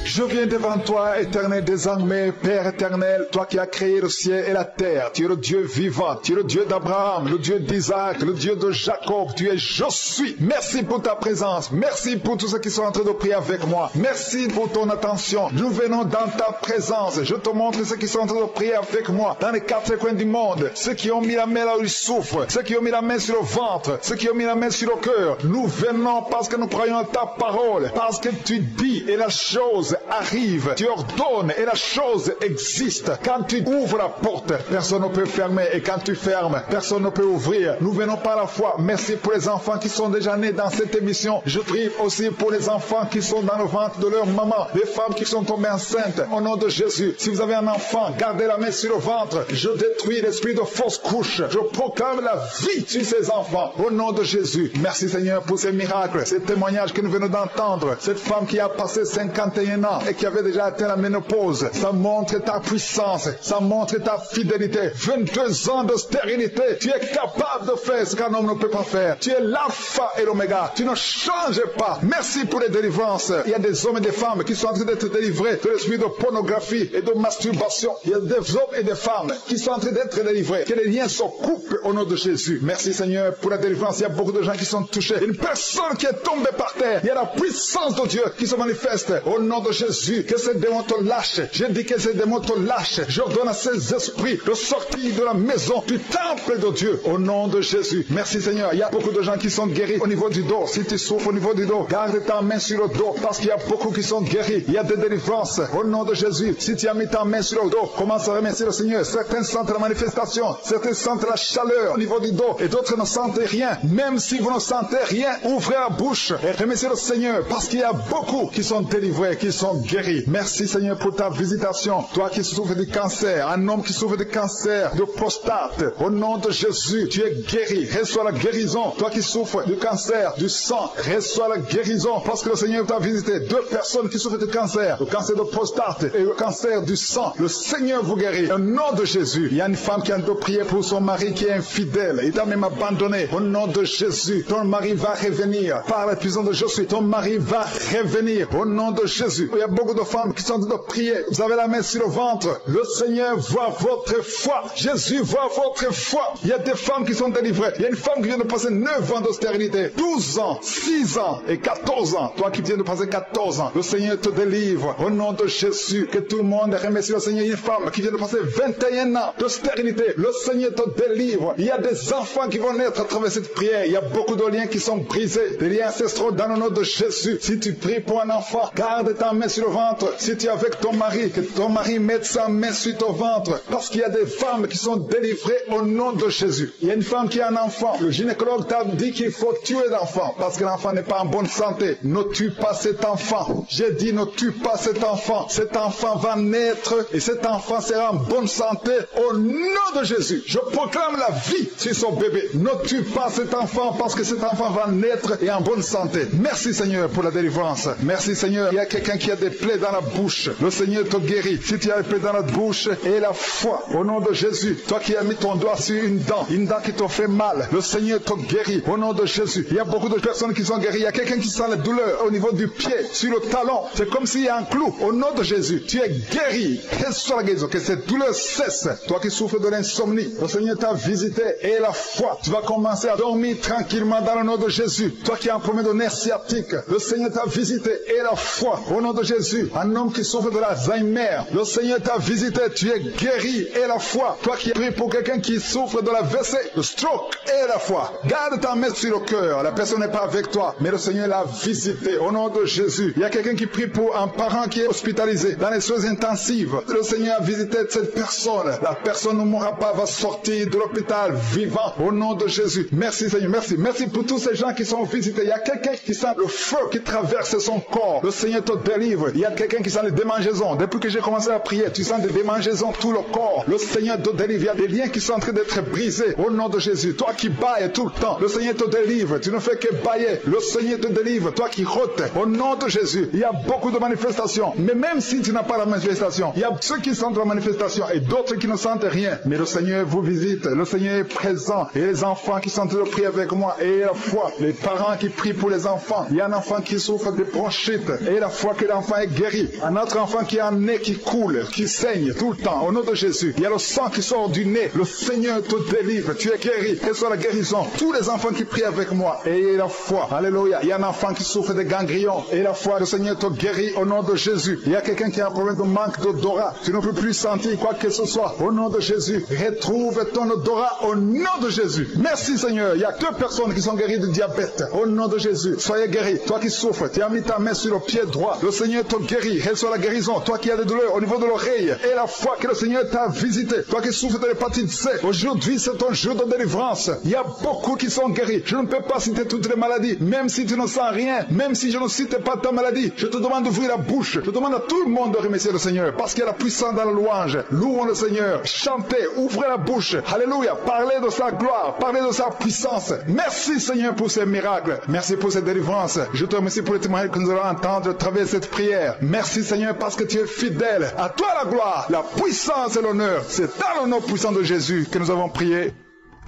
Je viens devant toi, éternel désormais, Père éternel, toi qui as créé le ciel et la terre. Tu es le Dieu vivant, tu es le Dieu d'Abraham, le Dieu d'Isaac, le Dieu de Jacob. Tu es je suis. Merci pour ta présence. Merci pour tous ceux qui sont en train de prier avec moi. Merci pour ton attention. Nous venons dans ta présence. Je te montre ceux qui sont en train de prier avec moi dans les quatre coins du monde. Ceux qui ont mis la main là où ils souffrent. Ceux qui ont mis la main sur le ventre. Ceux qui ont mis la main sur le cœur. Nous venons parce que nous croyons en ta parole. Parce que tu dis et la chose arrive, tu ordonnes et la chose existe. Quand tu ouvres la porte, personne ne peut fermer, et quand tu fermes, personne ne peut ouvrir. Nous venons par la foi. Merci pour les enfants qui sont déjà nés dans cette émission. Je prie aussi pour les enfants qui sont dans le ventre de leur maman, les femmes qui sont tombées enceintes. Au nom de Jésus, si vous avez un enfant, gardez la main sur le ventre. Je détruis l'esprit de fausse couche. Je proclame la vie sur ces enfants. Au nom de Jésus, merci Seigneur pour ces miracles, ces témoignages que nous venons d'entendre. Cette femme qui a passé 51 ans et qui avait déjà atteint la ménopause, ça montre ta puissance, ça montre ta fidélité. 22 ans de stérilité, tu es capable de faire ce qu'un homme ne peut pas faire. Tu es l'alpha et l'oméga, tu ne changes pas. Merci pour les délivrances. Il y a des hommes et des femmes qui sont en train d'être délivrés de l'esprit de pornographie et de masturbation. Il y a des hommes et des femmes qui sont en train d'être délivrés. Que les liens se coupent au nom de Jésus. Merci Seigneur pour la délivrance. Il y a beaucoup de gens qui sont touchés. Une personne qui est tombée par terre, il y a la puissance de Dieu qui se manifeste au nom de Jésus. Que ces démons te lâchent. Je dis que ces démons te lâchent. J'ordonne à ces esprits de sortir de la maison du temple de Dieu au nom de Jésus. Merci Seigneur. Il y a beaucoup de gens qui sont guéris au niveau du dos. Si tu souffres au niveau du dos, garde ta main sur le dos parce qu'il y a beaucoup qui sont guéris. Il y a des délivrances au nom de Jésus. Si tu as mis ta main sur le dos, commence à remercier le Seigneur. Certains sentent la manifestation, certains sentent la chaleur au niveau du dos et d'autres ne sentent rien. Même si vous ne sentez rien, ouvrez la bouche et remerciez le Seigneur parce qu'il y a beaucoup qui sont délivrés, qui sont guéris. Merci Seigneur pour ta visitation. Toi qui souffres du cancer, un homme qui souffre du cancer de prostate, au nom de Jésus, tu es guéri. Reçois la guérison. Toi qui souffres du cancer du sang, reçois la guérison parce que le Seigneur t'a visité. 2 personnes qui souffrent du cancer, le cancer de prostate et le cancer du sang. Le Seigneur vous guérit. Au nom de Jésus, il y a une femme qui a de prier pour son mari qui est infidèle. Il t'a même abandonné. Au nom de Jésus, ton mari va revenir. Par la puissance de Jésus, ton mari va revenir. Au nom de Jésus, il y a beaucoup de femmes qui sont en train de prier. Vous avez la main sur le ventre. Le Seigneur voit votre foi. Jésus voit votre foi. Il y a des femmes qui sont délivrées. Il y a une femme qui vient de passer 9 ans de stérilité, 12 ans, 6 ans et 14 ans. Toi qui viens de passer 14 ans, le Seigneur te délivre. Au nom de Jésus, que tout le monde remercie le Seigneur. Il y a une femme qui vient de passer 21 ans de stérilité. Le Seigneur te délivre. Il y a des enfants qui vont naître à travers cette prière. Il y a beaucoup de liens qui sont brisés. Des liens ancestraux dans le nom de Jésus. Si tu pries pour un enfant, garde ta main sur le ventre. Si tu es avec ton mari, que ton mari mette sa main sur ton ventre. Parce qu'il y a des femmes qui sont délivrées au nom de Jésus. Il y a une femme qui a un enfant. Le gynécologue t'a dit qu'il faut tuer l'enfant. Parce que l'enfant n'est pas en bonne santé. Ne tue pas cet enfant. J'ai dit ne tue pas cet enfant. Cet enfant va naître et cet enfant sera en bonne santé au nom de Jésus. Je proclame la vie sur son bébé. Ne tue pas cet enfant parce que cet enfant va naître et en bonne santé. Merci Seigneur pour la délivrance. Merci Seigneur. Il y a quelqu'un qui a des plaies dans la bouche. Le Seigneur te guérit. Si tu as des plaies dans la bouche et la foi au nom de Jésus. Toi qui as mis ton doigt sur une dent qui te fait mal. Le Seigneur te guérit au nom de Jésus. Il y a beaucoup de personnes qui sont guéries. Il y a quelqu'un qui sent la douleur au niveau du pied, sur le talon. C'est comme s'il y a un clou. Au nom de Jésus, tu es guéri. Reçois la guérison. Que cette douleur cesse. Toi qui souffres de l'insomnie, le Seigneur t'a visité et la foi. Tu vas commencer à dormir tranquillement dans le nom de Jésus. Toi qui as un problème de nerf sciatique, le Seigneur t'a visité et la foi. Au nom de Jésus, un homme qui souffre de l'Alzheimer, le Seigneur t'a visité. Tu es guéri et la foi. Toi qui pries pour quelqu'un qui souffre de la WC, le stroke et la foi. Garde ta main sur le cœur. La personne n'est pas avec toi, mais le Seigneur l'a visité. Au nom de Jésus, il y a quelqu'un qui prie pour un parent qui est hospitalisé dans les soins intensifs. Le Seigneur a visité cette personne. La personne ne mourra pas, va sortir de l'hôpital vivant. Au nom de Jésus. Merci Seigneur, merci. Merci pour tous ces gens qui sont visités. Il y a quelqu'un qui sent le feu qui traverse son corps. Le Seigneur te délivre. délivre. Il y a quelqu'un qui sent les démangeaisons. Depuis que j'ai commencé à prier, tu sens des démangeaisons tout le corps. Le Seigneur te délivre. Il y a des liens qui sont en train d'être brisés au nom de Jésus. Toi qui bailles tout le temps, le Seigneur te délivre. Tu ne fais que bailler. Le Seigneur te délivre. Toi qui rotes, au nom de Jésus. Il y a beaucoup de manifestations. Mais même si tu n'as pas la manifestation, il y a ceux qui sentent la manifestation et d'autres qui ne sentent rien. Mais le Seigneur vous visite. Le Seigneur est présent. Et les enfants qui sont en train de prier avec moi, et la foi. Les parents qui prient pour les enfants. Il y a un enfant qui souffre de bronchite. Et la foi que l'enfant est guéri. Un autre enfant qui a un nez qui coule, qui saigne tout le temps. Au nom de Jésus. Il y a le sang qui sort du nez. Le Seigneur te délivre. Tu es guéri. Quelle soit la guérison. Tous les enfants qui prient avec moi. Et la foi. Alléluia. Il y a un enfant qui souffre de ganglions. Et la foi, le Seigneur te guérit au nom de Jésus. Il y a quelqu'un qui a un problème de manque d'odorat. Tu ne peux plus sentir quoi que ce soit. Au nom de Jésus. Retrouve ton odorat au nom de Jésus. Merci Seigneur. Il y a 2 personnes qui sont guéries de diabète. Au nom de Jésus. Soyez guéris. Toi qui souffres, tu as mis ta main sur le pied droit. Le Seigneur te guérit. Reçois la guérison. Toi qui as des douleurs au niveau de l'oreille. Et la foi que le Seigneur t'a visité. Toi qui souffres de l'hépatite C. Aujourd'hui, c'est ton jour de délivrance. Il y a beaucoup qui sont guéris. Je ne peux pas citer toutes les maladies. Même si tu ne sens rien. Même si je ne cite pas ta maladie. Je te demande d'ouvrir la bouche. Je demande à tout le monde de remercier le Seigneur. Parce qu'il y a la puissance dans la louange. Louons le Seigneur. Chantez. Ouvrez la bouche. Alléluia. Parlez de sa gloire. Parlez de sa puissance. Merci Seigneur pour ces miracles. Merci pour cette délivrance. Je te remercie pour les témoignages que nous allons entendre à travers cette prière. Merci Seigneur parce que tu es fidèle. À toi la gloire, la puissance et l'honneur. C'est dans le nom puissant de Jésus que nous avons prié.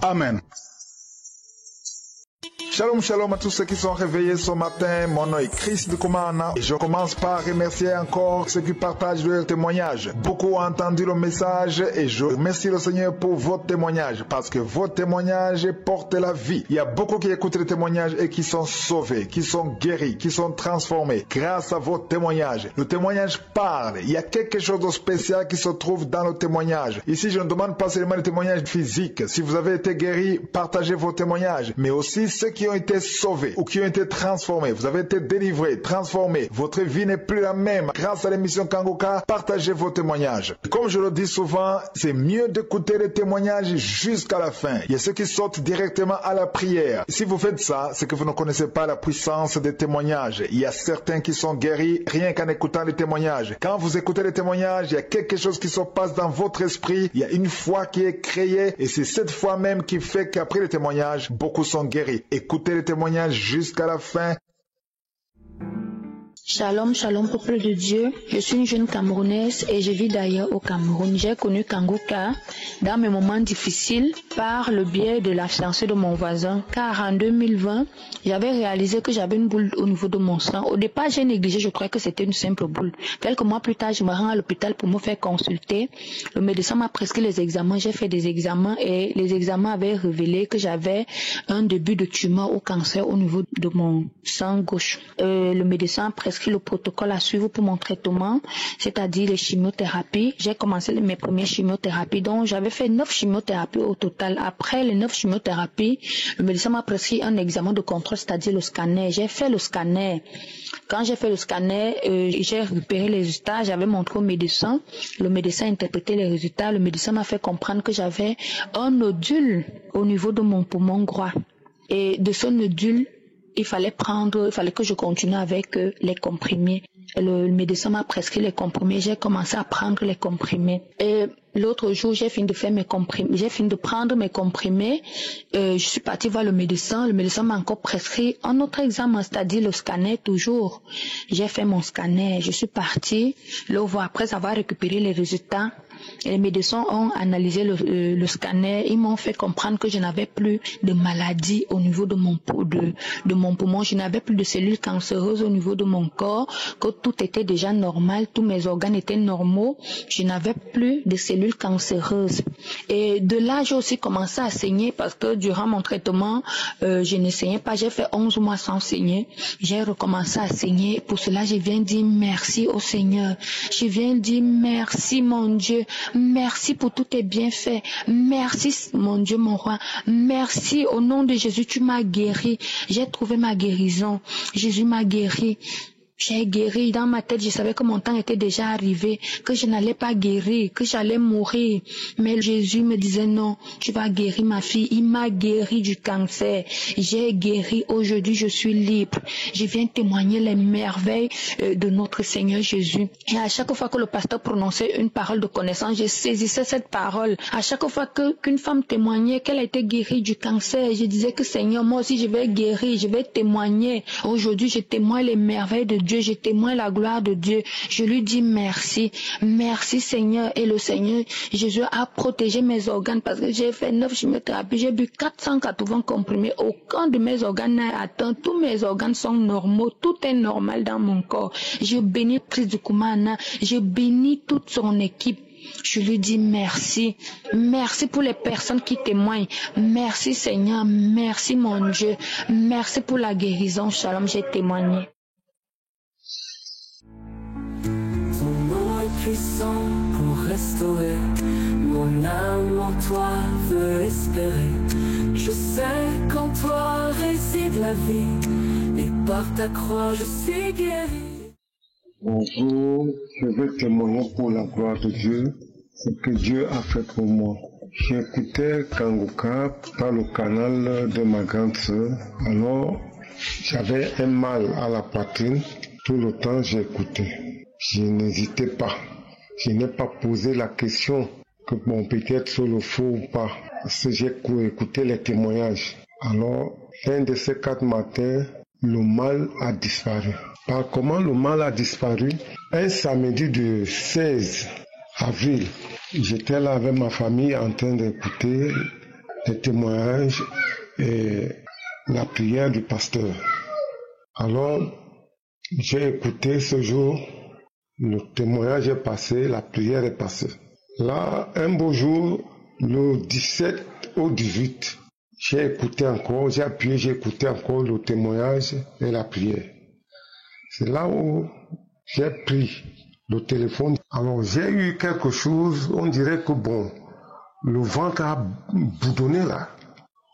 Amen. Shalom, shalom à tous ceux qui sont réveillés ce matin. Mon nom est Chris de Kumana et je commence par remercier encore ceux qui partagent leur témoignage. Beaucoup ont entendu le message et je remercie le Seigneur pour vos témoignages parce que vos témoignages portent la vie. Il y a beaucoup qui écoutent les témoignages et qui sont sauvés, qui sont guéris, qui sont transformés grâce à vos témoignages. Le témoignage parle. Il y a quelque chose de spécial qui se trouve dans le témoignage. Ici, je ne demande pas seulement les témoignages physiques. Si vous avez été guéri, partagez vos témoignages, mais aussi ceux qui ont été sauvés ou qui ont été transformés. Vous avez été délivrés, transformés. Votre vie n'est plus la même. Grâce à l'émission Kangoka, partagez vos témoignages. Comme je le dis souvent, c'est mieux d'écouter les témoignages jusqu'à la fin. Il y a ceux qui sortent directement à la prière. Si vous faites ça, c'est que vous ne connaissez pas la puissance des témoignages. Il y a certains qui sont guéris rien qu'en écoutant les témoignages. Quand vous écoutez les témoignages, il y a quelque chose qui se passe dans votre esprit. Il y a une foi qui est créée et c'est cette foi même qui fait qu'après les témoignages, beaucoup sont guéris. Écoutez les témoignages jusqu'à la fin. Shalom, shalom, peuple de Dieu. Je suis une jeune Camerounaise et je vis d'ailleurs au Cameroun. J'ai connu Kangoka dans mes moments difficiles par le biais de la fiancée de mon voisin. Car en 2020, j'avais réalisé que j'avais une boule au niveau de mon sang. Au départ, j'ai négligé, je croyais que c'était une simple boule. Quelques mois plus tard, je me rends à l'hôpital pour me faire consulter. Le médecin m'a prescrit les examens. J'ai fait des examens et les examens avaient révélé que j'avais un début de tumeur ou cancer au niveau de mon sang gauche. Le médecin a prescrit le protocole à suivre pour mon traitement, c'est-à-dire les chimiothérapies. J'ai commencé mes premières chimiothérapies, donc j'avais fait 9 chimiothérapies au total. Après les 9 chimiothérapies, le médecin m'a prescrit un examen de contrôle, c'est-à-dire le scanner. J'ai fait le scanner. Quand j'ai fait le scanner, j'ai récupéré les résultats, j'avais montré au médecin. Le médecin a interprété les résultats. Le médecin m'a fait comprendre que j'avais un nodule au niveau de mon poumon droit. Et de ce nodule, il fallait que je continue avec les comprimés. Le médecin m'a prescrit les comprimés. J'ai commencé à prendre les comprimés. Et l'autre jour, j'ai fini de prendre mes comprimés. Je suis partie voir le médecin. Le médecin m'a encore prescrit un autre examen, c'est-à-dire le scanner toujours. J'ai fait mon scanner. Je suis partie le voir après avoir récupéré les résultats. Et les médecins ont analysé le scanner. Ils m'ont fait comprendre que je n'avais plus de maladie au niveau de mon poumon. Je n'avais plus de cellules cancéreuses au niveau de mon corps, que tout était déjà normal, tous mes organes étaient normaux. Je n'avais plus de cellules cancéreuses. Et de là, j'ai aussi commencé à saigner parce que durant mon traitement, je ne saignais pas. J'ai fait 11 mois sans saigner. J'ai recommencé à saigner. Pour cela, je viens dire merci au Seigneur. Je viens dire merci, mon Dieu. Merci pour tous tes bienfaits. Merci, mon Dieu, mon roi. Merci, au nom de Jésus, tu m'as guéri. J'ai trouvé ma guérison. Jésus m'a guéri. J'ai guéri. Dans ma tête, je savais que mon temps était déjà arrivé, que je n'allais pas guérir, que j'allais mourir. Mais Jésus me disait non, tu vas guérir ma fille. Il m'a guéri du cancer. J'ai guéri. Aujourd'hui, je suis libre. Je viens témoigner les merveilles de notre Seigneur Jésus. Et à chaque fois que le pasteur prononçait une parole de connaissance, je saisissais cette parole. À chaque fois qu'une femme témoignait qu'elle a été guérie du cancer, je disais que Seigneur, moi aussi je vais guérir, je vais témoigner. Aujourd'hui, je témoigne les merveilles de Dieu, je témoigne la gloire de Dieu. Je lui dis merci. Merci Seigneur. Et le Seigneur Jésus a protégé mes organes parce que j'ai fait 9 chimiothérapies. J'ai bu 480 comprimés. Aucun de mes organes n'a atteint. Tous mes organes sont normaux. Tout est normal dans mon corps. Je bénis Christ du Kumana. Je bénis toute son équipe. Je lui dis merci. Merci pour les personnes qui témoignent. Merci Seigneur. Merci mon Dieu. Merci pour la guérison. Shalom, j'ai témoigné. Puissant pour restaurer mon âme en toi veut espérer. Je sais qu'en toi réside la vie et par ta croix je suis guéri. Bonjour, je veux témoigner pour la gloire de Dieu ce que Dieu a fait pour moi. J'écoutais Kanguka par le canal de ma grande sœur. Alors j'avais un mal à la poitrine. Tout le temps j'écoutais. Je n'hésitais pas. Je n'ai pas posé la question que bon, peut-être sur le faux ou pas. Parce que j'ai écouté les témoignages. Alors, un de ces 4 matins, le mal a disparu. Par comment le mal a disparu? Un samedi de 16 avril, j'étais là avec ma famille en train d'écouter les témoignages et la prière du pasteur. Alors, j'ai écouté ce jour. Le témoignage est passé, la prière est passée. Là, un beau jour, le 17 au 18, j'ai écouté encore, j'ai appuyé, j'ai écouté encore le témoignage et la prière. C'est là où j'ai pris le téléphone. Alors, j'ai eu quelque chose, on dirait que bon, le ventre a boudonné là.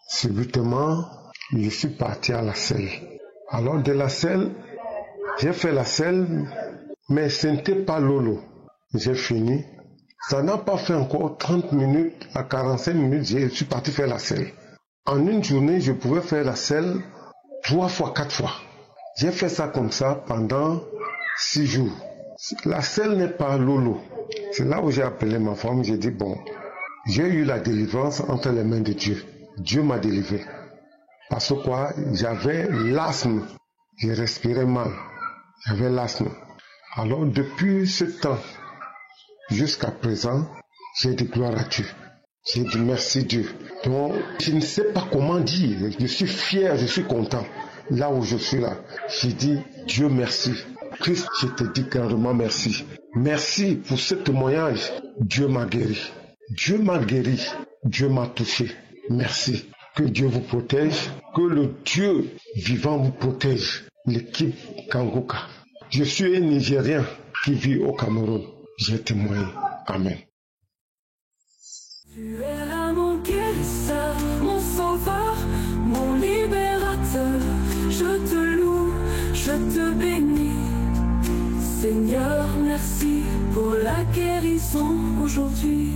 Subitement, je suis parti à la selle. Alors, de la selle, j'ai fait la selle. Mais ce n'était pas lolo. J'ai fini. Ça n'a pas fait encore 30 minutes à 45 minutes, je suis parti faire la selle. En une journée, je pouvais faire la selle 3 fois, 4 fois. J'ai fait ça comme ça pendant 6 jours. La selle n'est pas lolo. C'est là où j'ai appelé ma femme, j'ai dit bon, j'ai eu la délivrance entre les mains de Dieu. Dieu m'a délivré. Parce que quoi, j'avais l'asthme. Je respirais mal. J'avais l'asthme. Alors, depuis ce temps jusqu'à présent, j'ai dit gloire à Dieu. J'ai dit merci Dieu. Donc, je ne sais pas comment dire. Je suis fier, je suis content. Là où je suis là, j'ai dit Dieu merci. Christ, je te dis carrément merci. Merci pour ce témoignage. Dieu m'a guéri. Dieu m'a guéri. Dieu m'a touché. Merci. Que Dieu vous protège. Que le Dieu vivant vous protège. L'équipe Kanguka. Je suis un Nigérien qui vit au Cameroun. J'ai témoigné. Amen. Tu es là mon guérisseur, mon sauveur, mon libérateur. Je te loue, je te bénis. Seigneur, merci pour la guérison aujourd'hui.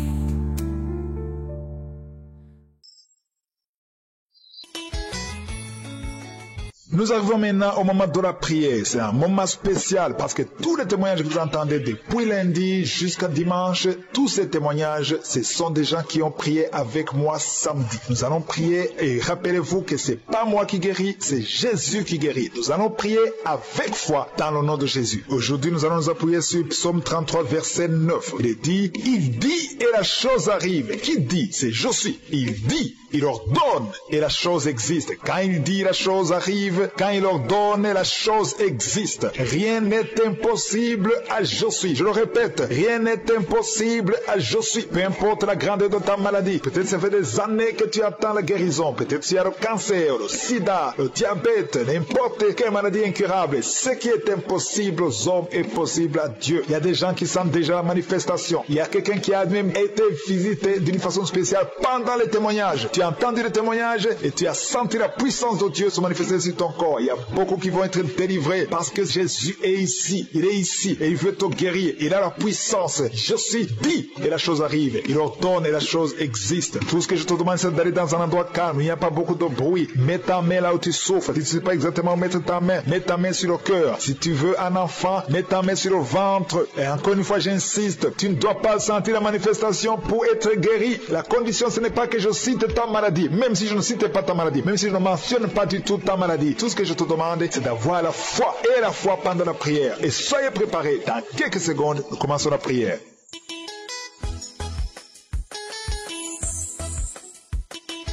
Nous arrivons maintenant au moment de la prière. C'est un moment spécial parce que tous les témoignages que vous entendez depuis lundi jusqu'à dimanche, tous ces témoignages, ce sont des gens qui ont prié avec moi samedi. Nous allons prier et rappelez-vous que c'est pas moi qui guéris, c'est Jésus qui guérit. Nous allons prier avec foi dans le nom de Jésus. Aujourd'hui, nous allons nous appuyer sur Psaume 33, verset 9. Il dit et la chose arrive. Qui dit? C'est je suis. Il dit, il ordonne et la chose existe. Quand il dit, la chose arrive. Quand il ordonne, la chose existe. Rien n'est impossible à je suis. Je le répète, rien n'est impossible à je suis. Peu importe la grandeur de ta maladie. Peut-être ça fait des années que tu attends la guérison. Peut-être qu'il y a le cancer, le sida, le diabète, n'importe quelle maladie incurable. Ce qui est impossible aux hommes est possible à Dieu. Il y a des gens qui sentent déjà la manifestation. Il y a quelqu'un qui a même été visité d'une façon spéciale pendant les témoignages. Tu as entendu les témoignages et tu as senti la puissance de Dieu se manifester sur ton encore. Il y a beaucoup qui vont être délivrés parce que Jésus est ici. Il est ici et il veut te guérir. Il a la puissance. Je suis dit et la chose arrive. Il ordonne et la chose existe. Tout ce que je te demande, c'est d'aller dans un endroit calme. Il n'y a pas beaucoup de bruit. Mets ta main là où tu souffres. Tu ne sais pas exactement où mettre ta main. Mets ta main sur le cœur. Si tu veux un enfant, mets ta main sur le ventre. Et encore une fois, j'insiste, tu ne dois pas sentir la manifestation pour être guéri. La condition, ce n'est pas que je cite ta maladie. Même si je ne cite pas ta maladie. Même si je ne mentionne pas du tout ta maladie. Tout ce que je te demande, c'est d'avoir la foi et la foi pendant la prière. Et soyez préparés. Dans quelques secondes, nous commençons la prière.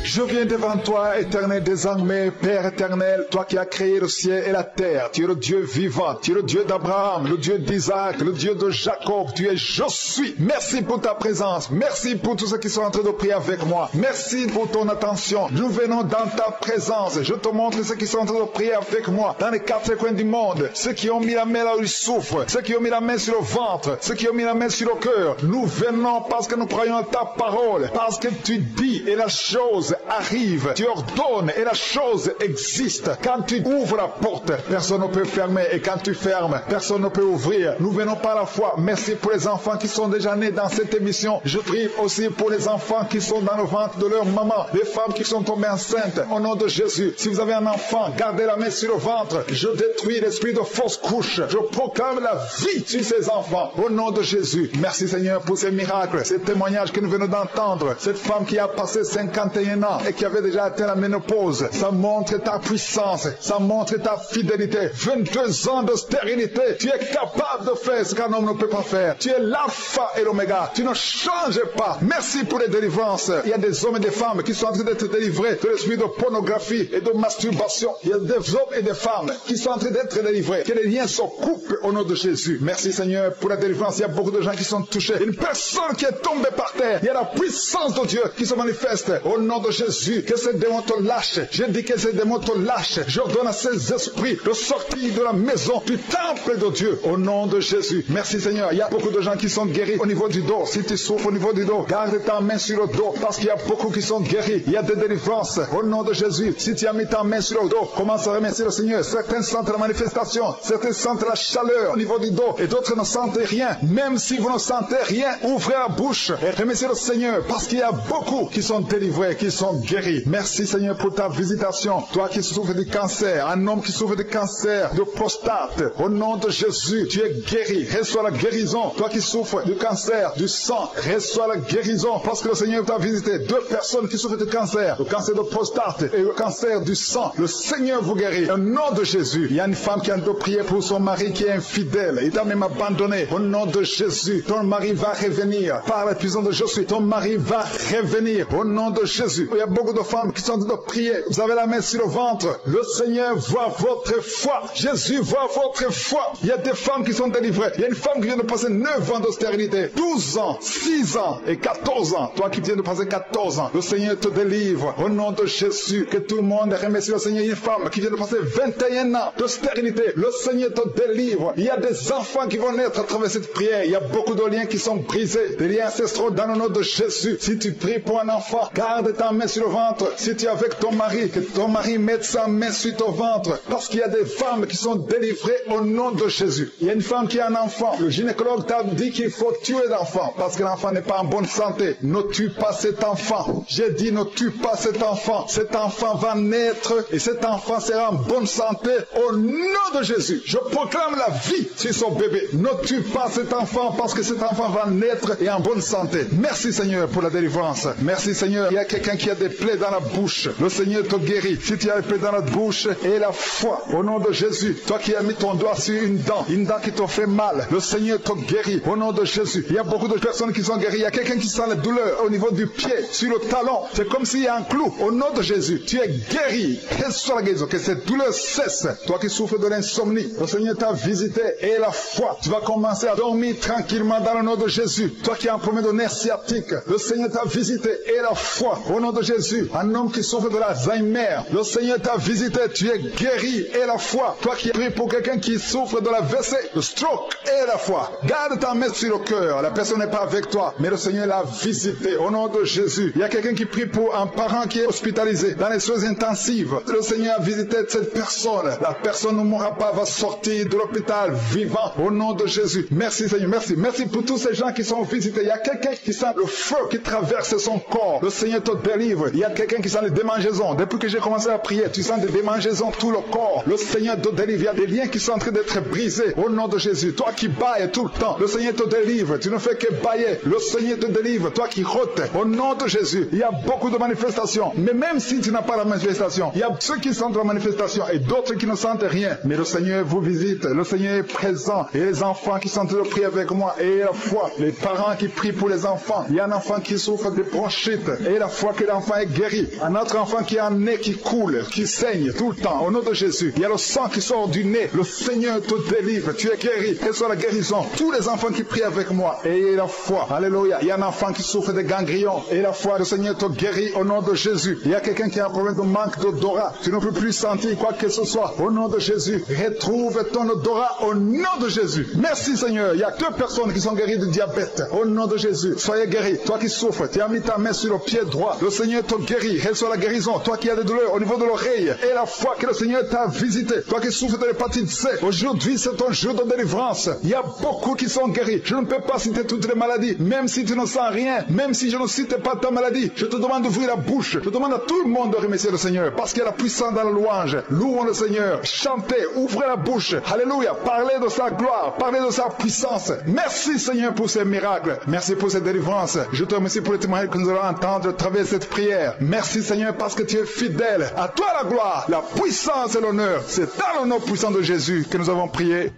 Je viens devant toi, éternel des armées, Père éternel, toi qui as créé le ciel et la terre. Tu es le Dieu vivant, tu es le Dieu d'Abraham, le Dieu d'Isaac, le Dieu de Jacob. Tu es je suis. Merci pour ta présence. Merci pour tous ceux qui sont en train de prier avec moi. Merci pour ton attention. Nous venons dans ta présence. Je te montre ceux qui sont en train de prier avec moi dans les quatre coins du monde. Ceux qui ont mis la main là où ils souffrent. Ceux qui ont mis la main sur le ventre. Ceux qui ont mis la main sur le cœur. Nous venons parce que nous croyons en ta parole. Parce que tu dis et la chose arrive, tu ordonnes et la chose existe. Quand tu ouvres la porte, personne ne peut fermer, et quand tu fermes, personne ne peut ouvrir. Nous venons par la foi. Merci pour les enfants qui sont déjà nés dans cette émission. Je prie aussi pour les enfants qui sont dans le ventre de leur maman, les femmes qui sont tombées enceintes. Au nom de Jésus, si vous avez un enfant, gardez la main sur le ventre. Je détruis l'esprit de fausse couche. Je proclame la vie sur ces enfants. Au nom de Jésus, merci Seigneur pour ces miracles, ces témoignages que nous venons d'entendre. Cette femme qui a passé 51 ans et qui avait déjà atteint la ménopause, ça montre ta puissance, ça montre ta fidélité. 22 ans de stérilité, tu es capable de faire ce qu'un homme ne peut pas faire. Tu es l'alpha et l'oméga, tu ne changes pas. Merci pour les délivrances. Il y a des hommes et des femmes qui sont en train d'être délivrés de l'esprit de pornographie et de masturbation. Il y a des hommes et des femmes qui sont en train d'être délivrés. Que les liens se coupent au nom de Jésus. Merci Seigneur pour la délivrance. Il y a beaucoup de gens qui sont touchés. Une personne qui est tombée par terre, il y a la puissance de Dieu qui se manifeste au nom de Jésus. Que ces démons te lâchent. Je dis que ces démons te lâchent. J'ordonne à ces esprits de sortir de la maison du temple de Dieu au nom de Jésus. Merci Seigneur. Il y a beaucoup de gens qui sont guéris au niveau du dos. Si tu souffres au niveau du dos, garde ta main sur le dos parce qu'il y a beaucoup qui sont guéris. Il y a des délivrances au nom de Jésus. Si tu as mis ta main sur le dos, commence à remercier le Seigneur. Certains sentent la manifestation, certains sentent la chaleur au niveau du dos et d'autres ne sentent rien. Même si vous ne sentez rien, ouvrez la bouche et remerciez le Seigneur parce qu'il y a beaucoup qui sont délivrés, qui sont guéris. Merci Seigneur pour ta visitation. Toi qui souffres du cancer, un homme qui souffre du cancer de prostate, au nom de Jésus, tu es guéri. Reçois la guérison. Toi qui souffres du cancer du sang, reçois la guérison parce que le Seigneur t'a visité. 2 personnes qui souffrent du cancer, le cancer de prostate et le cancer du sang. Le Seigneur vous guérit. Au nom de Jésus, il y a une femme qui a de prier pour son mari qui est infidèle. Il t'a même abandonné. Au nom de Jésus, ton mari va revenir. Par la puissance de Jésus, ton mari va revenir. Au nom de Jésus, il y a beaucoup de femmes qui sont en train de prier. Vous avez la main sur le ventre. Le Seigneur voit votre foi. Jésus voit votre foi. Il y a des femmes qui sont délivrées. Il y a une femme qui vient de passer 9 ans de stérilité, 12 ans, 6 ans et 14 ans. Toi qui viens de passer 14 ans, le Seigneur te délivre. Au nom de Jésus, que tout le monde remercie le Seigneur. Il y a une femme qui vient de passer 21 ans de stérilité. Le Seigneur te délivre. Il y a des enfants qui vont naître à travers cette prière. Il y a beaucoup de liens qui sont brisés. Des liens ancestraux dans le nom de Jésus. Si tu pries pour un enfant, garde ta main sur le ventre. Si tu es avec ton mari, que ton mari mette sa main sur ton ventre. Parce qu'il y a des femmes qui sont délivrées au nom de Jésus. Il y a une femme qui a un enfant. Le gynécologue t'a dit qu'il faut tuer l'enfant. Parce que l'enfant n'est pas en bonne santé. Ne tue pas cet enfant. J'ai dit ne tue pas cet enfant. Cet enfant va naître et cet enfant sera en bonne santé au nom de Jésus. Je proclame la vie sur son bébé. Ne tue pas cet enfant parce que cet enfant va naître et en bonne santé. Merci Seigneur pour la délivrance. Merci Seigneur. Il y a quelqu'un qui a des plaies dans la bouche. Le Seigneur te guérit. Si tu as des plaies dans la bouche et la foi au nom de Jésus. Toi qui as mis ton doigt sur une dent qui te fait mal. Le Seigneur te guérit au nom de Jésus. Il y a beaucoup de personnes qui sont guéries. Il y a quelqu'un qui sent la douleur au niveau du pied, sur le talon. C'est comme s'il y a un clou. Au nom de Jésus, tu es guéri. Reçois la guérison. Que cette douleur cesse. Toi qui souffres de l'insomnie, le Seigneur t'a visité et la foi. Tu vas commencer à dormir tranquillement dans le nom de Jésus. Toi qui as un problème de nerf sciatique, le Seigneur t'a visité et la foi. Au nom de Jésus. Jésus, un homme qui souffre de l'Alzheimer, le Seigneur t'a visité, tu es guéri, et la foi. Toi qui pries pour quelqu'un qui souffre de l'AVC, le stroke, et la foi. Garde ta main sur le cœur, la personne n'est pas avec toi, mais le Seigneur l'a visité, au nom de Jésus. Il y a quelqu'un qui prie pour un parent qui est hospitalisé dans les soins intensives. Le Seigneur a visité cette personne. La personne ne mourra pas, va sortir de l'hôpital vivant, au nom de Jésus. Merci Seigneur, merci. Merci pour tous ces gens qui sont visités. Il y a quelqu'un qui sent le feu qui traverse son corps. Le Seigneur te délivre. Il y a quelqu'un qui sent les démangeaisons. Depuis que j'ai commencé à prier, tu sens des démangeaisons tout le corps. Le Seigneur te délivre. Il y a des liens qui sont en train d'être brisés, au nom de Jésus. Toi qui bailles tout le temps, le Seigneur te délivre. Tu ne fais que bailler. Le Seigneur te délivre. Toi qui rotes, au nom de Jésus. Il y a beaucoup de manifestations. Mais même si tu n'as pas la manifestation, il y a ceux qui sentent la manifestation et d'autres qui ne sentent rien. Mais le Seigneur vous visite. Le Seigneur est présent. Et les enfants qui sont en train de prier avec moi, et la foi. Les parents qui prient pour les enfants. Il y a un enfant qui souffre de bronchite. Et la foi que l'enfant est guéri. Un autre enfant qui a un nez qui coule, qui saigne tout le temps. Au nom de Jésus. Il y a le sang qui sort du nez. Le Seigneur te délivre. Tu es guéri. Quelle soit la guérison. Tous les enfants qui prient avec moi. Et la foi. Alléluia. Il y a un enfant qui souffre de ganglions. Et la foi, le Seigneur te guérit au nom de Jésus. Il y a quelqu'un qui a un problème de manque d'odorat. Tu ne peux plus sentir quoi que ce soit. Au nom de Jésus. Retrouve ton odorat au nom de Jésus. Merci Seigneur. Il y a 2 personnes qui sont guéries de diabète. Au nom de Jésus. Soyez guéris. Toi qui souffres, tu as mis ta main sur le pied droit. Le Seigneur te guérit. Reçois la guérison. Toi qui as des douleurs au niveau de l'oreille. Et la foi que le Seigneur t'a visité. Toi qui souffres de l'hépatite C. Aujourd'hui, c'est ton jour de délivrance. Il y a beaucoup qui sont guéris. Je ne peux pas citer toutes les maladies. Même si tu ne sens rien. Même si je ne cite pas ta maladie. Je te demande d'ouvrir la bouche. Je demande à tout le monde de remercier le Seigneur. Parce qu'il y a la puissance dans la louange. Louons le Seigneur. Chantez. Ouvrez la bouche. Alléluia. Parlez de sa gloire. Parlez de sa puissance. Merci Seigneur pour ces miracles. Merci pour cette délivrance. Je te remercie pour les témoignages que nous allons entendre à travers cette prière. Merci Seigneur parce que tu es fidèle. À toi la gloire, la puissance et l'honneur. C'est dans le nom puissant de Jésus que nous avons prié.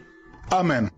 Amen.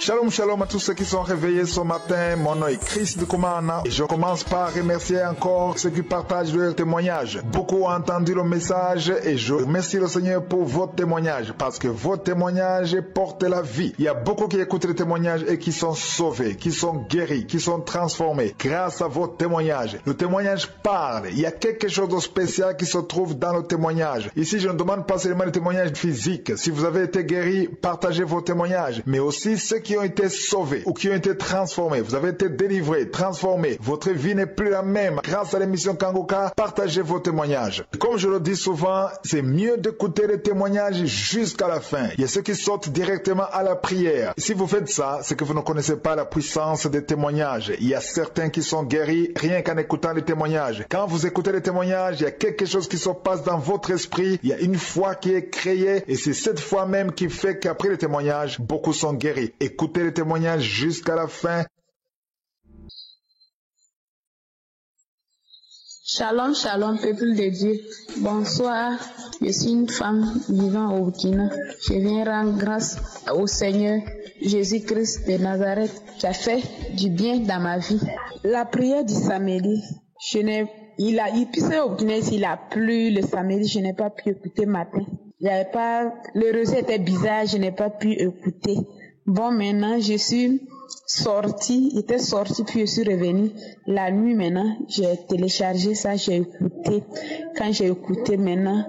Shalom, shalom à tous ceux qui sont réveillés ce matin. Mon nom est Chris de Kumana et je commence par remercier encore ceux qui partagent leur témoignage. Beaucoup ont entendu le message et je remercie le Seigneur pour vos témoignages parce que vos témoignages portent la vie. Il y a beaucoup qui écoutent les témoignages et qui sont sauvés, qui sont guéris, qui sont transformés grâce à vos témoignages. Le témoignage parle. Il y a quelque chose de spécial qui se trouve dans le témoignage. Ici, je ne demande pas seulement les témoignages physiques. Si vous avez été guéri, partagez vos témoignages, mais aussi ceux qui ont été sauvés ou qui ont été transformés. Vous avez été délivrés, transformés. Votre vie n'est plus la même. Grâce à l'émission Kangoka, partagez vos témoignages. Comme je le dis souvent, c'est mieux d'écouter les témoignages jusqu'à la fin. Il y a ceux qui sortent directement à la prière. Si vous faites ça, c'est que vous ne connaissez pas la puissance des témoignages. Il y a certains qui sont guéris rien qu'en écoutant les témoignages. Quand vous écoutez les témoignages, il y a quelque chose qui se passe dans votre esprit. Il y a une foi qui est créée et c'est cette foi même qui fait qu'après les témoignages, beaucoup sont guéris. Écoutez les témoignages jusqu'à la fin. Shalom, shalom, peuple de Dieu. Bonsoir, je suis une femme vivant au Burkina. Je viens rendre grâce au Seigneur Jésus-Christ de Nazareth qui a fait du bien dans ma vie. La prière du samedi, il a plu le samedi, je n'ai pas pu écouter matin. Le réseau était bizarre, je n'ai pas pu écouter. Bon, maintenant, je suis sortie, puis je suis revenue. La nuit, maintenant, j'ai téléchargé ça, j'ai écouté. Quand j'ai écouté maintenant,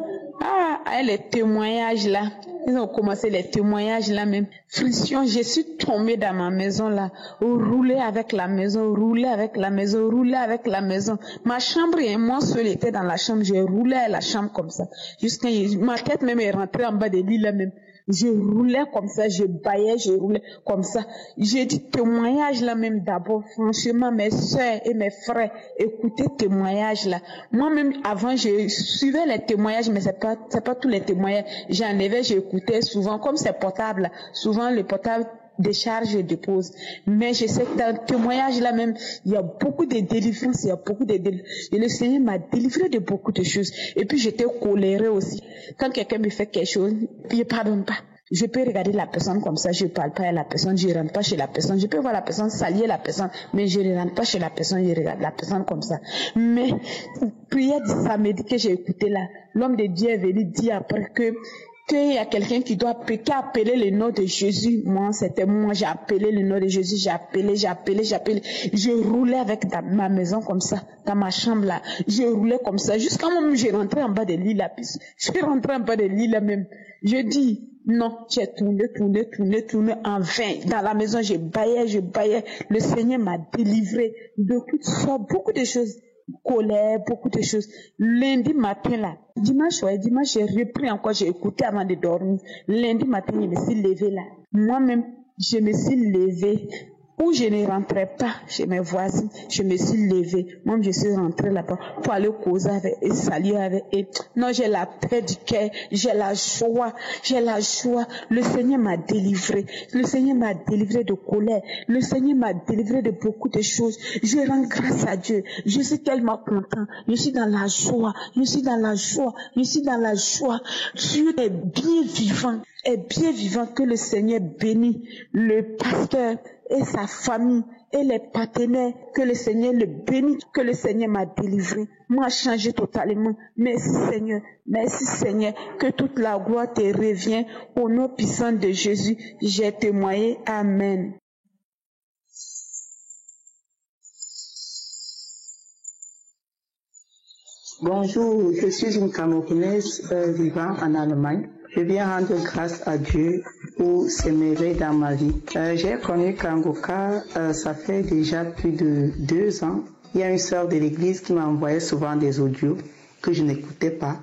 les témoignages là, ils ont commencé les témoignages là même. Friction, je suis tombée dans ma maison là, roulée avec la maison, Ma chambre et moi seule était dans la chambre, j'ai roulé à la chambre comme ça. Jusqu'à ma tête même est rentrée en bas des lits là même. Je roulais comme ça, je baillais, je roulais comme ça. J'ai dit témoignage là même d'abord. Franchement, mes soeurs et mes frères, écoutez témoignage là. Moi-même, avant, je suivais les témoignages, mais c'est pas tous les témoignages. J'enlevais, j'écoutais souvent, comme c'est portable là. Souvent, le portable décharge et dépose. Mais je sais que dans le témoignage là même, il y a beaucoup de délivrances, Et le Seigneur m'a délivré de beaucoup de choses. Et puis j'étais colérée aussi. Quand quelqu'un me fait quelque chose, il ne pardonne pas. Je peux regarder la personne comme ça, je ne parle pas à la personne, je ne rentre pas chez la personne. Je peux voir la personne, saluer la personne, mais je ne rentre pas chez la personne, je regarde la personne comme ça. Mais, prière du samedi que j'ai écouté là, l'homme de Dieu est venu dire après que qu'il y a quelqu'un qui doit qui a appelé le nom de Jésus. Moi, c'était moi, j'ai appelé le nom de Jésus, j'ai appelé. Je roulais avec ma maison comme ça, dans ma chambre là. Je roulais comme ça, jusqu'à un moment où j'ai rentré en bas de l'île là. Je suis rentré en bas de l'île là même. Je dis, non, j'ai tourné en vain. Dans la maison, je baillais. Le Seigneur m'a délivré de toutes sortes, beaucoup de choses. Colère, beaucoup de choses. Lundi matin là, dimanche j'ai repris encore, j'ai écouté avant de dormir. Lundi matin, je me suis levée là. Moi-même, je me suis levée. Où je ne rentrais pas chez mes voisins, je me suis levée. Moi, je suis rentrée là-bas pour aller causer avec et saluer avec eux. Non, j'ai la paix du cœur, j'ai la joie. Le Seigneur m'a délivré. Le Seigneur m'a délivré de colère. Le Seigneur m'a délivré de beaucoup de choses. Je rends grâce à Dieu. Je suis tellement content. Je suis dans la joie. Dieu est bien vivant. Que le Seigneur bénisse le pasteur et sa famille et les partenaires, que le Seigneur le bénisse, que le Seigneur m'a délivré, m'a changé totalement. Merci Seigneur, que toute la gloire te revient au nom puissant de Jésus. J'ai témoigné. Amen. Bonjour, je suis une Camerounaise vivant en Allemagne. Je viens rendre grâce à Dieu pour ses merveilles dans ma vie. J'ai connu Kangoka, ça fait déjà plus de 2 ans. Il y a une sœur de l'église qui m'envoyait souvent des audios que je n'écoutais pas,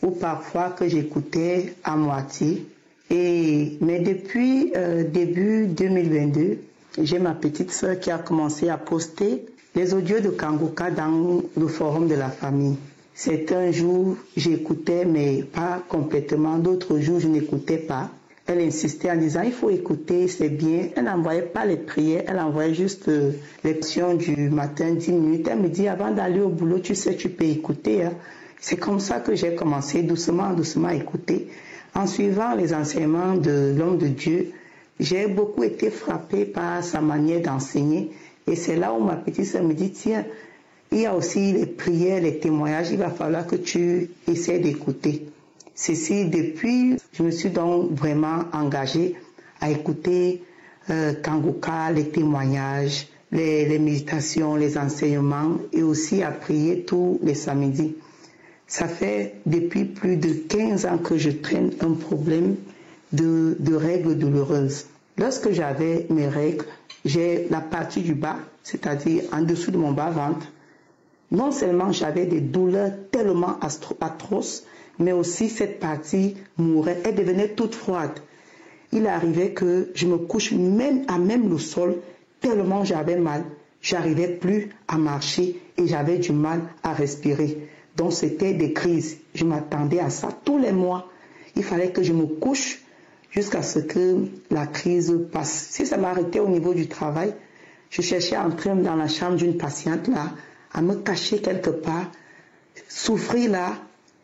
ou parfois que j'écoutais à moitié. Mais depuis début 2022, j'ai ma petite sœur qui a commencé à poster les audios de Kangoka dans le forum de la famille. Certains jours, j'écoutais, mais pas complètement. D'autres jours, je n'écoutais pas. Elle insistait en disant, il faut écouter, c'est bien. Elle n'envoyait pas les prières, elle envoyait juste les prières du matin, 10 minutes. Elle me dit, avant d'aller au boulot, tu sais, tu peux écouter. Hein. C'est comme ça que j'ai commencé doucement à écouter. En suivant les enseignements de l'homme de Dieu, j'ai beaucoup été frappée par sa manière d'enseigner. Et c'est là où ma petite sœur me dit, tiens, il y a aussi les prières, les témoignages, il va falloir que tu essaies d'écouter. Ceci, depuis, je me suis donc vraiment engagée à écouter Kangoka, les témoignages, les méditations, les enseignements et aussi à prier tous les samedis. Ça fait depuis plus de 15 ans que je traîne un problème de règles douloureuses. Lorsque j'avais mes règles, j'ai la partie du bas, c'est-à-dire en dessous de mon bas-ventre. Non seulement j'avais des douleurs tellement atroces, mais aussi cette partie mourait, elle devenait toute froide. Il arrivait que je me couche même à même le sol, tellement j'avais mal. J'arrivais plus à marcher et j'avais du mal à respirer. Donc c'était des crises. Je m'attendais à ça tous les mois. Il fallait que je me couche jusqu'à ce que la crise passe. Si ça m'arrêtait au niveau du travail, je cherchais à entrer dans la chambre d'une patiente là, à me cacher quelque part, souffrir là,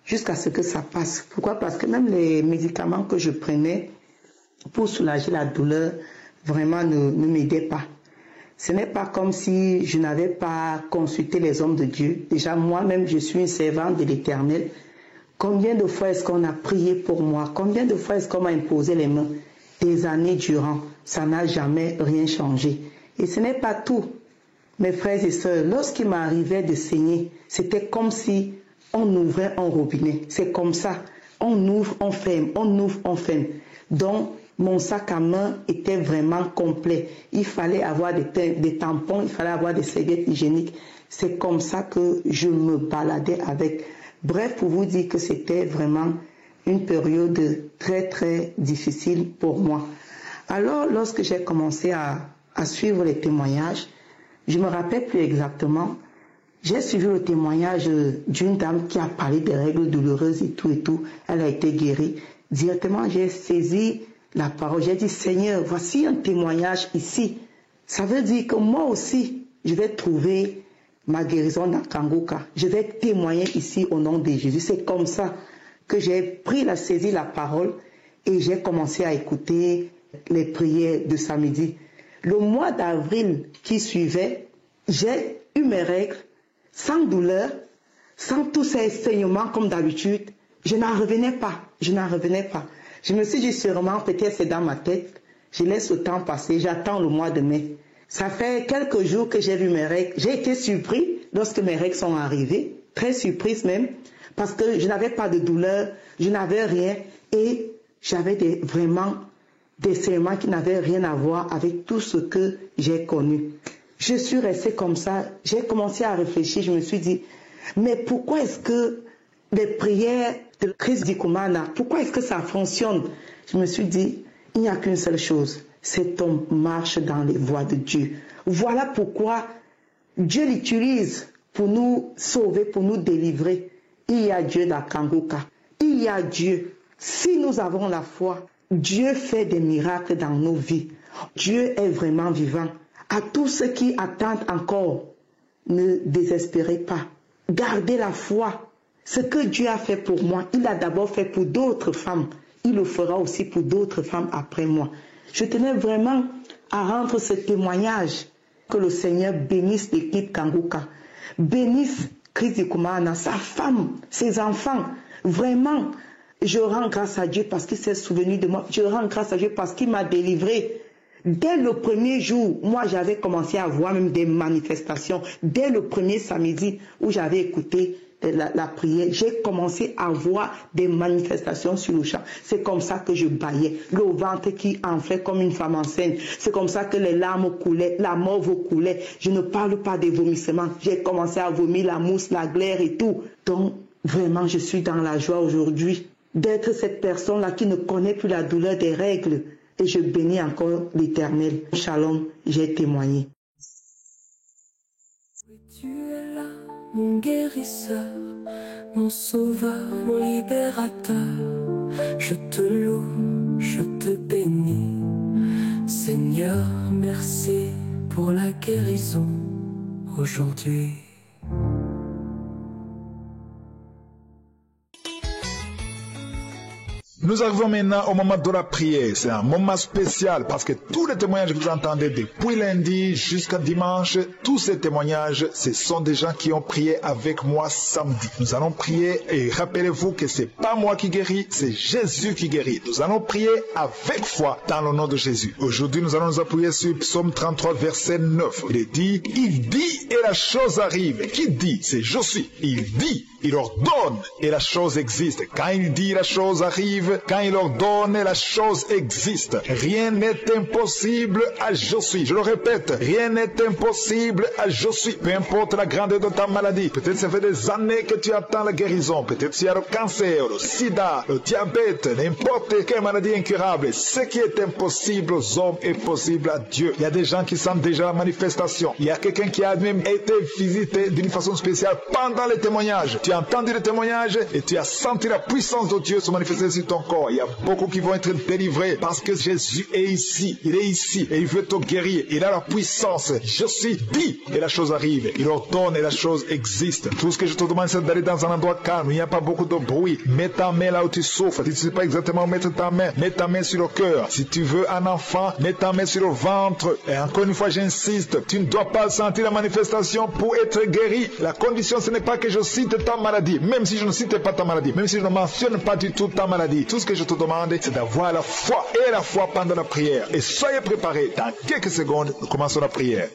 jusqu'à ce que ça passe. Pourquoi? Parce que même les médicaments que je prenais pour soulager la douleur, vraiment ne m'aidaient pas. Ce n'est pas comme si je n'avais pas consulté les hommes de Dieu. Déjà, moi-même, je suis une servante de l'Éternel. Combien de fois est-ce qu'on a prié pour moi? Combien de fois est-ce qu'on m'a imposé les mains? Des années durant, ça n'a jamais rien changé. Et ce n'est pas tout. Mes frères et sœurs, lorsqu'il m'arrivait de saigner, c'était comme si on ouvrait un robinet. C'est comme ça. On ouvre, on ferme, on ouvre, on ferme. Donc, mon sac à main était vraiment complet. Il fallait avoir des tampons, il fallait avoir des serviettes hygiéniques. C'est comme ça que je me baladais avec. Bref, pour vous dire que c'était vraiment une période très, très difficile pour moi. Alors, lorsque j'ai commencé à suivre les témoignages, je ne me rappelle plus exactement, j'ai suivi le témoignage d'une dame qui a parlé des règles douloureuses et tout. Elle a été guérie. Directement, j'ai saisi la parole. J'ai dit, Seigneur, voici un témoignage ici. Ça veut dire que moi aussi, je vais trouver ma guérison dans Kangoka. Je vais témoigner ici au nom de Jésus. C'est comme ça que j'ai saisi la parole et j'ai commencé à écouter les prières de samedi. Le mois d'avril qui suivait, j'ai eu mes règles sans douleur, sans tous ces saignements comme d'habitude. Je n'en revenais pas. je n'en revenais pas. Je me suis dit sûrement, peut-être c'est dans ma tête, je laisse le temps passer, j'attends le mois de mai. Ça fait quelques jours que j'ai vu mes règles. J'ai été surpris lorsque mes règles sont arrivées, très surprise même, parce que je n'avais pas de douleur, je n'avais rien et j'avais vraiment des saignements qui n'avaient rien à voir avec tout ce que j'ai connu. Je suis restée comme ça, j'ai commencé à réfléchir, je me suis dit, mais pourquoi est-ce que les prières de Chris Ndikumana, pourquoi est-ce que ça fonctionne? Je me suis dit, il n'y a qu'une seule chose, c'est ton marche dans les voies de Dieu. Voilà pourquoi Dieu l'utilise pour nous sauver, pour nous délivrer. Il y a Dieu dans Kanguka, il y a Dieu. Si nous avons la foi, Dieu fait des miracles dans nos vies. Dieu est vraiment vivant. À tous ceux qui attendent encore, ne désespérez pas. Gardez la foi. Ce que Dieu a fait pour moi, il l'a d'abord fait pour d'autres femmes. Il le fera aussi pour d'autres femmes après moi. Je tenais vraiment à rendre ce témoignage. Que le Seigneur bénisse l'équipe Kanguka. Bénisse Chris Ndikumana, sa femme, ses enfants. Vraiment, je rends grâce à Dieu parce qu'il s'est souvenu de moi. Je rends grâce à Dieu parce qu'il m'a délivré. Dès le premier jour, moi j'avais commencé à voir même des manifestations. Dès le premier samedi où j'avais écouté la prière, j'ai commencé à voir des manifestations sur le champ. C'est comme ça que je bâillais. Le ventre qui enflait comme une femme enceinte. C'est comme ça que les larmes coulaient, la morve coulait. Je ne parle pas des vomissements. J'ai commencé à vomir la mousse, la glaire et tout. Donc, vraiment, je suis dans la joie aujourd'hui d'être cette personne-là qui ne connaît plus la douleur des règles. Et je bénis encore l'Éternel. Shalom, j'ai témoigné. Tu es là, mon guérisseur, mon sauveur, mon libérateur. Je te loue, je te bénis. Seigneur, merci pour la guérison aujourd'hui. Nous arrivons maintenant au moment de la prière. C'est un moment spécial parce que tous les témoignages que vous entendez depuis lundi jusqu'à dimanche, tous ces témoignages, ce sont des gens qui ont prié avec moi samedi. Nous allons prier et rappelez-vous que c'est pas moi qui guéris, c'est Jésus qui guérit. Nous allons prier avec foi dans le nom de Jésus. Aujourd'hui, nous allons nous appuyer sur Psaume 33, verset 9. Il dit et la chose arrive. Qui dit? C'est je suis. Il dit, il ordonne et la chose existe. Quand il dit, la chose arrive. Quand il ordonne, la chose existe. Rien n'est impossible à je suis. Je le répète, rien n'est impossible à je suis. Peu importe la grandeur de ta maladie. Peut-être ça fait des années que tu attends la guérison. Peut-être tu as le cancer, le sida, le diabète, n'importe quelle maladie incurable. Ce qui est impossible aux hommes est possible à Dieu. Il y a des gens qui sentent déjà la manifestation. Il y a quelqu'un qui a même été visité d'une façon spéciale pendant les témoignages. Tu as entendu les témoignages et tu as senti la puissance de Dieu se manifester sur ton corps. Il y a beaucoup qui vont être délivrés parce que Jésus est ici. Il est ici et il veut te guérir. Il a la puissance. Je suis dit et la chose arrive. Il ordonne et la chose existe. Tout ce que je te demande, c'est d'aller dans un endroit calme. Il n'y a pas beaucoup de bruit. Mets ta main là où tu souffres. Tu ne sais pas exactement où mettre ta main. Mets ta main sur le cœur. Si tu veux un enfant, mets ta main sur le ventre. Et encore une fois, j'insiste, tu ne dois pas sentir la manifestation pour être guéri. La condition, ce n'est pas que je cite ta maladie. Même si je ne cite pas ta maladie. Même si je ne mentionne pas du tout ta maladie. Tout ce que je te demande, c'est d'avoir la foi et la foi pendant la prière. Et soyez préparés. Dans quelques secondes, nous commençons la prière.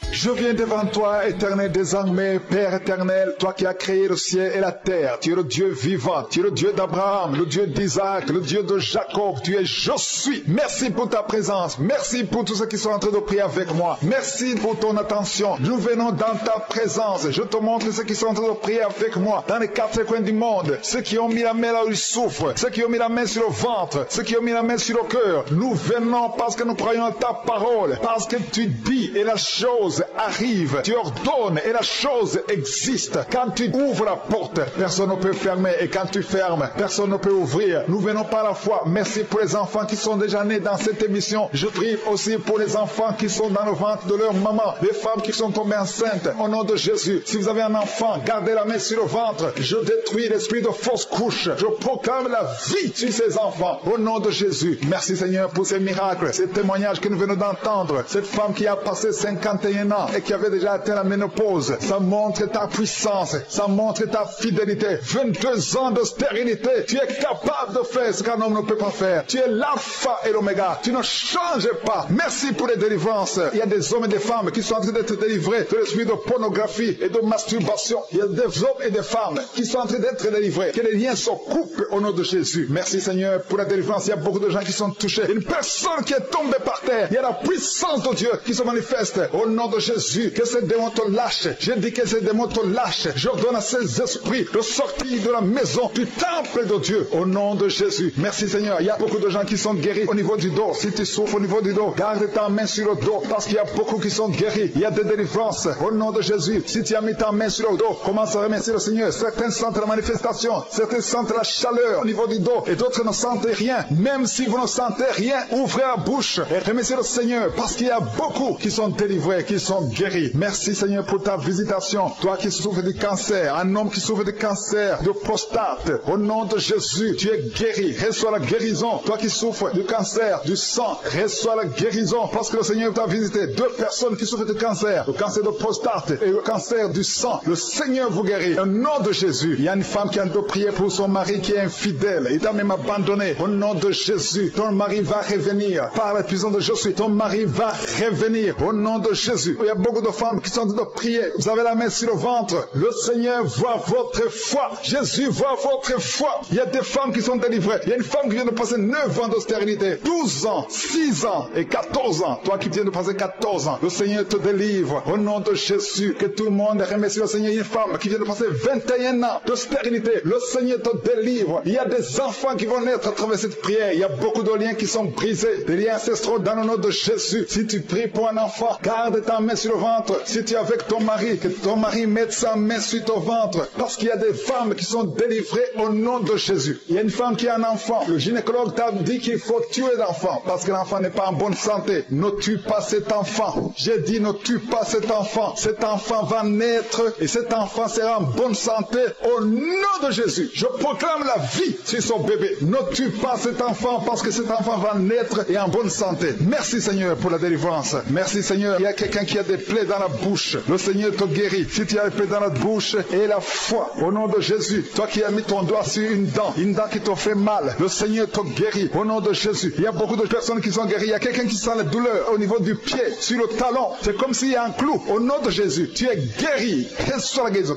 Je viens devant toi, éternel désormais, Père éternel, toi qui as créé le ciel et la terre. Tu es le Dieu vivant, tu es le Dieu d'Abraham, le Dieu d'Isaac, le Dieu de Jacob. Tu es je suis. Merci pour ta présence. Merci pour tous ceux qui sont en train de prier avec moi. Merci pour ton attention. Nous venons dans ta présence. Je te montre ceux qui sont en train de prier avec moi dans les quatre coins du monde. Ceux qui ont mis la main là où ils souffrent. Ceux qui ont mis la main sur le ventre. Ceux qui ont mis la main sur le cœur. Nous venons parce que nous croyons en ta parole. Parce que tu dis et la chose arrive, tu ordonnes et la chose existe. Quand tu ouvres la porte, personne ne peut fermer, et quand tu fermes, personne ne peut ouvrir. Nous venons par la foi. Merci pour les enfants qui sont déjà nés dans cette émission. Je prie aussi pour les enfants qui sont dans le ventre de leur maman, les femmes qui sont tombées enceintes. Au nom de Jésus, si vous avez un enfant, gardez la main sur le ventre. Je détruis l'esprit de fausse couche. Je proclame la vie sur ces enfants. Au nom de Jésus, merci Seigneur pour ces miracles, ces témoignages que nous venons d'entendre. Cette femme qui a passé 51 ans ans et qui avait déjà atteint la ménopause. Ça montre ta puissance, ça montre ta fidélité. 22 ans de stérilité, tu es capable de faire ce qu'un homme ne peut pas faire. Tu es l'alpha et l'oméga, tu ne changes pas. Merci pour les délivrances. Il y a des hommes et des femmes qui sont en train d'être délivrés de l'esprit de pornographie et de masturbation. Il y a des hommes et des femmes qui sont en train d'être délivrés. Que les liens se coupent au nom de Jésus. Merci Seigneur pour la délivrance. Il y a beaucoup de gens qui sont touchés. Une personne qui est tombée par terre. Il y a la puissance de Dieu qui se manifeste au nom de Jésus. Que ces démons te lâchent. Je dis que ces démons te lâchent. J'ordonne à ces esprits de sortir de la maison du temple de Dieu au nom de Jésus. Merci Seigneur. Il y a beaucoup de gens qui sont guéris au niveau du dos. Si tu souffres au niveau du dos, garde ta main sur le dos parce qu'il y a beaucoup qui sont guéris. Il y a des délivrances au nom de Jésus. Si tu as mis ta main sur le dos, commence à remercier le Seigneur. Certains sentent la manifestation, certains sentent la chaleur au niveau du dos et d'autres ne sentent rien. Même si vous ne sentez rien, ouvrez la bouche et remerciez le Seigneur parce qu'il y a beaucoup qui sont délivrés, qui sont guéris. Merci Seigneur pour ta visitation. Toi qui souffres du cancer, un homme qui souffre du cancer de prostate, au nom de Jésus, tu es guéri. Reçois la guérison. Toi qui souffres du cancer du sang, reçois la guérison parce que le Seigneur t'a visité. 2 personnes qui souffrent du cancer, le cancer de prostate et le cancer du sang. Le Seigneur vous guérit. Au nom de Jésus, il y a une femme qui a de prier pour son mari qui est infidèle. Il t'a même abandonné. Au nom de Jésus, ton mari va revenir. Par la puissance de Jésus, ton mari va revenir. Au nom de Jésus. Il y a beaucoup de femmes qui sont en train de prier. Vous avez la main sur le ventre. Le Seigneur voit votre foi. Jésus voit votre foi. Il y a des femmes qui sont délivrées. Il y a une femme qui vient de passer 9 ans de stérilité, 12 ans, 6 ans et 14 ans. Toi qui viens de passer 14 ans, le Seigneur te délivre. Au nom de Jésus, que tout le monde remercie le Seigneur. Il y a une femme qui vient de passer 21 ans de stérilité. Le Seigneur te délivre. Il y a des enfants qui vont naître à travers cette prière. Il y a beaucoup de liens qui sont brisés. Des liens ancestraux dans le nom de Jésus. Si tu pries pour un enfant, garde ta main sur le ventre. Si tu es avec ton mari, que ton mari mette sa main sur ton ventre. Parce qu'il y a des femmes qui sont délivrées au nom de Jésus. Il y a une femme qui a un enfant. Le gynécologue t'a dit qu'il faut tuer l'enfant parce que l'enfant n'est pas en bonne santé. Ne tue pas cet enfant. J'ai dit ne tue pas cet enfant. Cet enfant va naître et cet enfant sera en bonne santé au nom de Jésus. Je proclame la vie sur son bébé. Ne tue pas cet enfant parce que cet enfant va naître et en bonne santé. Merci Seigneur pour la délivrance. Merci Seigneur. Il y a quelqu'un qui a des plaies dans la bouche. Le Seigneur te guérit. Si tu as des plaies dans la bouche et la foi au nom de Jésus. Toi qui as mis ton doigt sur une dent qui te fait mal. Le Seigneur te guérit au nom de Jésus. Il y a beaucoup de personnes qui sont guéries. Il y a quelqu'un qui sent la douleur au niveau du pied, sur le talon. C'est comme s'il y a un clou. Au nom de Jésus, tu es guéri.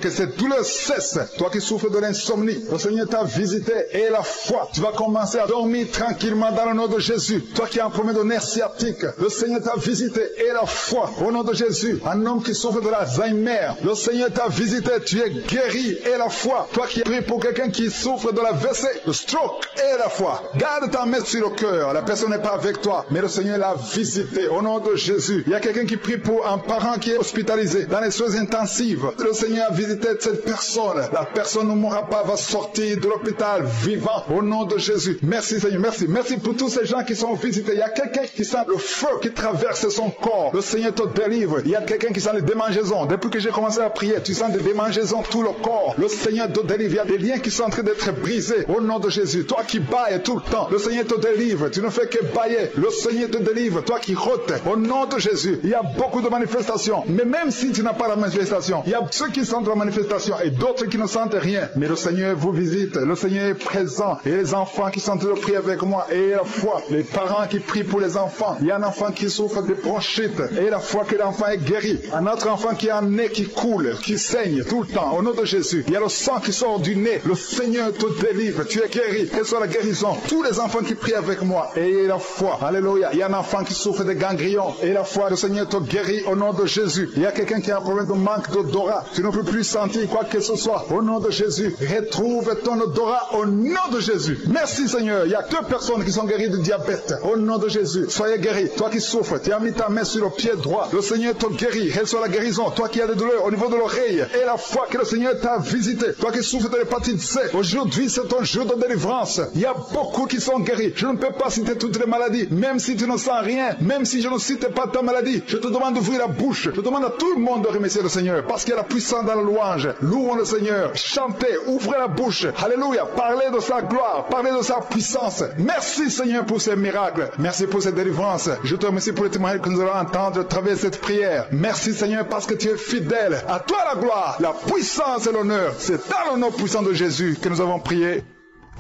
Que cette douleur cesse. Toi qui souffres de l'insomnie, le Seigneur t'a visité et la foi. Tu vas commencer à dormir tranquillement dans le nom de Jésus. Toi qui as un problème de nerf sciatique, le Seigneur t'a visité et la foi. Au nom de Jésus, un homme qui souffre de l'Alzheimer, le Seigneur t'a visité. Tu es guéri et la foi. Toi qui pries pour quelqu'un qui souffre de la WC, le stroke et la foi. Garde ta main sur le cœur. La personne n'est pas avec toi, mais le Seigneur l'a visité au nom de Jésus. Il y a quelqu'un qui prie pour un parent qui est hospitalisé dans les soins intensives. Le Seigneur a visité cette personne. La personne ne mourra pas, va sortir de l'hôpital vivant au nom de Jésus. Merci Seigneur, merci. Merci pour tous ces gens qui sont visités. Il y a quelqu'un qui sent le feu qui traverse son corps. Le Seigneur te délivre. Il y a quelqu'un qui sent les démangeaisons. Depuis que j'ai commencé à prier, tu sens des démangeaisons tout le corps. Le Seigneur te délivre. Il y a des liens qui sont en train d'être brisés au nom de Jésus. Toi qui bailles tout le temps, le Seigneur te délivre. Tu ne fais que bailler. Le Seigneur te délivre. Toi qui rôtes au nom de Jésus. Il y a beaucoup de manifestations. Mais même si tu n'as pas la manifestation, il y a ceux qui sentent la manifestation et d'autres qui ne sentent rien. Mais le Seigneur vous visite. Le Seigneur est présent. Et les enfants qui sont en train de prier avec moi. Et la foi. Les parents qui prient pour les enfants. Il y a un enfant qui souffre de bronchite. Et la foi que l'enfant est guéri. Un autre enfant qui a un nez qui coule, qui saigne tout le temps. Au nom de Jésus. Il y a le sang qui sort du nez. Le Seigneur te délivre. Tu es guéri. Quelle soit la guérison. Tous les enfants qui prient avec moi. Et la foi. Alléluia. Il y a un enfant qui souffre de ganglions. Et la foi, le Seigneur te guérit au nom de Jésus. Il y a quelqu'un qui a un problème de manque d'odorat. Tu ne peux plus sentir quoi que ce soit. Au nom de Jésus. Retrouve ton odorat au nom de Jésus. Merci Seigneur. Il y a 2 personnes qui sont guéries de diabète. Au nom de Jésus. Soyez guéris. Toi qui souffres, tu as mis ta main sur le pied droit. Le Seigneur te guérit. Reçois la guérison. Toi qui as des douleurs au niveau de l'oreille. Et la foi que le Seigneur t'a visité. Toi qui souffres de l'hépatite C. Aujourd'hui, c'est ton jour de délivrance. Il y a beaucoup qui sont guéris. Je ne peux pas citer toutes les maladies. Même si tu ne sens rien. Même si je ne cite pas ta maladie. Je te demande d'ouvrir la bouche. Je demande à tout le monde de remercier le Seigneur. Parce qu'il y a la puissance dans la louange. Louons le Seigneur. Chantez. Ouvrez la bouche. Alléluia. Parlez de sa gloire. Parlez de sa puissance. Merci Seigneur pour ces miracles. Merci pour cette délivrance. Je te remercie pour les témoignages que nous allons entendre à travers cette prière. prières. Merci Seigneur parce que tu es fidèle. À toi la gloire, la puissance et l'honneur. C'est dans le nom puissant de Jésus que nous avons prié.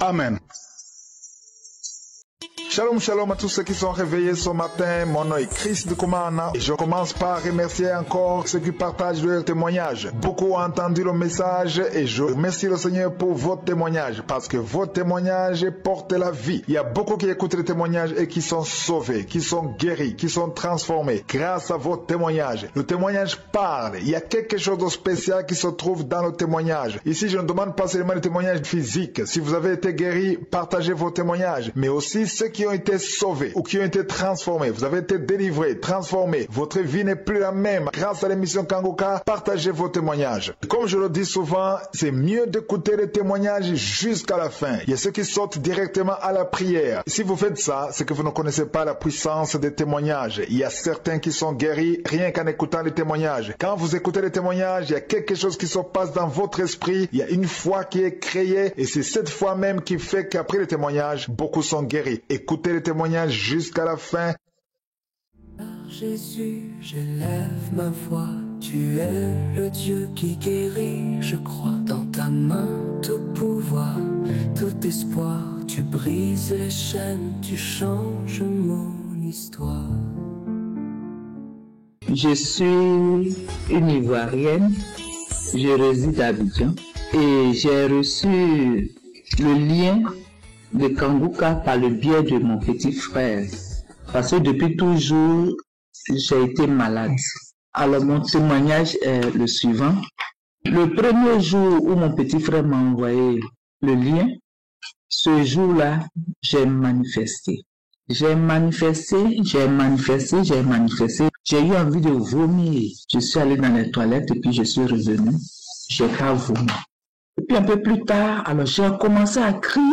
Amen. Shalom, shalom à tous ceux qui sont réveillés ce matin. Mon nom est Chris de Koumana et je commence par remercier encore ceux qui partagent leur témoignage. Beaucoup ont entendu le message et je remercie le Seigneur pour vos témoignages parce que vos témoignages portent la vie. Il y a beaucoup qui écoutent les témoignages et qui sont sauvés, qui sont guéris, qui sont transformés grâce à vos témoignages. Le témoignage parle. Il y a quelque chose de spécial qui se trouve dans le témoignage. Ici, je ne demande pas seulement les témoignages physiques. Si vous avez été guéri, partagez vos témoignages, mais aussi ceux qui ont été sauvés ou qui ont été transformés. Vous avez été délivrés, transformés. Votre vie n'est plus la même. Grâce à l'émission Kanguka, partagez vos témoignages. Comme je le dis souvent, c'est mieux d'écouter les témoignages jusqu'à la fin. Il y a ceux qui sortent directement à la prière. Si vous faites ça, c'est que vous ne connaissez pas la puissance des témoignages. Il y a certains qui sont guéris rien qu'en écoutant les témoignages. Quand vous écoutez les témoignages, il y a quelque chose qui se passe dans votre esprit. Il y a une foi qui est créée et c'est cette foi même qui fait qu'après les témoignages, beaucoup sont guéris. Écoutez les témoignages jusqu'à la fin. Par Jésus, j'élève ma voix. Tu es le Dieu qui guérit, je crois. Dans ta main, tout pouvoir, tout espoir. Tu brises les chaînes, tu changes mon histoire. Je suis une Ivoirienne, je réside à Abidjan et j'ai reçu le lien de Kanguka par le biais de mon petit frère. Parce que depuis toujours, j'ai été malade. Alors mon témoignage est le suivant. Le premier jour où mon petit frère m'a envoyé le lien, ce jour-là, j'ai manifesté. J'ai manifesté. J'ai eu envie de vomir. Je suis allé dans les toilettes et puis je suis revenu. J'ai pas vomi. Et puis un peu plus tard, alors j'ai commencé à crier.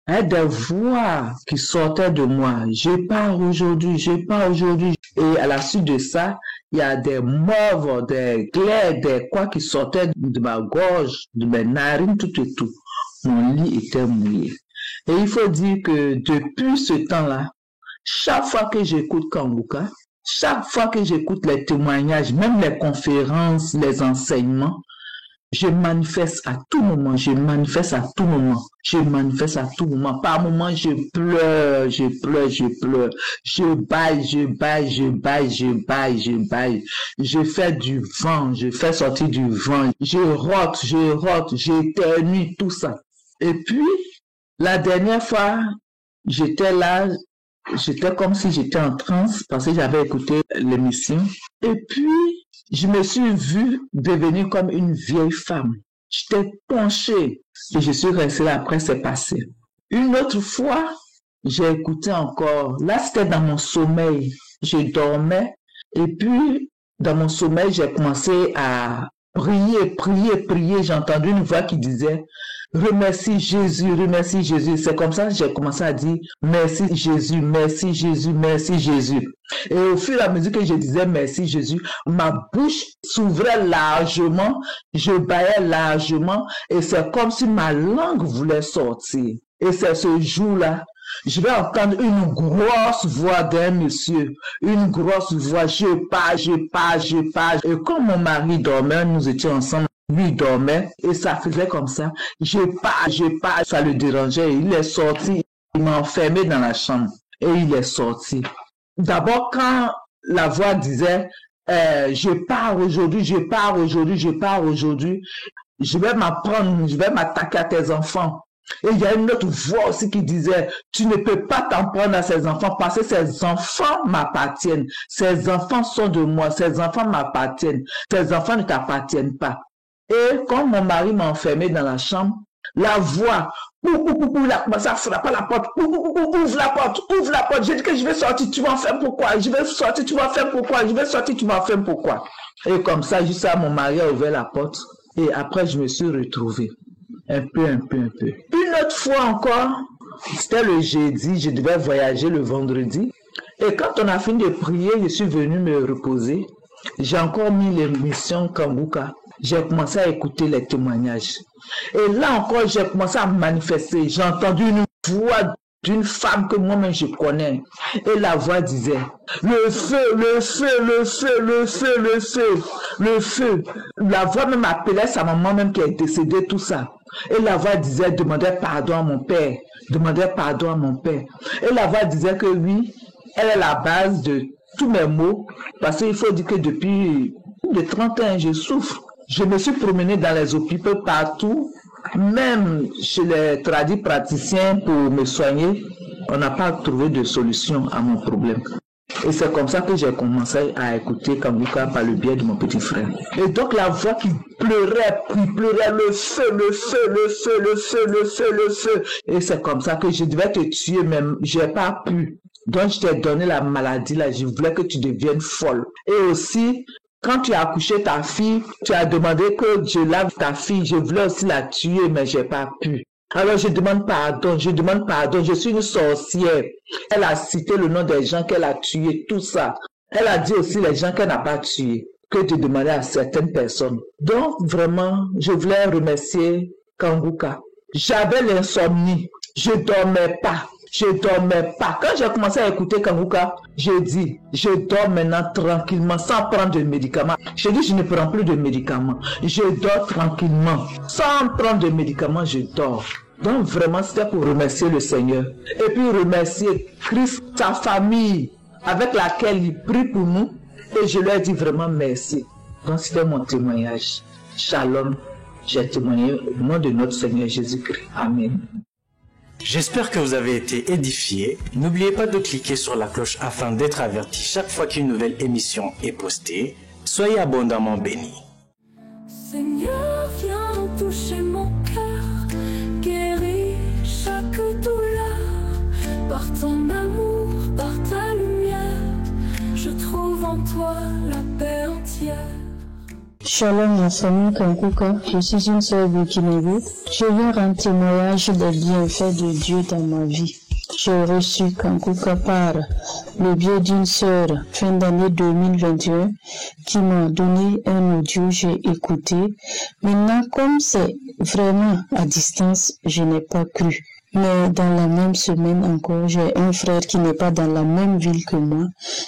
Des voix qui sortaient de moi. Je pars aujourd'hui. Et à la suite de ça, il y a des mauves, des glaives, des quoi qui sortaient de ma gorge, de mes narines, tout et tout. Mon lit était mouillé. Et il faut dire que depuis ce temps-là, chaque fois que j'écoute Kanguka, chaque fois que j'écoute les témoignages, même les conférences, les enseignements, je manifeste à tout moment. Par moment, je pleure. Je baille. Je fais du vent, je fais sortir du vent. Je rote, j'éternue, tout ça. Et puis, la dernière fois, j'étais là, j'étais comme si j'étais en transe parce que j'avais écouté l'émission. Et puis, je me suis vue devenir comme une vieille femme. J'étais penchée et je suis restée là, après c'est passé. Une autre fois, j'ai écouté encore. Là, c'était dans mon sommeil. Je dormais et puis, dans mon sommeil, j'ai commencé à prier. J'ai entendu une voix qui disait « Remercie Jésus. » C'est comme ça que j'ai commencé à dire « Merci Jésus. » Et au fur et à mesure que je disais « Merci Jésus », ma bouche s'ouvrait largement, je baillais largement et c'est comme si ma langue voulait sortir. Et c'est ce jour-là, je vais entendre une grosse voix d'un monsieur, une grosse voix, je pars. Et comme mon mari dormait, nous étions ensemble, lui dormait, et ça faisait comme ça, je pars, ça le dérangeait, il est sorti, il m'a enfermé dans la chambre, et il est sorti. D'abord, quand la voix disait, je pars aujourd'hui, je vais m'attaquer à tes enfants. Et il y a une autre voix aussi qui disait, tu ne peux pas t'en prendre à ces enfants parce que ces enfants m'appartiennent. Ces enfants sont de moi, ces enfants m'appartiennent. Ces enfants ne t'appartiennent pas. Et quand mon mari m'a enfermé dans la chambre, la voix, il a commencé à frapper à la porte, ouvre la porte. J'ai dit que je vais sortir, tu m'en fais pourquoi? Je vais sortir, tu m'en fais pourquoi? Et comme ça, juste ça, mon mari a ouvert la porte. Et après, je me suis retrouvée. Un peu. Une autre fois encore, c'était le jeudi, je devais voyager le vendredi. Et quand on a fini de prier, je suis venu me reposer. J'ai encore mis l'émission Kanguka. J'ai commencé à écouter les témoignages. Et là encore, j'ai commencé à manifester. J'ai entendu une voix d'une femme que moi-même je connais. Et la voix disait, le feu, le feu, le feu, le feu, le feu, le feu. La voix même appelait sa maman même qui est décédée, tout ça. Et la voix disait, demandez pardon à mon père, demandez pardon à mon père. Et la voix disait que oui, elle est la base de tous mes maux, parce qu'il faut dire que depuis de 30 ans, je souffre. Je me suis promenée dans les hôpitaux partout, même chez les tradis praticiens pour me soigner. On n'a pas trouvé de solution à mon problème. Et c'est comme ça que j'ai commencé à écouter Kanguka par le biais de mon petit frère. Et donc la voix qui pleurait le feu, le feu, le feu, le feu, le feu, le feu. Et c'est comme ça que je devais te tuer, mais je n'ai pas pu. Donc je t'ai donné la maladie là, je voulais que tu deviennes folle. Et aussi, quand tu as accouché ta fille, tu as demandé que je lave ta fille. Je voulais aussi la tuer, mais je n'ai pas pu. Alors je demande pardon, je suis une sorcière. Elle a cité le nom des gens qu'elle a tués, tout ça. Elle a dit aussi les gens qu'elle n'a pas tués, que de demander à certaines personnes. Donc vraiment, je voulais remercier Kanguka. J'avais l'insomnie, je dormais pas. Quand j'ai commencé à écouter Kanguka, j'ai dit, je dors maintenant tranquillement, sans prendre de médicaments. J'ai dit, je ne prends plus de médicaments. Je dors tranquillement. Sans prendre de médicaments, je dors. Donc vraiment, c'était pour remercier le Seigneur. Et puis remercier Christ, sa famille, avec laquelle il prie pour nous. Et je lui ai dit vraiment merci. Donc c'était mon témoignage. Shalom, j'ai témoigné au nom de notre Seigneur Jésus-Christ. Amen. J'espère que vous avez été édifiés. N'oubliez pas de cliquer sur la cloche afin d'être averti chaque fois qu'une nouvelle émission est postée. Soyez abondamment bénis. Seigneur, viens toucher mon cœur, guéris chaque douleur. Par ton amour, par ta lumière, je trouve en toi la paix entière. Shalom ma famille Kanguka, je suis une sœur burkinabé. Je viens rendre témoignage des bienfaits de Dieu dans ma vie. J'ai reçu Kanguka par le biais d'une sœur fin d'année 2021 qui m'a donné un audio, j'ai écouté. Maintenant, comme c'est vraiment à distance, je n'ai pas cru. Mais dans la même semaine encore, j'ai un frère qui n'est pas dans la même ville que moi,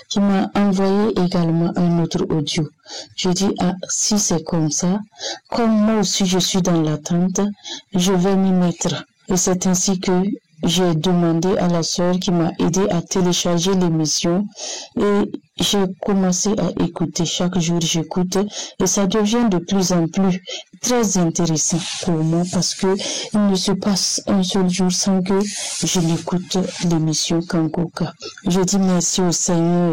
qui m'a envoyé également un autre audio. Je dis, ah, si c'est comme ça, comme moi aussi je suis dans l'attente, je vais m'y mettre. Et c'est ainsi que j'ai demandé à la sœur qui m'a aidé à télécharger l'émission et j'ai commencé à écouter. Chaque jour j'écoute et ça devient de plus en plus très intéressant pour moi parce que il ne se passe un seul jour sans que je l'écoute l'émission Kanguka. Je dis merci au Seigneur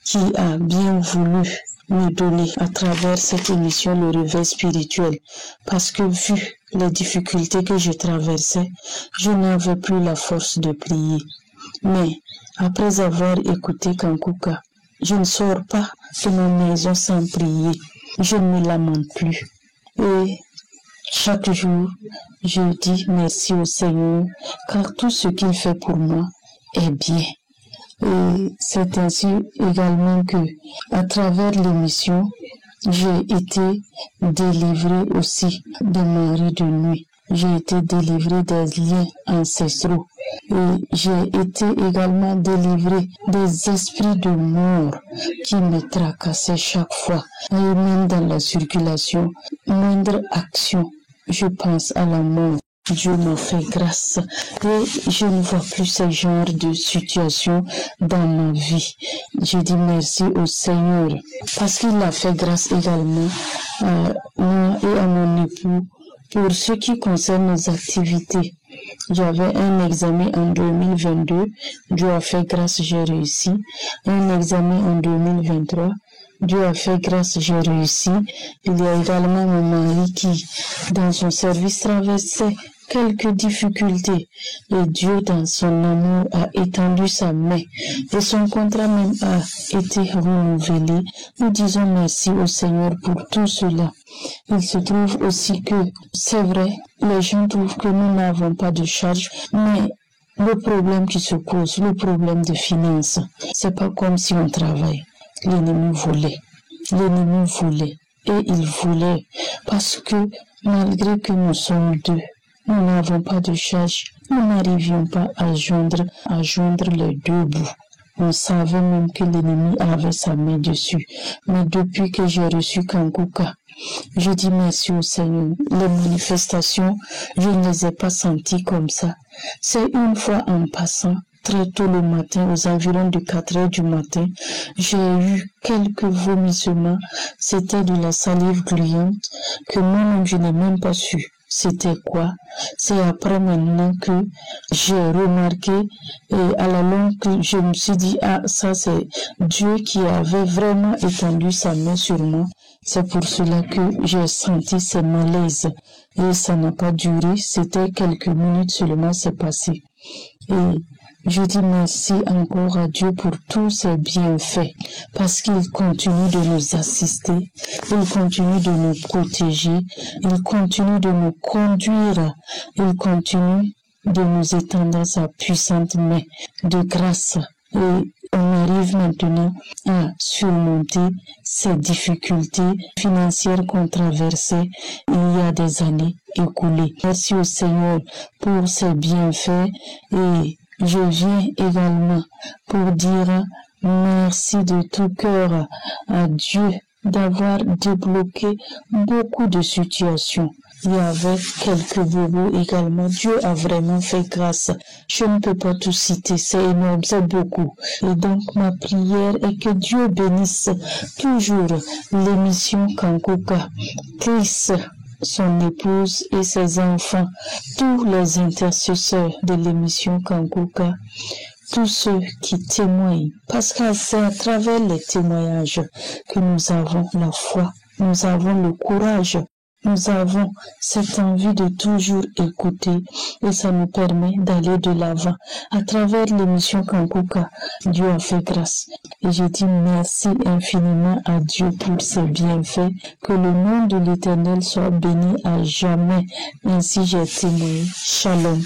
qui a bien voulu me donner à travers cette émission le réveil spirituel parce que vu les difficultés que je traversais, je n'avais plus la force de prier. Mais après avoir écouté Kanguka, je ne sors pas de ma maison sans prier. Je ne me lamente plus. Et chaque jour, je dis merci au Seigneur car tout ce qu'il fait pour moi est bien. Et c'est ainsi également que, à travers l'émission, j'ai été délivrée aussi des maris de nuit. J'ai été délivrée des liens ancestraux. Et j'ai été également délivrée des esprits de mort qui me tracassaient chaque fois. Et même dans la circulation, moindre action, je pense à la mort. Dieu m'a fait grâce et je ne vois plus ce genre de situation dans ma vie. Je dis merci au Seigneur parce qu'il a fait grâce également à moi et à mon époux pour ce qui concerne nos activités. J'avais un examen en 2022, Dieu a fait grâce, j'ai réussi. Un examen en 2023. Dieu a fait grâce, j'ai réussi. Il y a également mon mari qui, dans son service, traversait quelques difficultés. Et Dieu, dans son amour, a étendu sa main. Et son contrat même a été renouvelé. Nous disons merci au Seigneur pour tout cela. Il se trouve aussi que, c'est vrai, les gens trouvent que nous n'avons pas de charge, mais le problème qui se pose, le problème de finances, c'est pas comme si on travaille. L'ennemi voulait. Et il voulait parce que malgré que nous sommes deux, nous n'avons pas de charge. nous n'arrivions pas à joindre les deux bouts. On savait même que l'ennemi avait sa main dessus. Mais depuis que j'ai reçu Kanguka, je dis merci au Seigneur. Les manifestations, je ne les ai pas senties comme ça. C'est une fois en passant, très tôt le matin, aux environs de 4 heures du matin, j'ai eu quelques vomissements. C'était de la salive gluante que moi-même je n'ai même pas su. C'était quoi? C'est après maintenant que j'ai remarqué et à la longue que je me suis dit, ah, ça c'est Dieu qui avait vraiment étendu sa main sur moi. C'est pour cela que j'ai senti ces malaises. Et ça n'a pas duré, c'était quelques minutes seulement, c'est passé. Et je dis merci encore à Dieu pour tous ses bienfaits, parce qu'il continue de nous assister, il continue de nous protéger, il continue de nous conduire, il continue de nous étendre sa puissante main de grâce. Et on arrive maintenant à surmonter ces difficultés financières qu'on traversait il y a des années écoulées. Merci au Seigneur pour ses bienfaits et je viens également pour dire merci de tout cœur à Dieu d'avoir débloqué beaucoup de situations. Il y avait quelques bobos également. Dieu a vraiment fait grâce. Je ne peux pas tout citer, c'est énorme, c'est beaucoup. Et donc ma prière est que Dieu bénisse toujours l'émission Kanguka, Chris, son épouse et ses enfants, tous les intercesseurs de l'émission Kanguka, tous ceux qui témoignent, parce que c'est à travers les témoignages que nous avons la foi, nous avons le courage, nous avons cette envie de toujours écouter et ça nous permet d'aller de l'avant. À travers l'émission Kanguka, Dieu a fait grâce. Et je dis merci infiniment à Dieu pour ses bienfaits. Que le nom de l'Éternel soit béni à jamais. Ainsi j'ai témoigné. Shalom.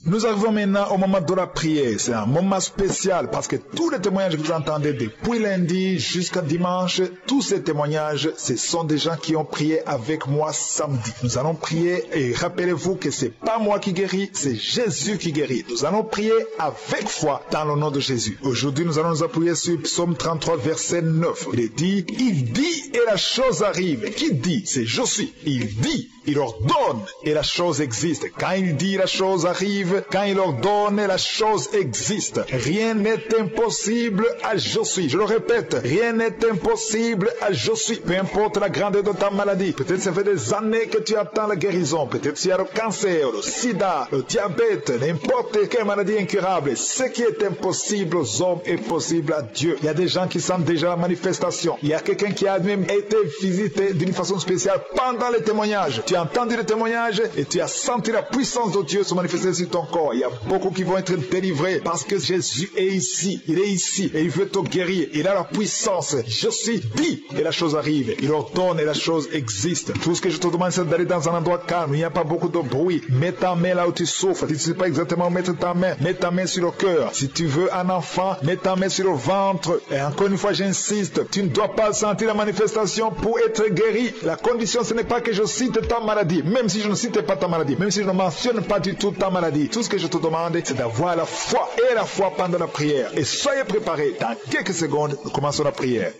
Nous arrivons maintenant au moment de la prière. C'est un moment spécial parce que tous les témoignages que vous entendez depuis lundi jusqu'à dimanche, tous ces témoignages, ce sont des gens qui ont prié avec moi samedi. Nous allons prier et rappelez-vous que c'est pas moi qui guéris, c'est Jésus qui guérit. Nous allons prier avec foi dans le nom de Jésus. Aujourd'hui, nous allons nous appuyer sur Psaume 33, verset 9. Il dit et la chose arrive. Qui dit? C'est je suis. Il dit, il ordonne et la chose existe. Quand il dit, la chose arrive. Quand il ordonne, la chose existe. Rien n'est impossible à je suis. Je le répète, rien n'est impossible à je suis. Peu importe la grandeur de ta maladie. Peut-être ça fait des années que tu attends la guérison. Peut-être qu'il y a le cancer, le sida, le diabète, n'importe quelle maladie incurable. Ce qui est impossible aux hommes est possible à Dieu. Il y a des gens qui sentent déjà la manifestation. Il y a quelqu'un qui a même été visité d'une façon spéciale pendant les témoignages. Tu as entendu les témoignages et tu as senti la puissance de Dieu se manifester sur ton corps. Il y a beaucoup qui vont être délivrés parce que Jésus est ici. Il est ici et il veut te guérir. Il a la puissance. Je suis dit et la chose arrive. Il ordonne et la chose existe. Tout ce que je te demande, c'est d'aller dans un endroit calme. Il n'y a pas beaucoup de bruit. Mets ta main là où tu souffres. Tu ne sais pas exactement où mettre ta main. Mets ta main sur le cœur. Si tu veux un enfant, mets ta main sur le ventre. Et encore une fois, j'insiste, tu ne dois pas sentir la manifestation pour être guéri. La condition, ce n'est pas que je cite ta maladie. Même si je ne cite pas ta maladie. Même si je ne mentionne pas du tout ta maladie. Tout ce que je te demande, c'est d'avoir la foi et la foi pendant la prière. Et soyez préparés. Dans quelques secondes, nous commençons la prière.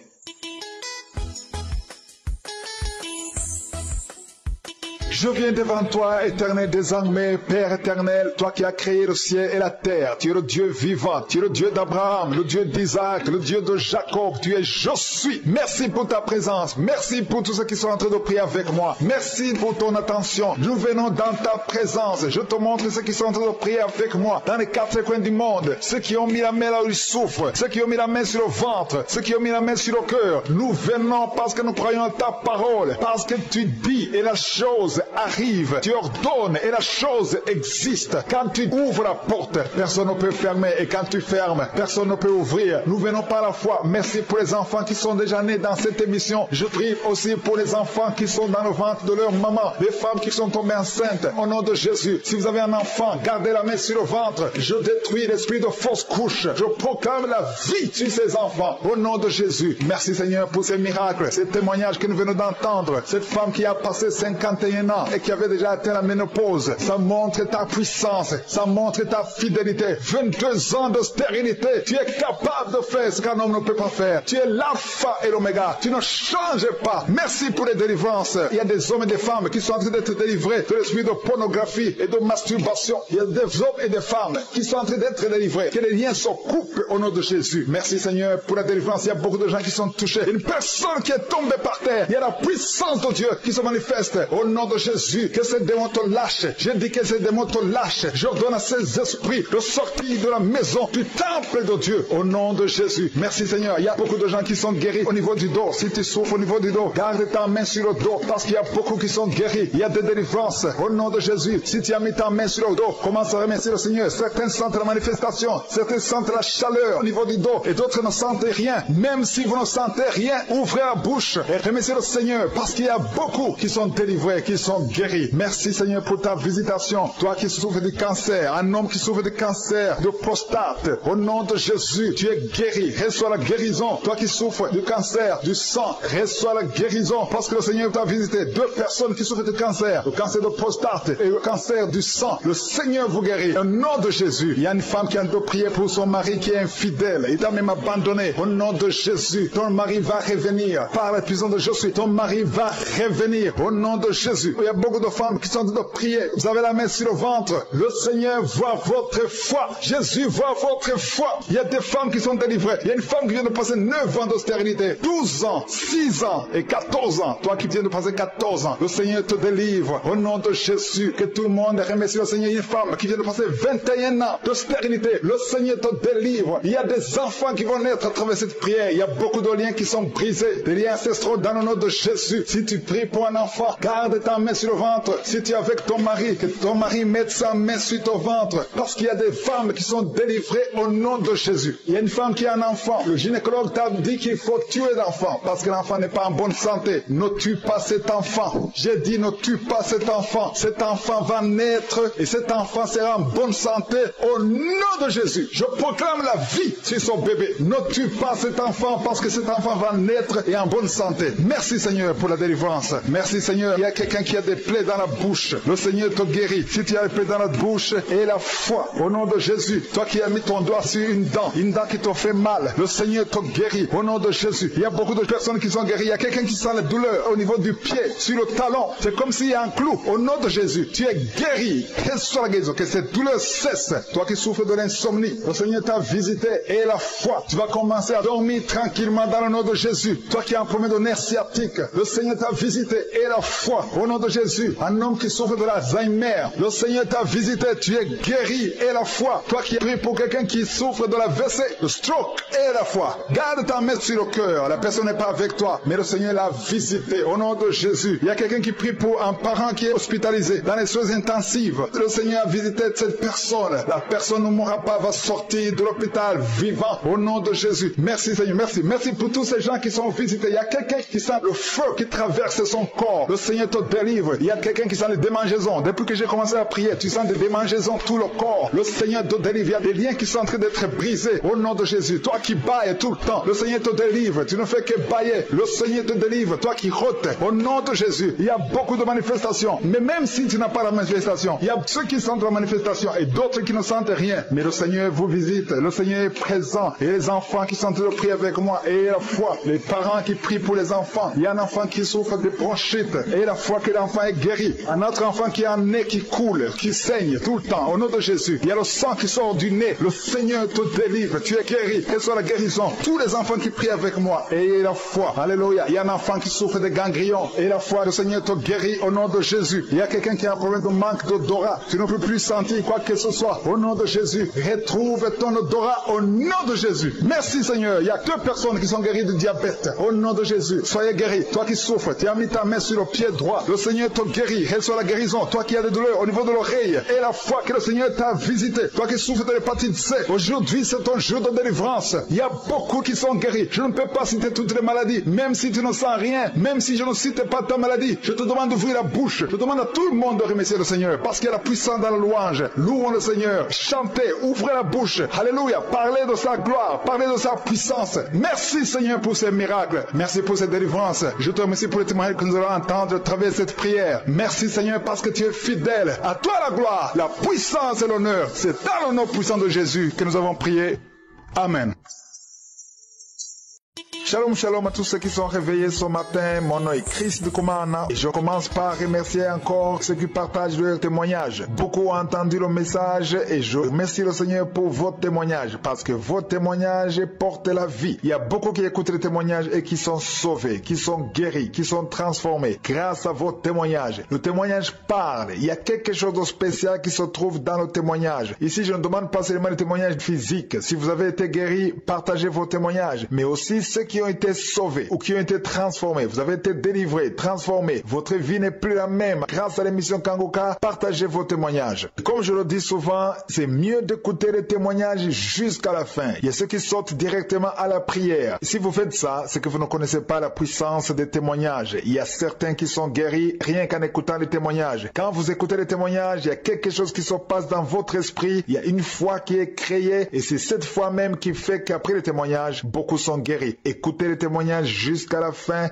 Je viens devant toi, éternel des armées, Père éternel, toi qui as créé le ciel et la terre. Tu es le Dieu vivant, tu es le Dieu d'Abraham, le Dieu d'Isaac, le Dieu de Jacob. Tu es je suis. Merci pour ta présence. Merci pour tous ceux qui sont en train de prier avec moi. Merci pour ton attention. Nous venons dans ta présence. Je te montre ceux qui sont en train de prier avec moi dans les 4 coins du monde. Ceux qui ont mis la main là où ils souffrent. Ceux qui ont mis la main sur le ventre. Ceux qui ont mis la main sur le cœur. Nous venons parce que nous croyons à ta parole. Parce que tu dis et la chose arrive, tu ordonnes et la chose existe. Quand tu ouvres la porte, personne ne peut fermer, et quand tu fermes, personne ne peut ouvrir. Nous venons par la foi. Merci pour les enfants qui sont déjà nés dans cette émission. Je prie aussi pour les enfants qui sont dans le ventre de leur maman, les femmes qui sont tombées enceintes. Au nom de Jésus, si vous avez un enfant, gardez la main sur le ventre. Je détruis l'esprit de fausse couche. Je proclame la vie sur ces enfants. Au nom de Jésus, merci Seigneur pour ces miracles, ces témoignages que nous venons d'entendre. Cette femme qui a passé 51 ans et qui avait déjà atteint la ménopause, ça montre ta puissance, ça montre ta fidélité. 22 ans de stérilité, tu es capable de faire ce qu'un homme ne peut pas faire. Tu es l'alpha et l'oméga, tu ne changes pas. Merci pour les délivrances. Il y a des hommes et des femmes qui sont en train d'être délivrés de l'esprit de pornographie et de masturbation. Il y a des hommes et des femmes qui sont en train d'être délivrés. Que les liens se coupent au nom de Jésus. Merci Seigneur pour la délivrance. Il y a beaucoup de gens qui sont touchés. Une personne qui est tombée par terre. Il y a la puissance de Dieu qui se manifeste au nom de Jésus. Que ces démons te lâchent. Je dis que ces démons te lâchent. J'ordonne à ces esprits de sortir de la maison du temple de Dieu au nom de Jésus. Merci Seigneur. Il y a beaucoup de gens qui sont guéris au niveau du dos. Si tu souffres au niveau du dos, garde ta main sur le dos parce qu'il y a beaucoup qui sont guéris. Il y a des délivrances au nom de Jésus. Si tu as mis ta main sur le dos, commence à remercier le Seigneur. Certains sentent la manifestation, certains sentent la chaleur au niveau du dos et d'autres ne sentent rien. Même si vous ne sentez rien, ouvrez la bouche et remerciez le Seigneur parce qu'il y a beaucoup qui sont délivrés, qui sont guéris. Merci Seigneur pour ta visitation. Toi qui souffres du cancer, un homme qui souffre du cancer de prostate, au nom de Jésus, tu es guéri. Reçois la guérison. Toi qui souffres du cancer du sang, reçois la guérison parce que le Seigneur t'a visité. 2 personnes qui souffrent du cancer, le cancer de prostate et le cancer du sang. Le Seigneur vous guérit. Au nom de Jésus, il y a une femme qui a de prier pour son mari qui est infidèle. Il t'a même abandonné. Au nom de Jésus, ton mari va revenir. Par la puissance de Jésus, ton mari va revenir. Au nom de Jésus. Il y a beaucoup de femmes qui sont en train de prier. Vous avez la main sur le ventre. Le Seigneur voit votre foi. Jésus voit votre foi. Il y a des femmes qui sont délivrées. Il y a une femme qui vient de passer 9 ans de stérilité, 12 ans, 6 ans et 14 ans. Toi qui viens de passer 14 ans, le Seigneur te délivre. Au nom de Jésus, que tout le monde remercie le Seigneur. Une femme qui vient de passer 21 ans de stérilité, le Seigneur te délivre. Il y a des enfants qui vont naître à travers cette prière. Il y a beaucoup de liens qui sont brisés, des liens ancestraux dans le nom de Jésus. Si tu pries pour un enfant, garde ta main sur le ventre. Si tu es avec ton mari, que ton mari mette sa main sur ton ventre. Parce qu'il y a des femmes qui sont délivrées au nom de Jésus. Il y a une femme qui a un enfant. Le gynécologue t'a dit qu'il faut tuer l'enfant parce que l'enfant n'est pas en bonne santé. Ne tue pas cet enfant. J'ai dit ne tue pas cet enfant. Cet enfant va naître et cet enfant sera en bonne santé au nom de Jésus. Je proclame la vie sur son bébé. Ne tue pas cet enfant parce que cet enfant va naître et en bonne santé. Merci Seigneur pour la délivrance. Merci Seigneur. Il y a quelqu'un qui a des plaies dans la bouche. Le Seigneur te guérit. Si tu as des plaies dans la bouche et la foi au nom de Jésus. Toi qui as mis ton doigt sur une dent qui te fait mal, le Seigneur te guérit au nom de Jésus. Il y a beaucoup de personnes qui sont guéries. Il y a quelqu'un qui sent la douleur au niveau du pied, sur le talon. C'est comme s'il y a un clou. Au nom de Jésus, tu es guéri. Reçois la guérison. Que cette douleur cesse. Toi qui souffres de l'insomnie, le Seigneur t'a visité et la foi. Tu vas commencer à dormir tranquillement dans le nom de Jésus. Toi qui as un problème de nerf sciatique, le Seigneur t'a visité et la foi. Au nom de Jésus, un homme qui souffre de l'Alzheimer, le Seigneur t'a visité. Tu es guéri et la foi. Toi qui pries pour quelqu'un qui souffre de la WC, le stroke et la foi. Garde ta main sur le cœur. La personne n'est pas avec toi, mais le Seigneur l'a visité au nom de Jésus. Il y a quelqu'un qui prie pour un parent qui est hospitalisé dans les soins intensives. Le Seigneur a visité cette personne. La personne ne mourra pas, va sortir de l'hôpital vivant au nom de Jésus. Merci Seigneur, merci. Merci pour tous ces gens qui sont visités. Il y a quelqu'un qui sent le feu qui traverse son corps. Le Seigneur te délivre. Il y a quelqu'un qui sent les démangeaisons. Depuis que j'ai commencé à prier, tu sens des démangeaisons tout le corps. Le Seigneur te délivre. Il y a des liens qui sont en train d'être brisés au nom de Jésus. Toi qui bailles tout le temps, le Seigneur te délivre. Tu ne fais que bailler. Le Seigneur te délivre. Toi qui rôtes, au nom de Jésus. Il y a beaucoup de manifestations. Mais même si tu n'as pas la manifestation, il y a ceux qui sentent la manifestation et d'autres qui ne sentent rien. Mais le Seigneur vous visite. Le Seigneur est présent. Et les enfants qui sont en train de prier avec moi. Et la foi. Les parents qui prient pour les enfants. Il y a un enfant qui souffre de bronchite. Et la foi que l'enfant est guéri. Un autre enfant qui a un nez qui coule, qui saigne tout le temps. Au nom de Jésus. Il y a le sang qui sort du nez. Le Seigneur Seigneur te délivre. Tu es guéri. Reçois la guérison. Tous les enfants qui prient avec moi, ayez la foi. Alléluia. Il y a un enfant qui souffre de ganglions. Et la foi, le Seigneur te guérit au nom de Jésus. Il y a quelqu'un qui a un problème de manque d'odorat. Tu ne peux plus sentir quoi que ce soit. Au nom de Jésus, retrouve ton odorat au nom de Jésus. Merci Seigneur. Il y a 2 personnes qui sont guéries de diabète. Au nom de Jésus, soyez guéris. Toi qui souffres, tu as mis ta main sur le pied droit. Le Seigneur te guérit. Reçois la guérison. Toi qui as des douleurs au niveau de l'oreille. Et la foi que le Seigneur t'a visité. Toi qui souffres de l'hépatite C. Aujourd'hui, c'est ton jour de délivrance. Il y a beaucoup qui sont guéris. Je ne peux pas citer toutes les maladies. Même si tu ne sens rien. Même si je ne cite pas ta maladie. Je te demande d'ouvrir la bouche. Je demande à tout le monde de remercier le Seigneur. Parce qu'il y a la puissance dans la louange. Louons le Seigneur. Chantez. Ouvrez la bouche. Alléluia. Parlez de sa gloire. Parlez de sa puissance. Merci Seigneur pour ces miracles. Merci pour cette délivrance. Je te remercie pour les témoignages que nous allons entendre à travers cette prière. Merci Seigneur parce que tu es fidèle. À toi la gloire, la puissance et l'honneur. C'est dans le nom puissant de Jésus que nous avons prié. Amen. Shalom, shalom à tous ceux qui sont réveillés ce matin. Mon nom est Chris de Kumana et je commence par remercier encore ceux qui partagent leurs témoignages. Beaucoup ont entendu le message et je remercie le Seigneur pour vos témoignages parce que vos témoignages portent la vie. Il y a beaucoup qui écoutent les témoignages et qui sont sauvés, qui sont guéris, qui sont transformés grâce à vos témoignages. Le témoignage parle. Il y a quelque chose de spécial qui se trouve dans le témoignage. Ici, je ne demande pas seulement les témoignages physiques. Si vous avez été guéri, partagez vos témoignages, mais aussi ceux qui ont été sauvés ou qui ont été transformés. Vous avez été délivrés, transformés. Votre vie n'est plus la même. Grâce à l'émission Kangoka, partagez vos témoignages. Comme je le dis souvent, c'est mieux d'écouter les témoignages jusqu'à la fin. Il y a ceux qui sortent directement à la prière. Si vous faites ça, c'est que vous ne connaissez pas la puissance des témoignages. Il y a certains qui sont guéris rien qu'en écoutant les témoignages. Quand vous écoutez les témoignages, il y a quelque chose qui se passe dans votre esprit. Il y a une foi qui est créée et c'est cette foi même qui fait qu'après les témoignages, beaucoup sont guéris. Écoutez les témoignages jusqu'à la fin.